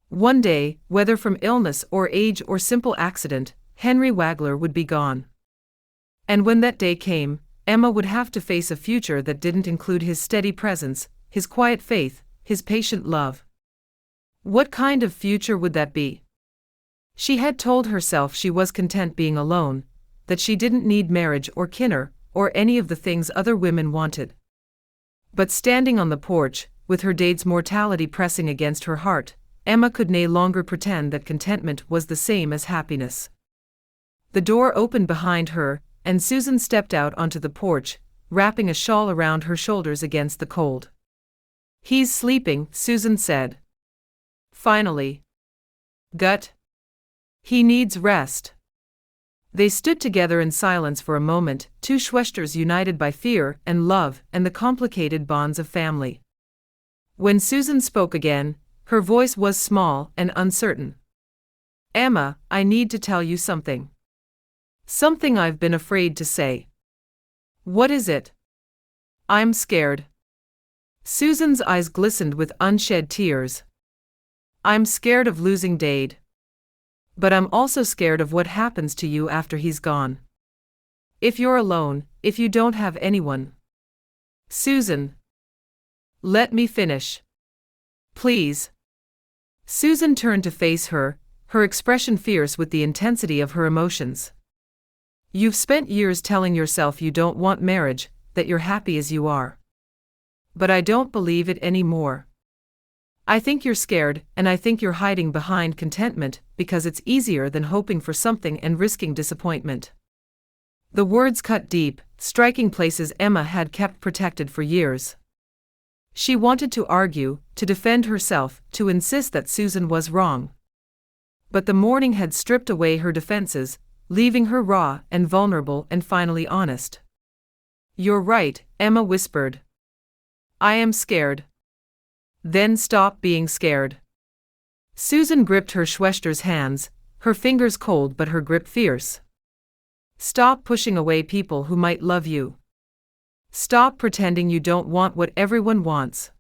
One day, whether from illness or age or simple accident, Henry Wagler would be gone. And when that day came, Emma would have to face a future that didn't include his steady presence, his quiet faith, his patient love. What kind of future would that be? She had told herself she was content being alone, that she didn't need marriage or kinner, or any of the things other women wanted. But standing on the porch, with her Dade's mortality pressing against her heart, Emma could no longer pretend that contentment was the same as happiness. The door opened behind her, and Susan stepped out onto the porch, wrapping a shawl around her shoulders against the cold. "He's sleeping," Susan said. "Finally." "Gut. He needs rest." They stood together in silence for a moment, two Schwesters united by fear and love and the complicated bonds of family. When Susan spoke again, her voice was small and uncertain. "Emma, I need to tell you something. Something I've been afraid to say." "What is it?" "I'm scared." Susan's eyes glistened with unshed tears. "I'm scared of losing Dade. But I'm also scared of what happens to you after he's gone. If you're alone, if you don't have anyone." "Susan. Let me finish. Please." Susan turned to face her, her expression fierce with the intensity of her emotions. "You've spent years telling yourself you don't want marriage, that you're happy as you are. But I don't believe it anymore. I think you're scared, and I think you're hiding behind contentment because it's easier than hoping for something and risking disappointment." The words cut deep, striking places Emma had kept protected for years. She wanted to argue, to defend herself, to insist that Susan was wrong. But the morning had stripped away her defenses, leaving her raw and vulnerable and finally honest. "You're right," Emma whispered. "I am scared." "Then stop being scared." Susan gripped her Schwester's hands, her fingers cold but her grip fierce. "Stop pushing away people who might love you. Stop pretending you don't want what everyone wants.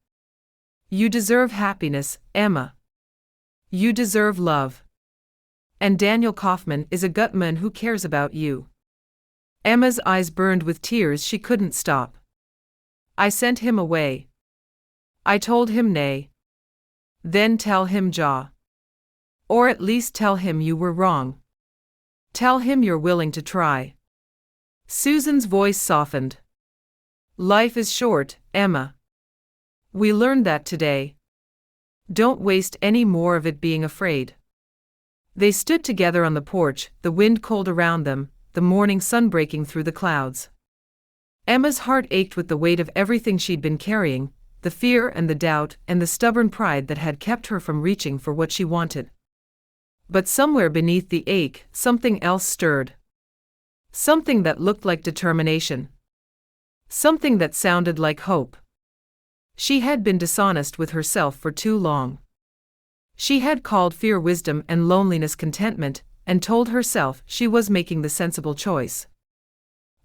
You deserve happiness, Emma. You deserve love. And Daniel Kauffman is a good man who cares about you." Emma's eyes burned with tears she couldn't stop. "I sent him away. I told him nay." "Then tell him ja. Or at least tell him you were wrong. Tell him you're willing to try." Susan's voice softened. "Life is short, Emma. We learned that today. Don't waste any more of it being afraid." They stood together on the porch, the wind cold around them, the morning sun breaking through the clouds. Emma's heart ached with the weight of everything she'd been carrying, the fear and the doubt and the stubborn pride that had kept her from reaching for what she wanted. But somewhere beneath the ache, something else stirred. Something that looked like determination. Something that sounded like hope. She had been dishonest with herself for too long. She had called fear wisdom and loneliness contentment, and told herself she was making the sensible choice.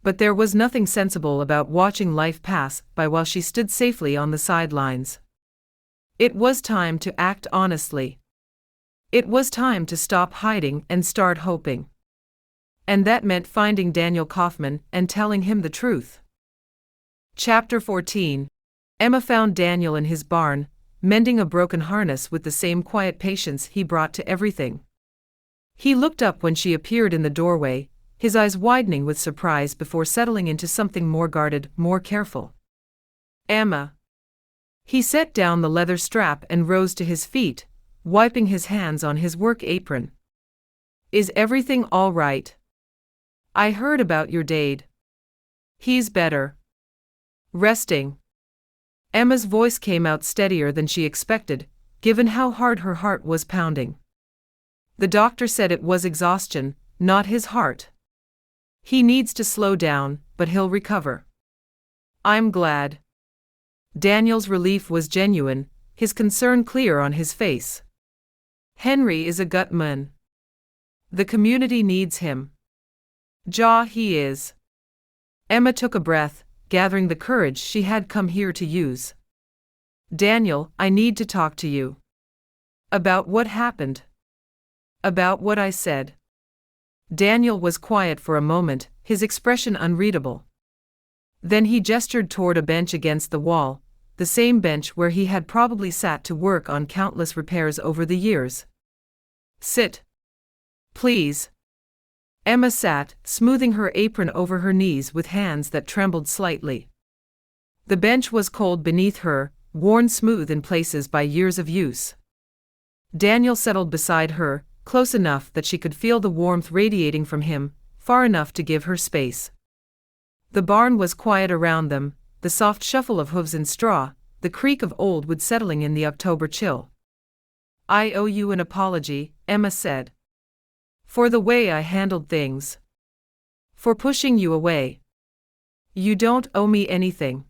But there was nothing sensible about watching life pass by while she stood safely on the sidelines. It was time to act honestly. It was time to stop hiding and start hoping. And that meant finding Daniel Kauffman and telling him the truth. Chapter 14. Emma found Daniel in his barn, mending a broken harness with the same quiet patience he brought to everything. He looked up when she appeared in the doorway, his eyes widening with surprise before settling into something more guarded, more careful. Emma. He set down the leather strap and rose to his feet, wiping his hands on his work apron. Is everything all right? I heard about your dad. He's better. Resting. Emma's voice came out steadier than she expected, given how hard her heart was pounding. The doctor said it was exhaustion, not his heart. He needs to slow down, but he'll recover. I'm glad. Daniel's relief was genuine, his concern clear on his face. Henry is a gut man. The community needs him. He is. Emma took a breath, gathering the courage she had come here to use. Daniel, I need to talk to you. About what happened. About what I said. Daniel was quiet for a moment, his expression unreadable. Then he gestured toward a bench against the wall, the same bench where he had probably sat to work on countless repairs over the years. Sit. Please. Emma sat, smoothing her apron over her knees with hands that trembled slightly. The bench was cold beneath her, worn smooth in places by years of use. Daniel settled beside her, close enough that she could feel the warmth radiating from him, far enough to give her space. The barn was quiet around them, the soft shuffle of hooves in straw, the creak of old wood settling in the October chill. I owe you an apology, Emma said. For the way I handled things. For pushing you away. You don't owe me anything.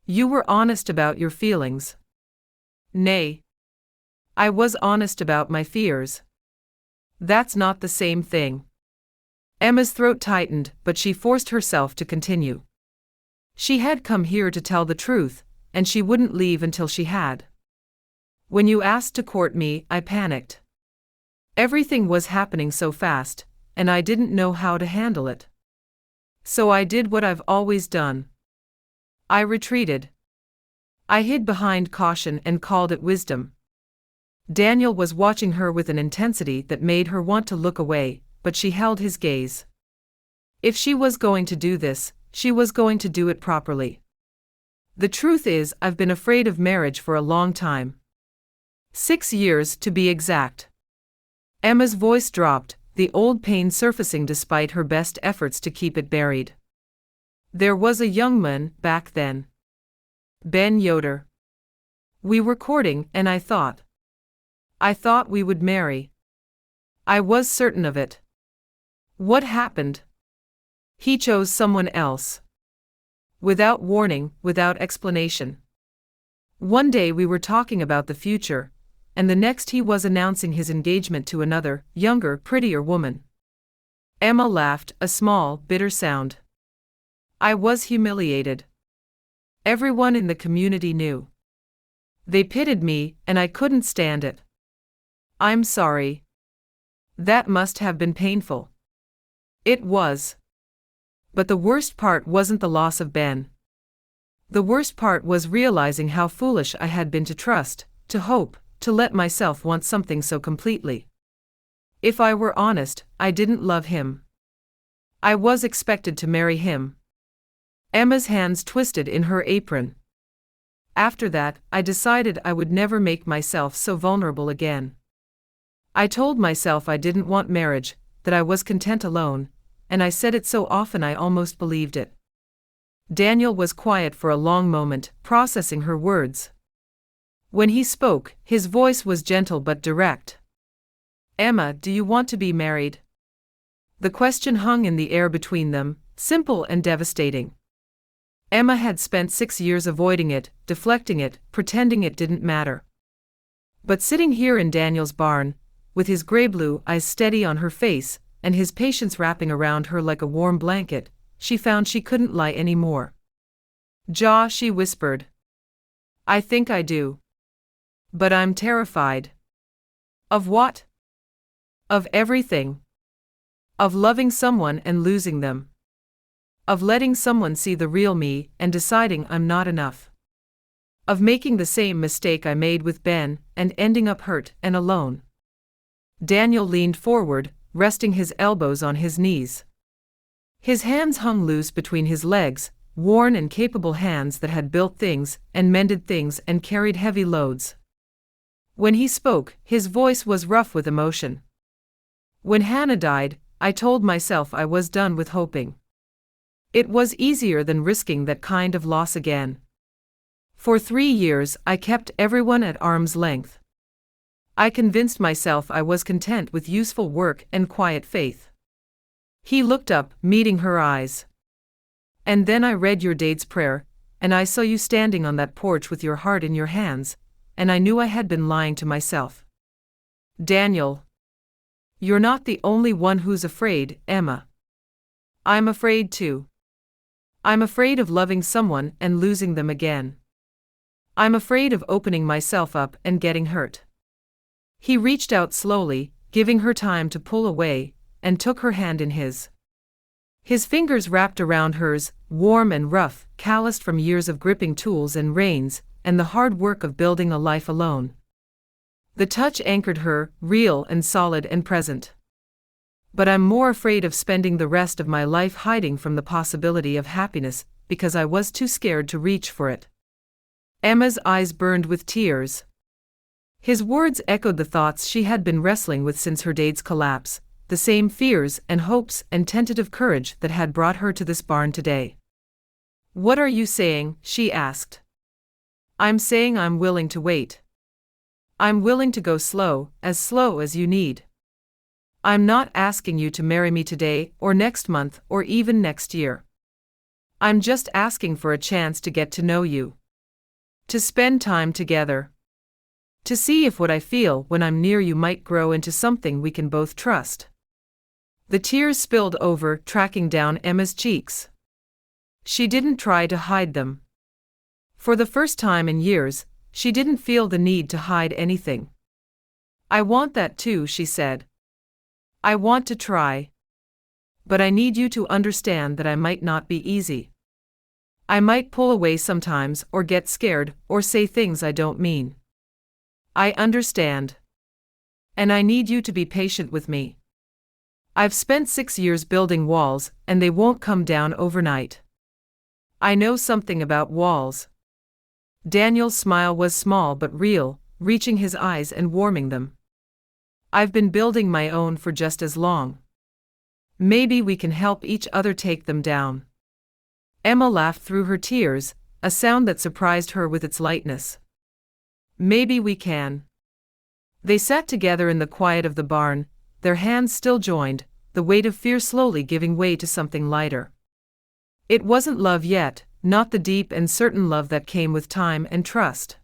You were honest about your feelings. Nay. I was honest about my fears. That's not the same thing. Emma's throat tightened, but she forced herself to continue. She had come here to tell the truth, and she wouldn't leave until she had. When you asked to court me, I panicked. Everything was happening so fast, and I didn't know how to handle it. So I did what I've always done. I retreated. I hid behind caution and called it wisdom. Daniel was watching her with an intensity that made her want to look away, but she held his gaze. If she was going to do this, she was going to do it properly. The truth is, I've been afraid of marriage for a long time. 6 years, to be exact. Emma's voice dropped, the old pain surfacing despite her best efforts to keep it buried. There was a young man back then. Ben Yoder. We were courting, and I thought we would marry. I was certain of it. What happened? He chose someone else. Without warning, without explanation. One day we were talking about the future, and the next he was announcing his engagement to another, younger, prettier woman. Emma laughed, a small, bitter sound. I was humiliated. Everyone in the community knew. They pitted me, and I couldn't stand it. I'm sorry. That must have been painful. It was. But the worst part wasn't the loss of Ben. The worst part was realizing how foolish I had been to trust, to hope, to let myself want something so completely. If I were honest, I didn't love him. I was expected to marry him. Emma's hands twisted in her apron. After that, I decided I would never make myself so vulnerable again. I told myself I didn't want marriage, that I was content alone, and I said it so often I almost believed it. Daniel was quiet for a long moment, processing her words. When he spoke, his voice was gentle but direct. Emma, do you want to be married? The question hung in the air between them, simple and devastating. Emma had spent 6 years avoiding it, deflecting it, pretending it didn't matter. But sitting here in Daniel's barn, with his gray-blue eyes steady on her face, and his patience wrapping around her like a warm blanket, she found she couldn't lie anymore. "Ja," she whispered. "I think I do. But I'm terrified." "Of what?" "Of everything. Of loving someone and losing them. Of letting someone see the real me and deciding I'm not enough. Of making the same mistake I made with Ben and ending up hurt and alone." Daniel leaned forward, resting his elbows on his knees. His hands hung loose between his legs, worn and capable hands that had built things and mended things and carried heavy loads. When he spoke, his voice was rough with emotion. "When Hannah died, I told myself I was done with hoping. It was easier than risking that kind of loss again. For 3 years I kept everyone at arm's length. I convinced myself I was content with useful work and quiet faith." He looked up, meeting her eyes. "And then I read your Dade's prayer, and I saw you standing on that porch with your heart in your hands, and I knew I had been lying to myself." "Daniel, you're not the only one who's afraid, Emma. I'm afraid too. I'm afraid of loving someone and losing them again. I'm afraid of opening myself up and getting hurt." He reached out slowly, giving her time to pull away, and took her hand in his. His fingers wrapped around hers, warm and rough, calloused from years of gripping tools and reins, and the hard work of building a life alone. The touch anchored her, real and solid and present. "But I'm more afraid of spending the rest of my life hiding from the possibility of happiness, because I was too scared to reach for it." Emma's eyes burned with tears. His words echoed the thoughts she had been wrestling with since her Dade's collapse, the same fears and hopes and tentative courage that had brought her to this barn today. "What are you saying?" she asked. "I'm saying I'm willing to wait. I'm willing to go slow as you need. I'm not asking you to marry me today or next month or even next year. I'm just asking for a chance to get to know you. To spend time together. To see if what I feel when I'm near you might grow into something we can both trust." The tears spilled over, tracking down Emma's cheeks. She didn't try to hide them. For the first time in years, she didn't feel the need to hide anything. "I want that too," she said. "I want to try. But I need you to understand that I might not be easy. I might pull away sometimes or get scared or say things I don't mean. I understand. And I need you to be patient with me. I've spent 6 years building walls, and they won't come down overnight. I know something about walls." Daniel's smile was small but real, reaching his eyes and warming them. "I've been building my own for just as long. Maybe we can help each other take them down." Emma laughed through her tears, a sound that surprised her with its lightness. "Maybe we can." They sat together in the quiet of the barn, their hands still joined, the weight of fear slowly giving way to something lighter. It wasn't love yet, not the deep and certain love that came with time and trust.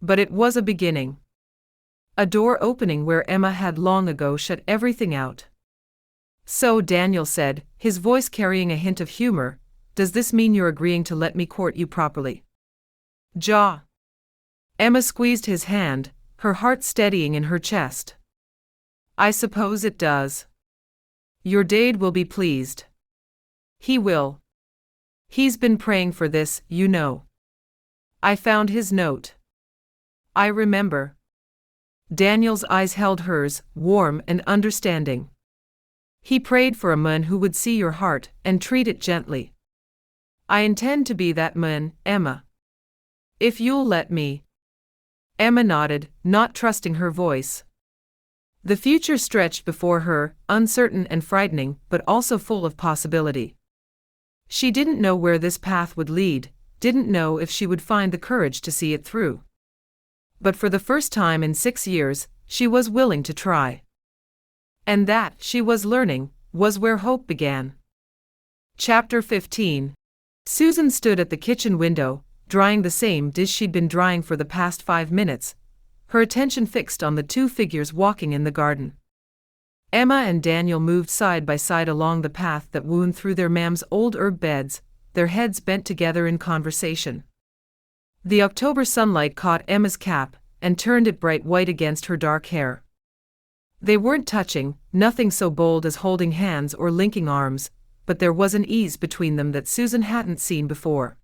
But it was a beginning. A door opening where Emma had long ago shut everything out. "So," Daniel said, his voice carrying a hint of humor, "does this mean you're agreeing to let me court you properly?" "Ja." Emma squeezed his hand, her heart steadying in her chest. "I suppose it does. Your Dade will be pleased." "He will. He's been praying for this, you know. I found his note." "I remember." Daniel's eyes held hers, warm and understanding. "He prayed for a man who would see your heart and treat it gently. I intend to be that man, Emma. If you'll let me." Emma nodded, not trusting her voice. The future stretched before her, uncertain and frightening, but also full of possibility. She didn't know where this path would lead, didn't know if she would find the courage to see it through. But for the first time in 6 years, she was willing to try. And that, she was learning, was where hope began. Chapter 15. Susan stood at the kitchen window, drying the same dish she'd been drying for the past 5 minutes, her attention fixed on the two figures walking in the garden. Emma and Daniel moved side by side along the path that wound through their mam's old herb beds, their heads bent together in conversation. The October sunlight caught Emma's cap and turned it bright white against her dark hair. They weren't touching, nothing so bold as holding hands or linking arms, but there was an ease between them that Susan hadn't seen before.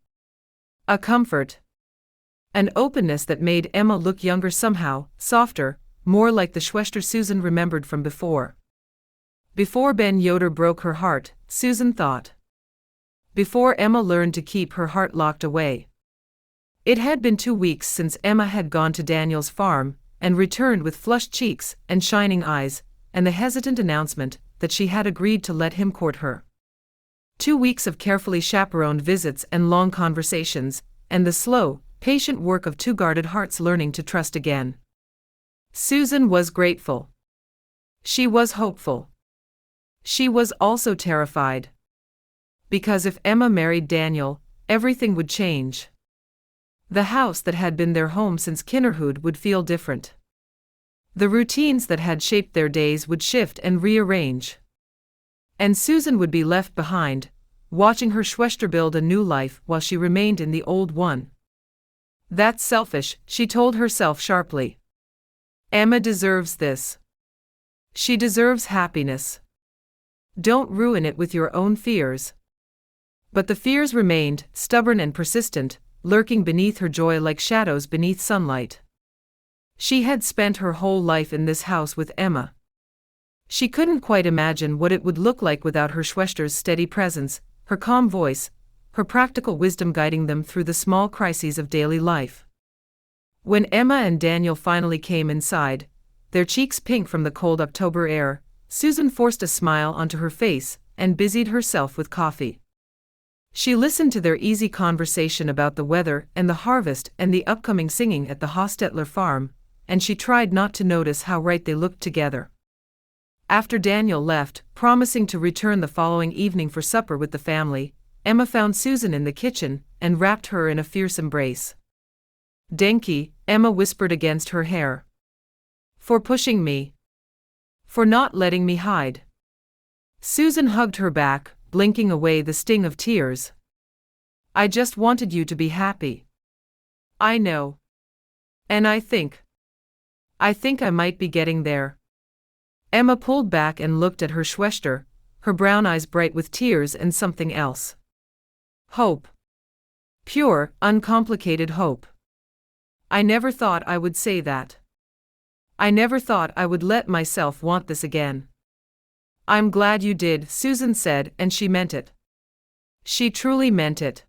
A comfort. An openness that made Emma look younger somehow, softer, more like the Schwester Susan remembered from before. Before Ben Yoder broke her heart, Susan thought. Before Emma learned to keep her heart locked away. It had been 2 weeks since Emma had gone to Daniel's farm, and returned with flushed cheeks and shining eyes, and the hesitant announcement that she had agreed to let him court her. 2 weeks of carefully chaperoned visits and long conversations, and the slow, patient work of two guarded hearts learning to trust again. Susan was grateful. She was hopeful. She was also terrified. Because if Emma married Daniel, everything would change. The house that had been their home since kinderhood would feel different. The routines that had shaped their days would shift and rearrange. And Susan would be left behind, watching her Schwester build a new life while she remained in the old one. That's selfish, she told herself sharply. Emma deserves this. She deserves happiness. Don't ruin it with your own fears. But the fears remained, stubborn and persistent, lurking beneath her joy like shadows beneath sunlight. She had spent her whole life in this house with Emma. She couldn't quite imagine what it would look like without her Schwester's steady presence, her calm voice, her practical wisdom guiding them through the small crises of daily life. When Emma and Daniel finally came inside, their cheeks pink from the cold October air, Susan forced a smile onto her face and busied herself with coffee. She listened to their easy conversation about the weather and the harvest and the upcoming singing at the Hostetler farm, and she tried not to notice how right they looked together. After Daniel left, promising to return the following evening for supper with the family, Emma found Susan in the kitchen and wrapped her in a fierce embrace. "Denki," Emma whispered against her hair. "For pushing me. For not letting me hide." Susan hugged her back, blinking away the sting of tears. "I just wanted you to be happy. I know. And I think I might be getting there." Emma pulled back and looked at her Schwester, her brown eyes bright with tears and something else. Hope. Pure, uncomplicated hope. "I never thought I would say that. I never thought I would let myself want this again." "I'm glad you did," Susan said, and she meant it. She truly meant it.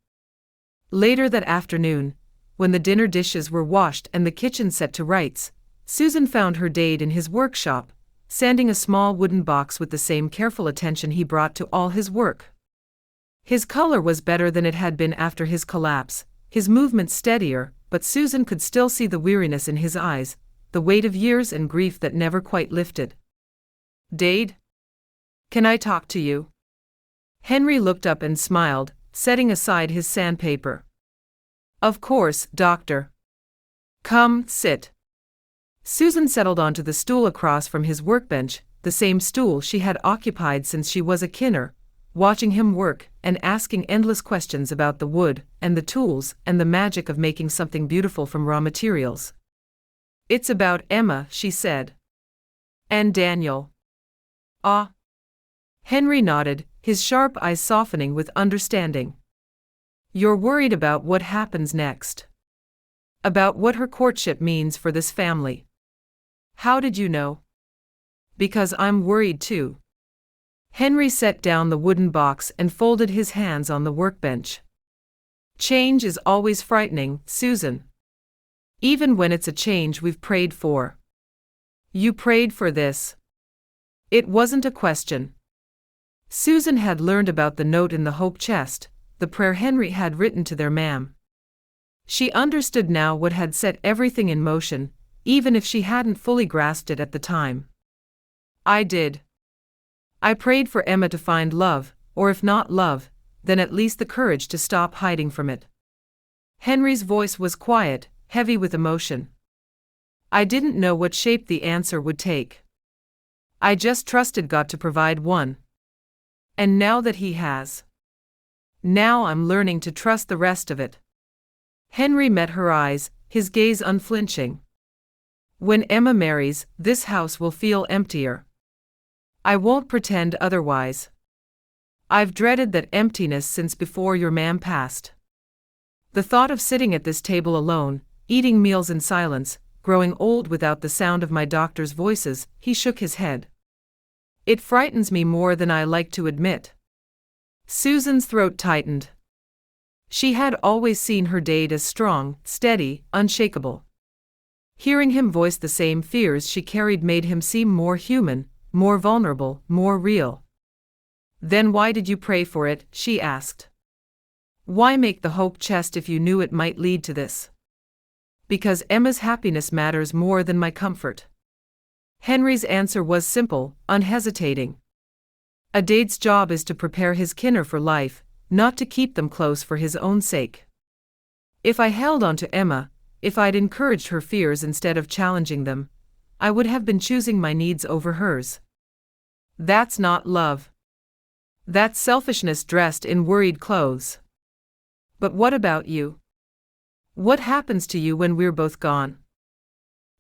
Later that afternoon, when the dinner dishes were washed and the kitchen set to rights, Susan found her Dade in his workshop, sanding a small wooden box with the same careful attention he brought to all his work. His color was better than it had been after his collapse, his movements steadier, but Susan could still see the weariness in his eyes, the weight of years and grief that never quite lifted. "Dade? Can I talk to you?" Henry looked up and smiled, setting aside his sandpaper. "Of course, Doctor. Come, sit." Susan settled onto the stool across from his workbench, the same stool she had occupied since she was a kinner, watching him work and asking endless questions about the wood and the tools and the magic of making something beautiful from raw materials. "It's about Emma," she said. "And Daniel." "Ah." Henry nodded, his sharp eyes softening with understanding. "You're worried about what happens next. About what her courtship means for this family. How did you know?" "Because I'm worried too." Henry set down the wooden box and folded his hands on the workbench. "Change is always frightening, Susan. Even when it's a change we've prayed for." "You prayed for this." It wasn't a question. Susan had learned about the note in the hope chest, the prayer Henry had written to their mam. She understood now what had set everything in motion, even if she hadn't fully grasped it at the time. I did. I prayed for Emma to find love, or if not love, then at least the courage to stop hiding from it. Henry's voice was quiet, heavy with emotion. I didn't know what shape the answer would take. I just trusted God to provide one. And now that He has, now I'm learning to trust the rest of it. Henry met her eyes, his gaze unflinching. When Emma marries, this house will feel emptier. I won't pretend otherwise. I've dreaded that emptiness since before your man passed. The thought of sitting at this table alone, eating meals in silence, growing old without the sound of my doctor's voices, he shook his head. It frightens me more than I like to admit. Susan's throat tightened. She had always seen her dad as strong, steady, unshakable. Hearing him voice the same fears she carried made him seem more human, more vulnerable, more real. Then why did you pray for it? She asked. Why make the hope chest if you knew it might lead to this? Because Emma's happiness matters more than my comfort. Henry's answer was simple, unhesitating. A dad's job is to prepare his kinner for life, not to keep them close for his own sake. If I held on to Emma, if I'd encouraged her fears instead of challenging them, I would have been choosing my needs over hers. That's not love. That's selfishness dressed in worried clothes. But what about you? What happens to you when we're both gone?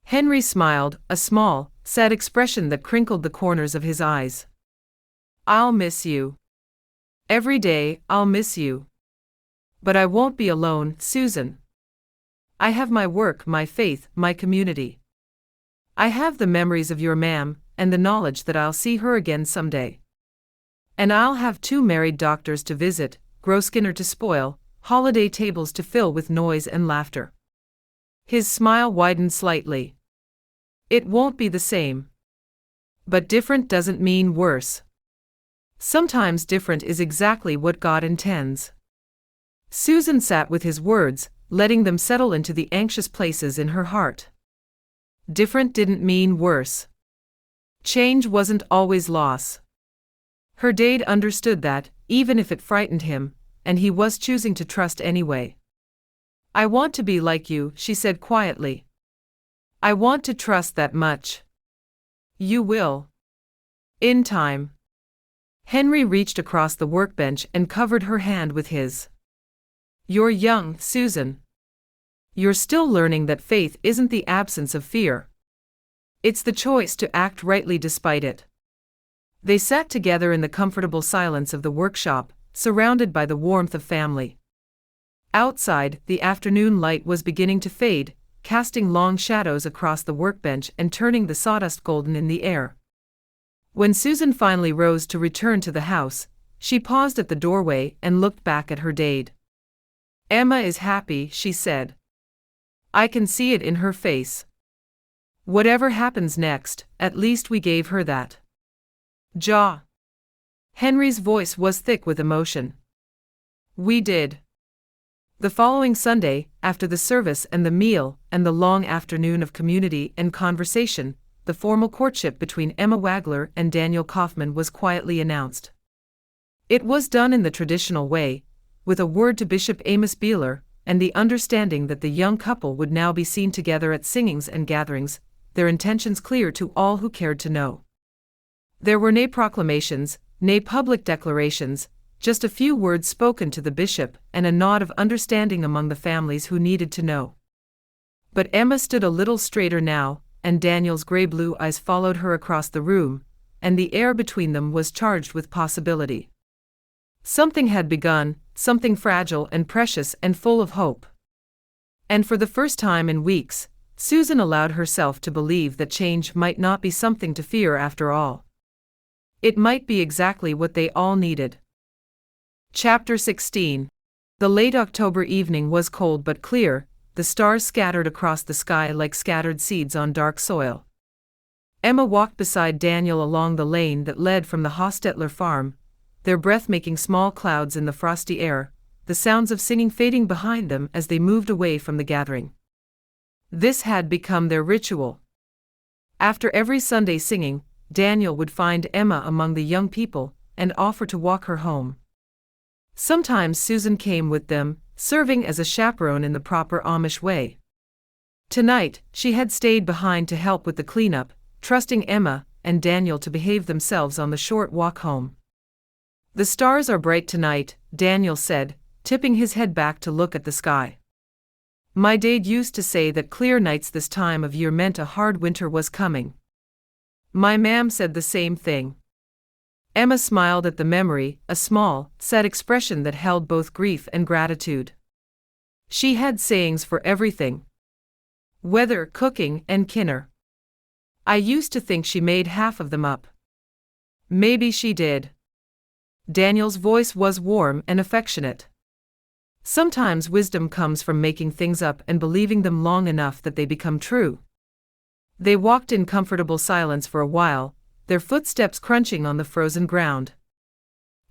Henry smiled, a small, sad expression that crinkled the corners of his eyes. I'll miss you. Every day, I'll miss you. But I won't be alone, Susan. I have my work, my faith, my community. I have the memories of your mam, and the knowledge that I'll see her again someday. And I'll have 2 married doctors to visit, Groskinner to spoil, holiday tables to fill with noise and laughter. His smile widened slightly. It won't be the same. But different doesn't mean worse. Sometimes different is exactly what God intends. Susan sat with his words, letting them settle into the anxious places in her heart. Different didn't mean worse. Change wasn't always loss. Her dad understood that, even if it frightened him, and he was choosing to trust anyway. I want to be like you, she said quietly. I want to trust that much. You will. In time. Henry reached across the workbench and covered her hand with his. You're young, Susan. You're still learning that faith isn't the absence of fear. It's the choice to act rightly despite it. They sat together in the comfortable silence of the workshop, surrounded by the warmth of family. Outside, the afternoon light was beginning to fade, casting long shadows across the workbench and turning the sawdust golden in the air. When Susan finally rose to return to the house, she paused at the doorway and looked back at her dad. Emma is happy, she said. I can see it in her face. Whatever happens next, at least we gave her that. Ja. Henry's voice was thick with emotion. We did. The following Sunday, after the service and the meal, and the long afternoon of community and conversation, the formal courtship between Emma Wagler and Daniel Kauffman was quietly announced. It was done in the traditional way, with a word to Bishop Amos Beeler, and the understanding that the young couple would now be seen together at singings and gatherings, their intentions clear to all who cared to know. There were nay proclamations, nay public declarations, just a few words spoken to the bishop and a nod of understanding among the families who needed to know. But Emma stood a little straighter now, and Daniel's gray-blue eyes followed her across the room, and the air between them was charged with possibility. Something had begun, something fragile and precious and full of hope. And for the first time in weeks, Susan allowed herself to believe that change might not be something to fear after all. It might be exactly what they all needed. Chapter 16. The late October evening was cold but clear, the stars scattered across the sky like scattered seeds on dark soil. Emma walked beside Daniel along the lane that led from the Hostetler farm, their breath making small clouds in the frosty air, the sounds of singing fading behind them as they moved away from the gathering. This had become their ritual. After every Sunday singing, Daniel would find Emma among the young people and offer to walk her home. Sometimes Susan came with them, serving as a chaperone in the proper Amish way. Tonight, she had stayed behind to help with the cleanup, trusting Emma and Daniel to behave themselves on the short walk home. "The stars are bright tonight," Daniel said, tipping his head back to look at the sky. "My dad used to say that clear nights this time of year meant a hard winter was coming." My mam said the same thing. Emma smiled at the memory, a small, sad expression that held both grief and gratitude. She had sayings for everything. Weather, cooking, and kinner. I used to think she made half of them up. Maybe she did. Daniel's voice was warm and affectionate. Sometimes wisdom comes from making things up and believing them long enough that they become true. They walked in comfortable silence for a while, their footsteps crunching on the frozen ground.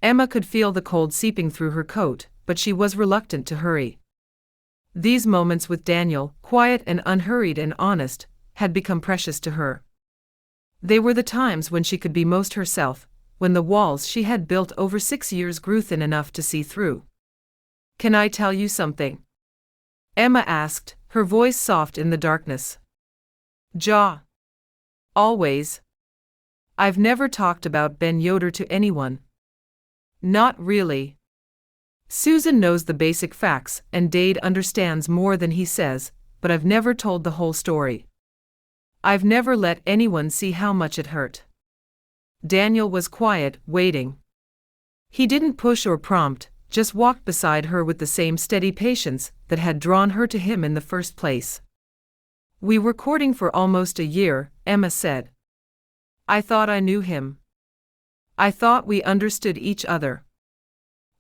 Emma could feel the cold seeping through her coat, but she was reluctant to hurry. These moments with Daniel, quiet and unhurried and honest, had become precious to her. They were the times when she could be most herself, when the walls she had built over 6 years grew thin enough to see through. "Can I tell you something?" Emma asked, her voice soft in the darkness. "Ja. Always. I've never talked about Ben Yoder to anyone." "Not really. Susan knows the basic facts and Dade understands more than he says, but I've never told the whole story. I've never let anyone see how much it hurt." Daniel was quiet, waiting. He didn't push or prompt, just walked beside her with the same steady patience that had drawn her to him in the first place. "We were courting for almost a year," Emma said. "I thought I knew him. I thought we understood each other.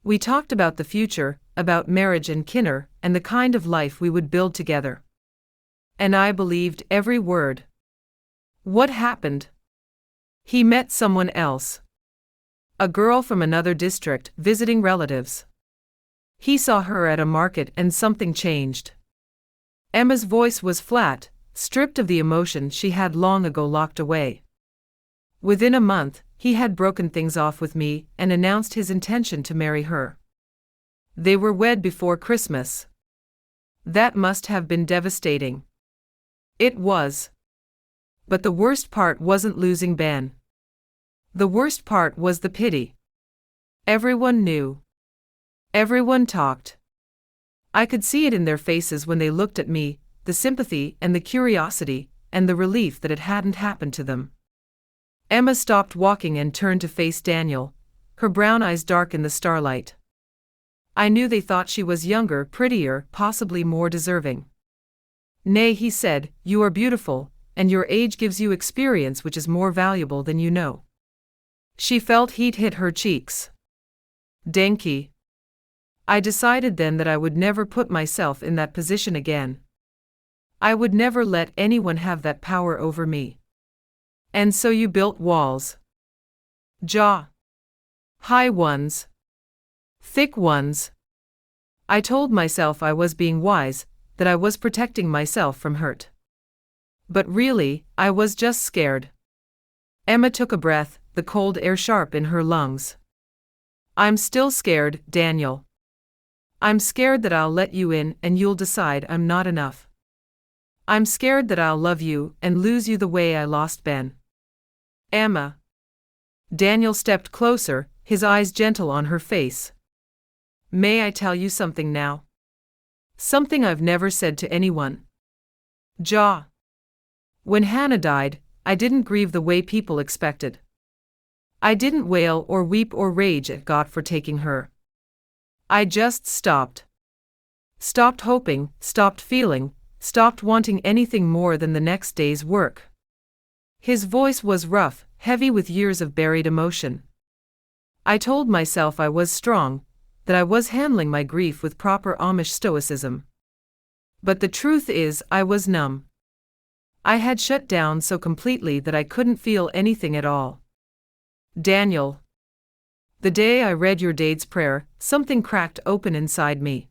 We talked about the future, about marriage and kinner, and the kind of life we would build together. And I believed every word. What happened? He met someone else. A girl from another district, visiting relatives. He saw her at a market and something changed." Emma's voice was flat, stripped of the emotion she had long ago locked away. "Within a month, he had broken things off with me and announced his intention to marry her. They were wed before Christmas. That must have been devastating." It was. But the worst part wasn't losing Ben. The worst part was the pity. Everyone knew. Everyone talked. I could see it in their faces when they looked at me, the sympathy and the curiosity, and the relief that it hadn't happened to them. Emma stopped walking and turned to face Daniel, her brown eyes dark in the starlight. "I knew they thought she was younger, prettier, possibly more deserving." "Nay," he said, "you are beautiful, and your age gives you experience which is more valuable than you know." She felt heat hit her cheeks. "Denki." I decided then that I would never put myself in that position again. I would never let anyone have that power over me. "And so you built walls." "Ja. High ones. Thick ones." I told myself I was being wise, that I was protecting myself from hurt. But really, I was just scared. Emma took a breath, the cold air sharp in her lungs. "I'm still scared, Daniel. I'm scared that I'll let you in and you'll decide I'm not enough. I'm scared that I'll love you and lose you the way I lost Ben." "Emma." Daniel stepped closer, his eyes gentle on her face. "May I tell you something now? Something I've never said to anyone." "Ja. When Hannah died, I didn't grieve the way people expected. I didn't wail or weep or rage at God for taking her. I just stopped. Stopped hoping, stopped feeling, stopped wanting anything more than the next day's work." His voice was rough, heavy with years of buried emotion. "I told myself I was strong, that I was handling my grief with proper Amish stoicism. But the truth is, I was numb. I had shut down so completely that I couldn't feel anything at all." "Daniel. The day I read your dad's prayer, something cracked open inside me.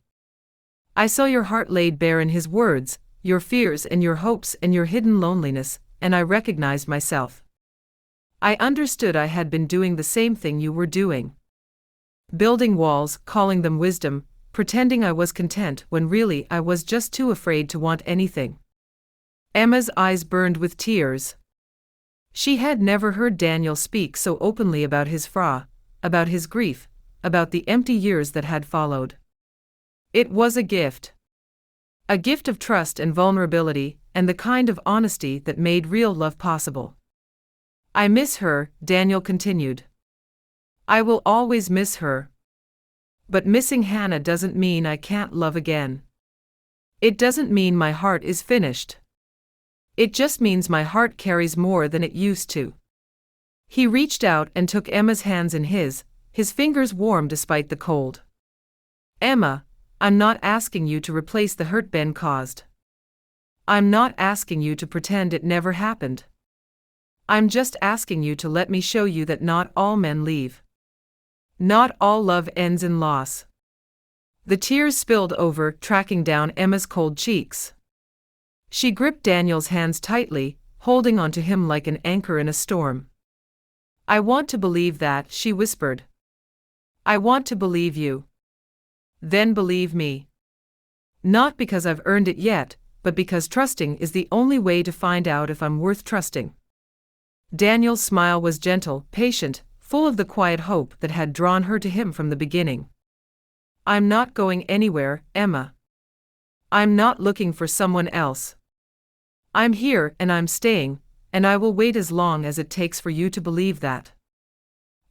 I saw your heart laid bare in his words, your fears and your hopes and your hidden loneliness, and I recognized myself. I understood I had been doing the same thing you were doing. Building walls, calling them wisdom, pretending I was content when really I was just too afraid to want anything. Emma's eyes burned with tears. She had never heard Daniel speak so openly about his fra, about his grief, about the empty years that had followed. It was a gift. A gift of trust and vulnerability, and the kind of honesty that made real love possible. I miss her, Daniel continued. I will always miss her. But missing Hannah doesn't mean I can't love again. It doesn't mean my heart is finished. It just means my heart carries more than it used to. He reached out and took Emma's hands in his fingers warm despite the cold. Emma, I'm not asking you to replace the hurt Ben caused. I'm not asking you to pretend it never happened. I'm just asking you to let me show you that not all men leave. Not all love ends in loss. The tears spilled over, tracking down Emma's cold cheeks. She gripped Daniel's hands tightly, holding onto him like an anchor in a storm. I want to believe that, she whispered. I want to believe you. Then believe me. Not because I've earned it yet, but because trusting is the only way to find out if I'm worth trusting. Daniel's smile was gentle, patient, full of the quiet hope that had drawn her to him from the beginning. I'm not going anywhere, Emma. I'm not looking for someone else. I'm here and I'm staying, and I will wait as long as it takes for you to believe that.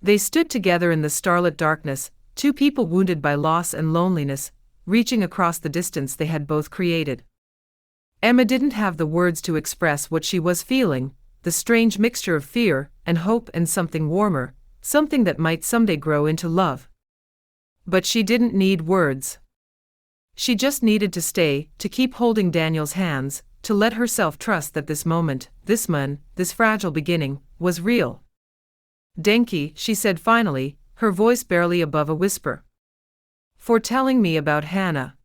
They stood together in the starlit darkness, two people wounded by loss and loneliness, reaching across the distance they had both created. Emma didn't have the words to express what she was feeling, the strange mixture of fear and hope and something warmer, something that might someday grow into love. But she didn't need words. She just needed to stay, to keep holding Daniel's hands, to let herself trust that this moment, this fragile beginning, was real. Denki, she said finally, her voice barely above a whisper. For telling me about Hannah.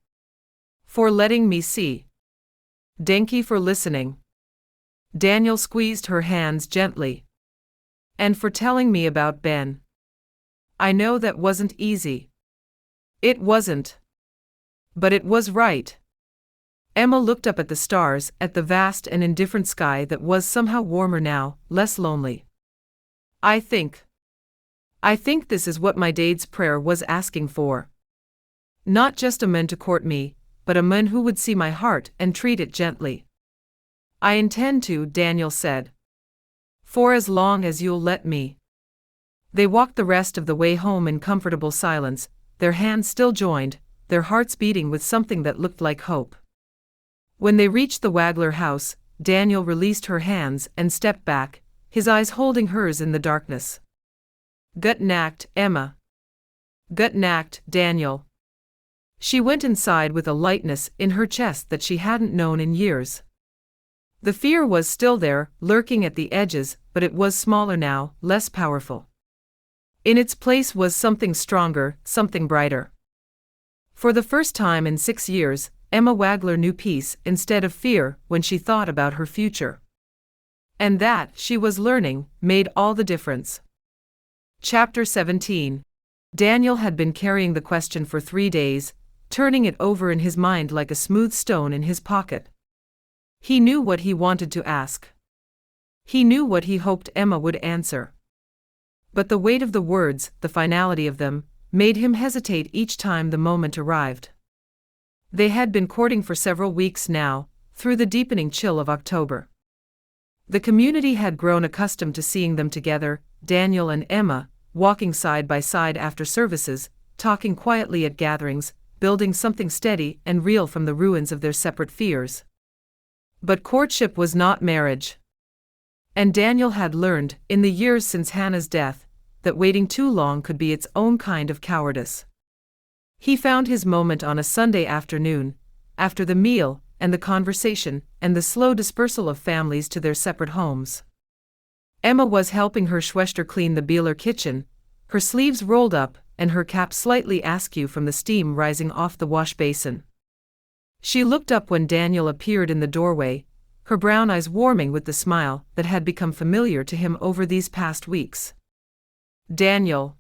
For letting me see. Denki, for listening. Daniel squeezed her hands gently. And for telling me about Ben. I know that wasn't easy. It wasn't. But it was right. Emma looked up at the stars, at the vast and indifferent sky that was somehow warmer now, less lonely. I think this is what my dad's prayer was asking for. Not just a man to court me, but a man who would see my heart and treat it gently. I intend to, Daniel said. For as long as you'll let me. They walked the rest of the way home in comfortable silence, their hands still joined, their hearts beating with something that looked like hope. When they reached the Wagler house, Daniel released her hands and stepped back, his eyes holding hers in the darkness. Gut nacht, Emma. Gut nacht, Daniel. She went inside with a lightness in her chest that she hadn't known in years. The fear was still there, lurking at the edges, but it was smaller now, less powerful. In its place was something stronger, something brighter. For the first time in 6 years, Emma Wagler knew peace instead of fear when she thought about her future. And that, she was learning, made all the difference. Chapter 17. Daniel had been carrying the question for 3 days, turning it over in his mind like a smooth stone in his pocket. He knew what he wanted to ask. He knew what he hoped Emma would answer. But the weight of the words, the finality of them, made him hesitate each time the moment arrived. They had been courting for several weeks now, through the deepening chill of October. The community had grown accustomed to seeing them together, Daniel and Emma, walking side by side after services, talking quietly at gatherings, building something steady and real from the ruins of their separate fears. But courtship was not marriage. And Daniel had learned, in the years since Hannah's death, that waiting too long could be its own kind of cowardice. He found his moment on a Sunday afternoon, after the meal, and the conversation, and the slow dispersal of families to their separate homes. Emma was helping her Schwester clean the Beeler kitchen, her sleeves rolled up, and her cap slightly askew from the steam rising off the wash basin. She looked up when Daniel appeared in the doorway, her brown eyes warming with the smile that had become familiar to him over these past weeks. "Daniel,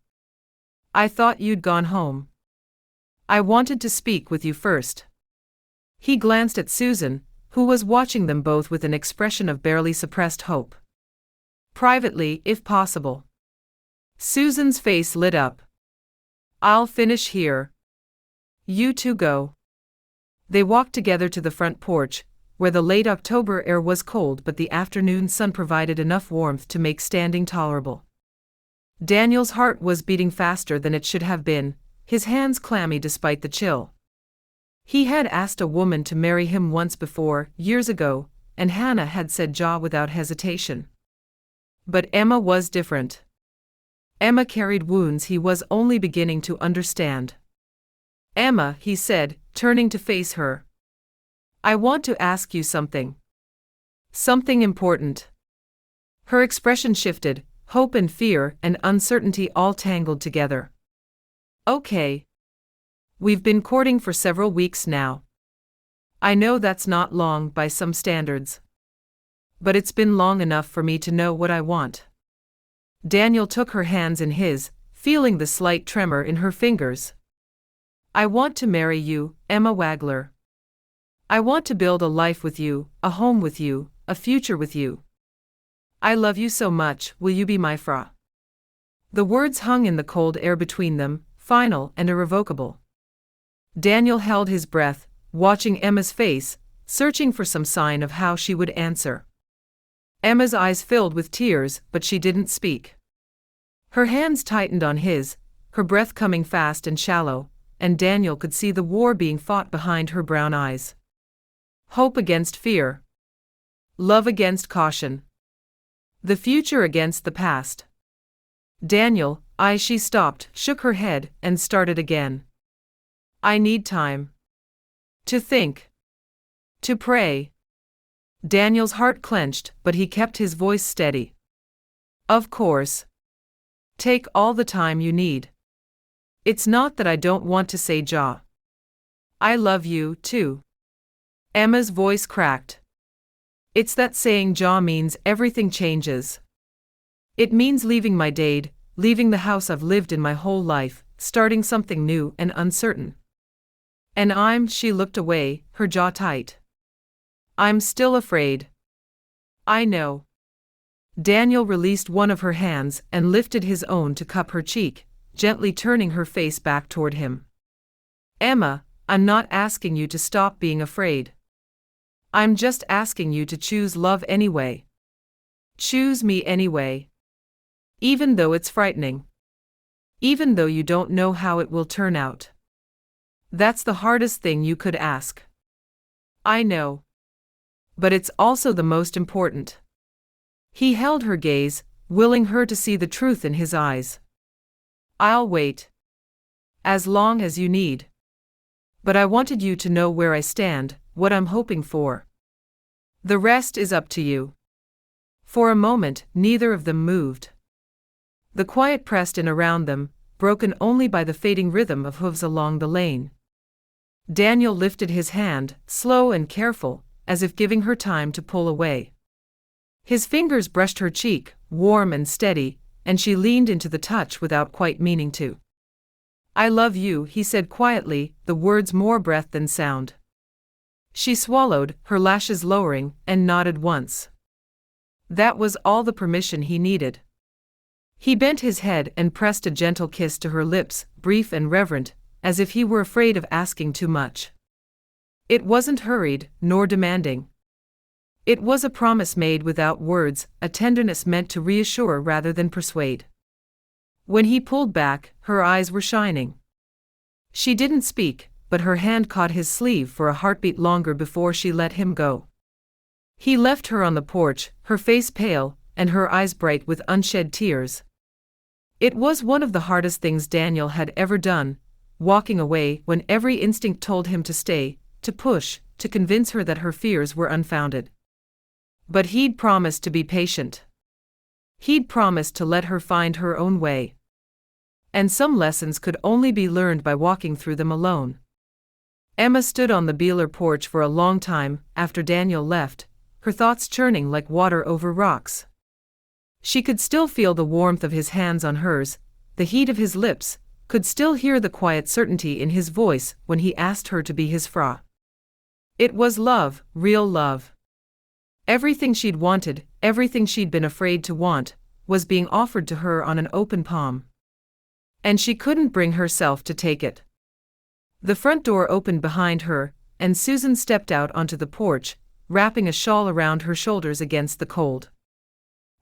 I thought you'd gone home. I wanted to speak with you first." He glanced at Susan, who was watching them both with an expression of barely suppressed hope. "Privately, if possible." Susan's face lit up. "I'll finish here. You two go." They walked together to the front porch, where the late October air was cold but the afternoon sun provided enough warmth to make standing tolerable. Daniel's heart was beating faster than it should have been, his hands clammy despite the chill. He had asked a woman to marry him once before, years ago, and Hannah had said ja without hesitation. But Emma was different. Emma carried wounds he was only beginning to understand. "Emma," he said, turning to face her. "I want to ask you something. Something important." Her expression shifted, hope and fear and uncertainty all tangled together. "Okay. We've been courting for several weeks now. I know that's not long by some standards. But it's been long enough for me to know what I want." Daniel took her hands in his, feeling the slight tremor in her fingers. "I want to marry you, Emma Wagler. I want to build a life with you, a home with you, a future with you. I love you so much, will you be my Fra?" The words hung in the cold air between them, final and irrevocable. Daniel held his breath, watching Emma's face, searching for some sign of how she would answer. Emma's eyes filled with tears, but she didn't speak. Her hands tightened on his, her breath coming fast and shallow, and Daniel could see the war being fought behind her brown eyes. Hope against fear. Love against caution. The future against the past. "Daniel," she stopped, shook her head, and started again. "I need time. To think. To pray." Daniel's heart clenched, but he kept his voice steady. "Of course. Take all the time you need. It's not that I don't want to say ja. I love you, too." Emma's voice cracked. "It's that saying ja means everything changes. It means leaving my dad, leaving the house I've lived in my whole life, starting something new and uncertain. And she looked away, her jaw tight. "I'm still afraid." "I know." Daniel released one of her hands and lifted his own to cup her cheek, gently turning her face back toward him. "Emma, I'm not asking you to stop being afraid. I'm just asking you to choose love anyway. Choose me anyway. Even though it's frightening. Even though you don't know how it will turn out. That's the hardest thing you could ask. I know. But it's also the most important." He held her gaze, willing her to see the truth in his eyes. "I'll wait. As long as you need. But I wanted you to know where I stand, what I'm hoping for. The rest is up to you." For a moment, neither of them moved. The quiet pressed in around them, broken only by the fading rhythm of hooves along the lane. Daniel lifted his hand, slow and careful, as if giving her time to pull away. His fingers brushed her cheek, warm and steady, and she leaned into the touch without quite meaning to. "I love you," he said quietly, the words more breath than sound. She swallowed, her lashes lowering, and nodded once. That was all the permission he needed. He bent his head and pressed a gentle kiss to her lips, brief and reverent, as if he were afraid of asking too much. It wasn't hurried, nor demanding. It was a promise made without words, a tenderness meant to reassure rather than persuade. When he pulled back, her eyes were shining. She didn't speak, but her hand caught his sleeve for a heartbeat longer before she let him go. He left her on the porch, her face pale, and her eyes bright with unshed tears. It was one of the hardest things Daniel had ever done, walking away when every instinct told him to stay, to push, to convince her that her fears were unfounded. But he'd promised to be patient. He'd promised to let her find her own way. And some lessons could only be learned by walking through them alone. Emma stood on the Beeler porch for a long time after Daniel left, her thoughts churning like water over rocks. She could still feel the warmth of his hands on hers, the heat of his lips, could still hear the quiet certainty in his voice when he asked her to be his fra. It was love, real love. Everything she'd wanted, everything she'd been afraid to want, was being offered to her on an open palm. And she couldn't bring herself to take it. The front door opened behind her, and Susan stepped out onto the porch, wrapping a shawl around her shoulders against the cold.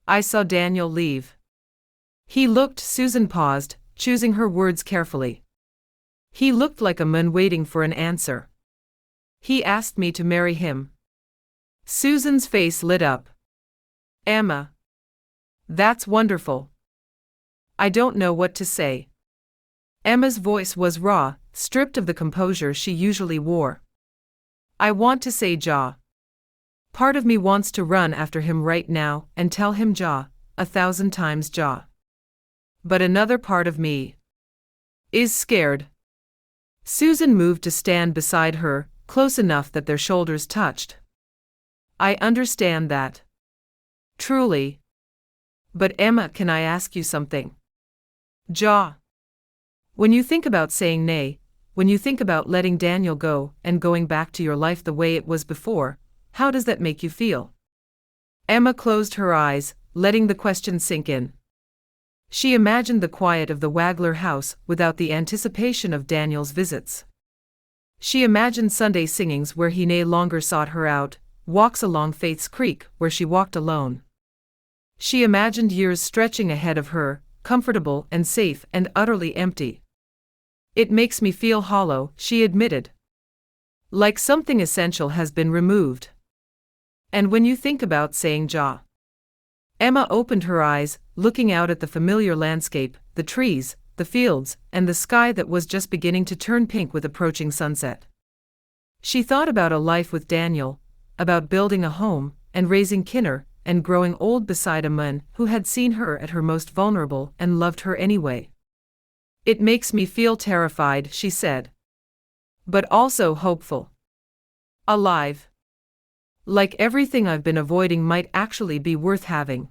I saw Daniel leave. He looked. Susan paused, choosing her words carefully. He looked like a man waiting for an answer. He asked me to marry him. Susan's face lit up. Emma. That's wonderful. I don't know what to say. Emma's voice was raw, stripped of the composure she usually wore. I want to say Ja. Part of me wants to run after him right now and tell him Ja, 1,000 times Ja. But another part of me is scared. Susan moved to stand beside her, close enough that their shoulders touched. I understand that. Truly. But Emma, can I ask you something? Ja. When you think about saying nay, when you think about letting Daniel go and going back to your life the way it was before, how does that make you feel? Emma closed her eyes, letting the question sink in. She imagined the quiet of the Wagler house without the anticipation of Daniel's visits. She imagined Sunday singings where he no longer sought her out, walks along Faith's Creek where she walked alone. She imagined years stretching ahead of her, comfortable and safe and utterly empty. It makes me feel hollow, she admitted. Like something essential has been removed. And when you think about saying Ja. Emma opened her eyes, looking out at the familiar landscape, the trees, the fields, and the sky that was just beginning to turn pink with approaching sunset. She thought about a life with Daniel, about building a home, and raising Kinner, and growing old beside a man who had seen her at her most vulnerable and loved her anyway. It makes me feel terrified, she said. But also hopeful. Alive. Like everything I've been avoiding might actually be worth having.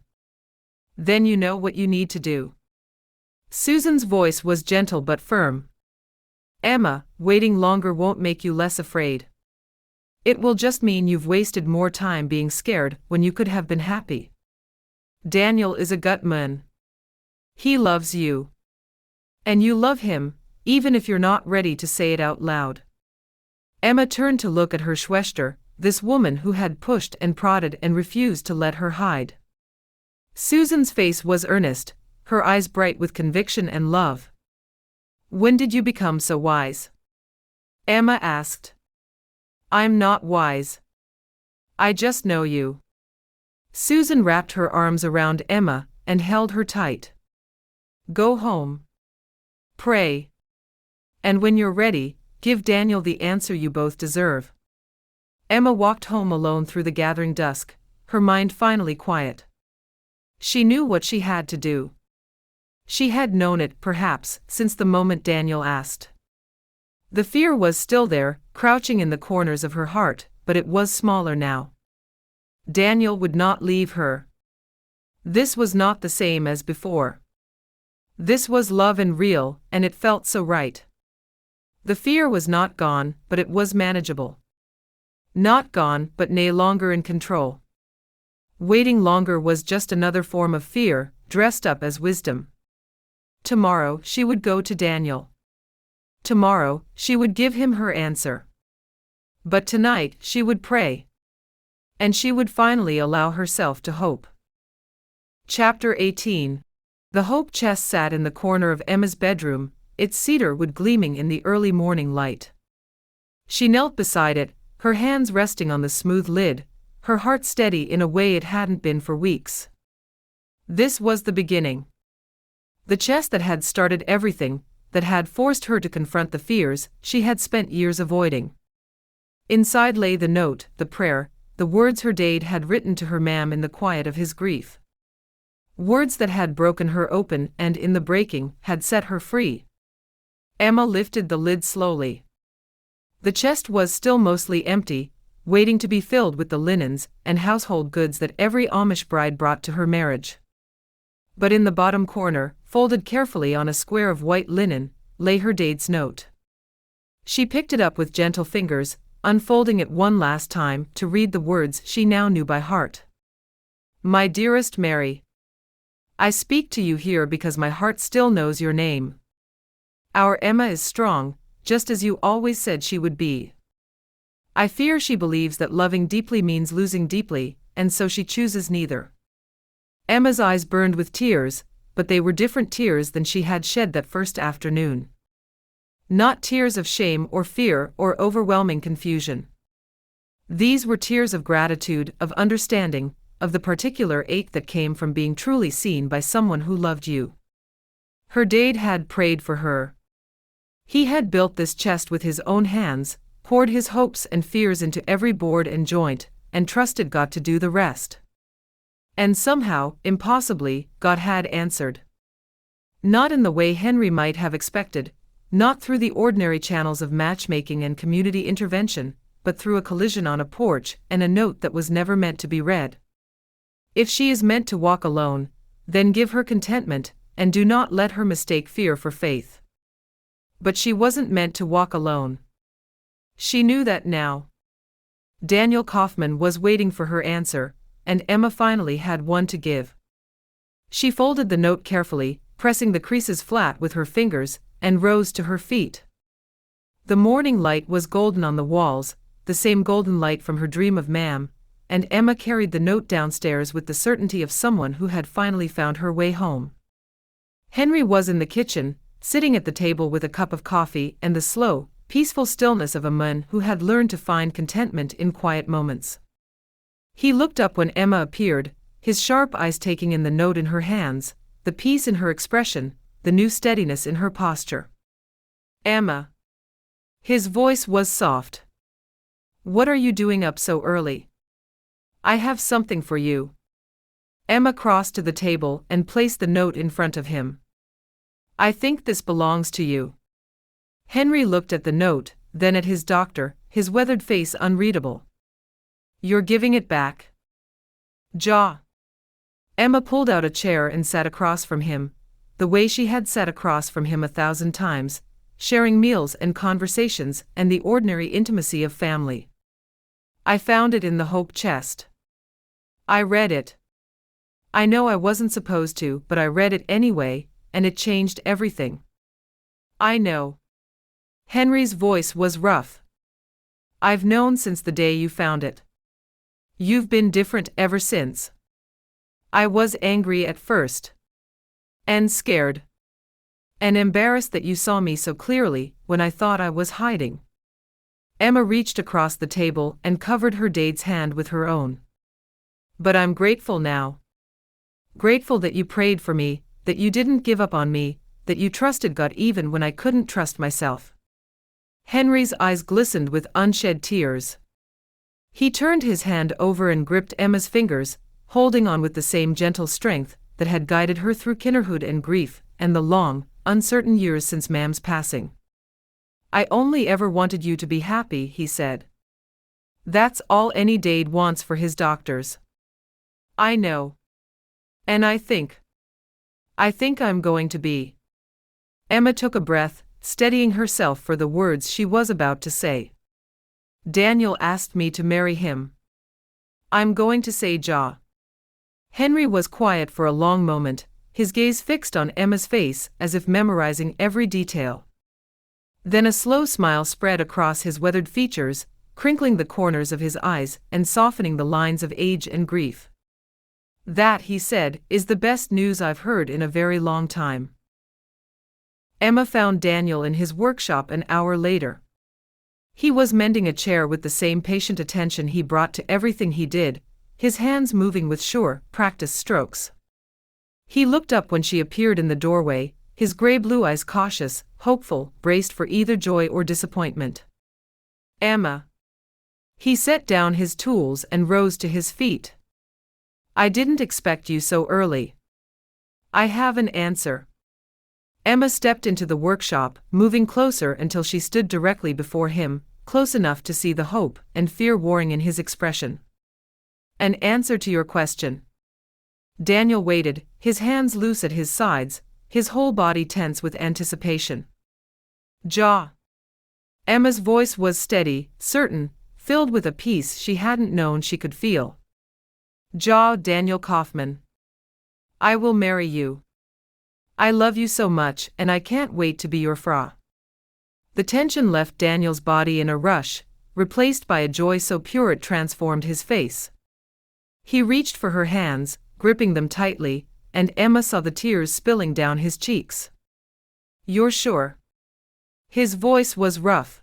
Then you know what you need to do. Susan's voice was gentle but firm. Emma, waiting longer won't make you less afraid. It will just mean you've wasted more time being scared when you could have been happy. Daniel is a gut man. He loves you. And you love him, even if you're not ready to say it out loud. Emma turned to look at her Schwester, this woman who had pushed and prodded and refused to let her hide. Susan's face was earnest, her eyes bright with conviction and love. When did you become so wise? Emma asked. I'm not wise. I just know you. Susan wrapped her arms around Emma and held her tight. Go home. Pray. And when you're ready, give Daniel the answer you both deserve. Emma walked home alone through the gathering dusk, her mind finally quiet. She knew what she had to do. She had known it, perhaps, since the moment Daniel asked. The fear was still there, crouching in the corners of her heart, but it was smaller now. Daniel would not leave her. This was not the same as before. This was love and real, and it felt so right. The fear was not gone, but it was manageable. Not gone, but no longer in control. Waiting longer was just another form of fear, dressed up as wisdom. Tomorrow she would go to Daniel. Tomorrow she would give him her answer. But tonight she would pray. And she would finally allow herself to hope. Chapter 18. The hope chest sat in the corner of Emma's bedroom, its cedar wood gleaming in the early morning light. She knelt beside it, her hands resting on the smooth lid, her heart steady in a way it hadn't been for weeks. This was the beginning. The chest that had started everything, that had forced her to confront the fears she had spent years avoiding. Inside lay the note, the prayer, the words her dad had written to her mam in the quiet of his grief. Words that had broken her open and in the breaking had set her free. Emma lifted the lid slowly. The chest was still mostly empty, waiting to be filled with the linens and household goods that every Amish bride brought to her marriage. But in the bottom corner, folded carefully on a square of white linen, lay her date's note. She picked it up with gentle fingers, unfolding it one last time to read the words she now knew by heart. My dearest Mary, I speak to you here because my heart still knows your name. Our Emma is strong, just as you always said she would be. I fear she believes that loving deeply means losing deeply, and so she chooses neither. Emma's eyes burned with tears, but they were different tears than she had shed that first afternoon. Not tears of shame or fear or overwhelming confusion. These were tears of gratitude, of understanding, of the particular ache that came from being truly seen by someone who loved you. Her dad had prayed for her. He had built this chest with his own hands, poured his hopes and fears into every board and joint, and trusted God to do the rest. And somehow, impossibly, God had answered. Not in the way Henry might have expected, not through the ordinary channels of matchmaking and community intervention, but through a collision on a porch and a note that was never meant to be read. If she is meant to walk alone, then give her contentment, and do not let her mistake fear for faith. But she wasn't meant to walk alone. She knew that now. Daniel Kauffman was waiting for her answer, and Emma finally had one to give. She folded the note carefully, pressing the creases flat with her fingers, and rose to her feet. The morning light was golden on the walls, the same golden light from her dream of Ma'am, and Emma carried the note downstairs with the certainty of someone who had finally found her way home. Henry was in the kitchen, sitting at the table with a cup of coffee and the slow, peaceful stillness of a man who had learned to find contentment in quiet moments. He looked up when Emma appeared, his sharp eyes taking in the note in her hands, the peace in her expression, the new steadiness in her posture. Emma. His voice was soft. What are you doing up so early? I have something for you. Emma crossed to the table and placed the note in front of him. I think this belongs to you. Henry looked at the note, then at his doctor, his weathered face unreadable. You're giving it back? Ja. Emma pulled out a chair and sat across from him, the way she had sat across from him 1,000 times, sharing meals and conversations and the ordinary intimacy of family. I found it in the hope chest. I read it. I know I wasn't supposed to, but I read it anyway, and it changed everything. I know. Henry's voice was rough. I've known since the day you found it. You've been different ever since. I was angry at first. And scared. And embarrassed that you saw me so clearly when I thought I was hiding. Emma reached across the table and covered her dad's hand with her own. But I'm grateful now. Grateful that you prayed for me, that you didn't give up on me, that you trusted God even when I couldn't trust myself. Henry's eyes glistened with unshed tears. He turned his hand over and gripped Emma's fingers, holding on with the same gentle strength that had guided her through kinderhood and grief, and the long, uncertain years since Ma'am's passing. I only ever wanted you to be happy, he said. That's all any dad wants for his doctors. I know. And I think I'm going to be. Emma took a breath, steadying herself for the words she was about to say. Daniel asked me to marry him. I'm going to say ja. Henry was quiet for a long moment, his gaze fixed on Emma's face as if memorizing every detail. Then a slow smile spread across his weathered features, crinkling the corners of his eyes and softening the lines of age and grief. That, he said, is the best news I've heard in a very long time. Emma found Daniel in his workshop an hour later. He was mending a chair with the same patient attention he brought to everything he did, his hands moving with sure, practiced strokes. He looked up when she appeared in the doorway, his gray-blue eyes cautious, hopeful, braced for either joy or disappointment. Emma. He set down his tools and rose to his feet. I didn't expect you so early. I have an answer. Emma stepped into the workshop, moving closer until she stood directly before him, close enough to see the hope and fear warring in his expression. An answer to your question. Daniel waited, his hands loose at his sides, his whole body tense with anticipation. Jaw. Emma's voice was steady, certain, filled with a peace she hadn't known she could feel. Jaw. Daniel Kauffman. I will marry you. I love you so much, and I can't wait to be your fra. The tension left Daniel's body in a rush, replaced by a joy so pure it transformed his face. He reached for her hands, gripping them tightly, and Emma saw the tears spilling down his cheeks. You're sure? His voice was rough.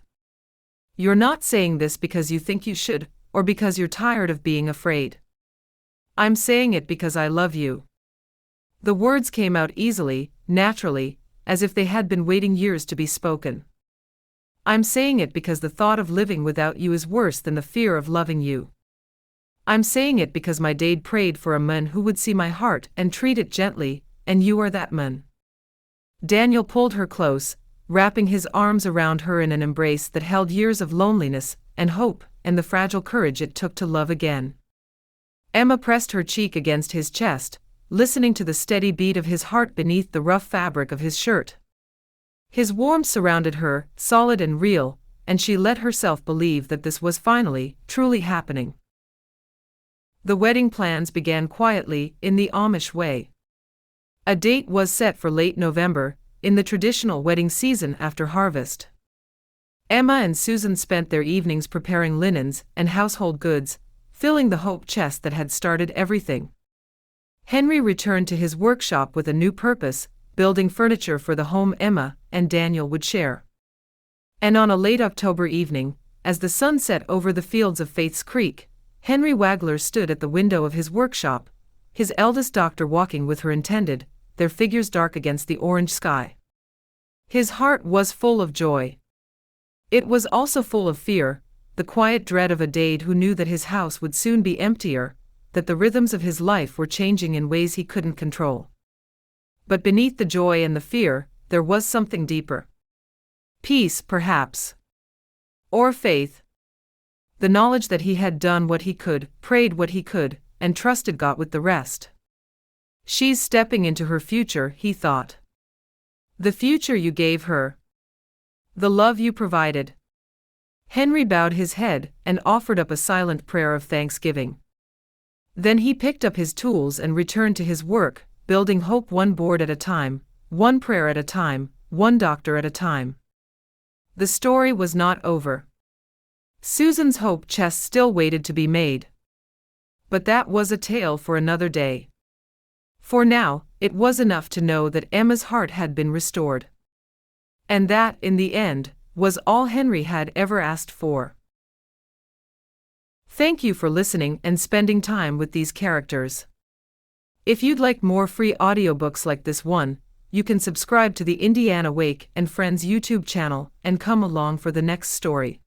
You're not saying this because you think you should, or because you're tired of being afraid. I'm saying it because I love you. The words came out easily, naturally, as if they had been waiting years to be spoken. I'm saying it because the thought of living without you is worse than the fear of loving you. I'm saying it because my dad prayed for a man who would see my heart and treat it gently, and you are that man. Daniel pulled her close, wrapping his arms around her in an embrace that held years of loneliness and hope and the fragile courage it took to love again. Emma pressed her cheek against his chest, listening to the steady beat of his heart beneath the rough fabric of his shirt. His warmth surrounded her, solid and real, and she let herself believe that this was finally, truly happening. The wedding plans began quietly, in the Amish way. A date was set for late November, in the traditional wedding season after harvest. Emma and Susan spent their evenings preparing linens and household goods, filling the hope chest that had started everything. Henry returned to his workshop with a new purpose, building furniture for the home Emma and Daniel would share. And on a late October evening, as the sun set over the fields of Faith's Creek, Henry Wagler stood at the window of his workshop, his eldest daughter walking with her intended, their figures dark against the orange sky. His heart was full of joy. It was also full of fear, the quiet dread of a dad who knew that his house would soon be emptier, that the rhythms of his life were changing in ways he couldn't control. But beneath the joy and the fear, there was something deeper. Peace, perhaps. Or faith. The knowledge that he had done what he could, prayed what he could, and trusted God with the rest. She's stepping into her future, he thought. The future you gave her. The love you provided. Henry bowed his head and offered up a silent prayer of thanksgiving. Then he picked up his tools and returned to his work, building hope one board at a time, one prayer at a time, one doctor at a time. The story was not over. Susan's hope chest still waited to be made. But that was a tale for another day. For now, it was enough to know that Emma's heart had been restored. And that, in the end, was all Henry had ever asked for. Thank you for listening and spending time with these characters. If you'd like more free audiobooks like this one, you can subscribe to the Indiana Wake and Friends YouTube channel and come along for the next story.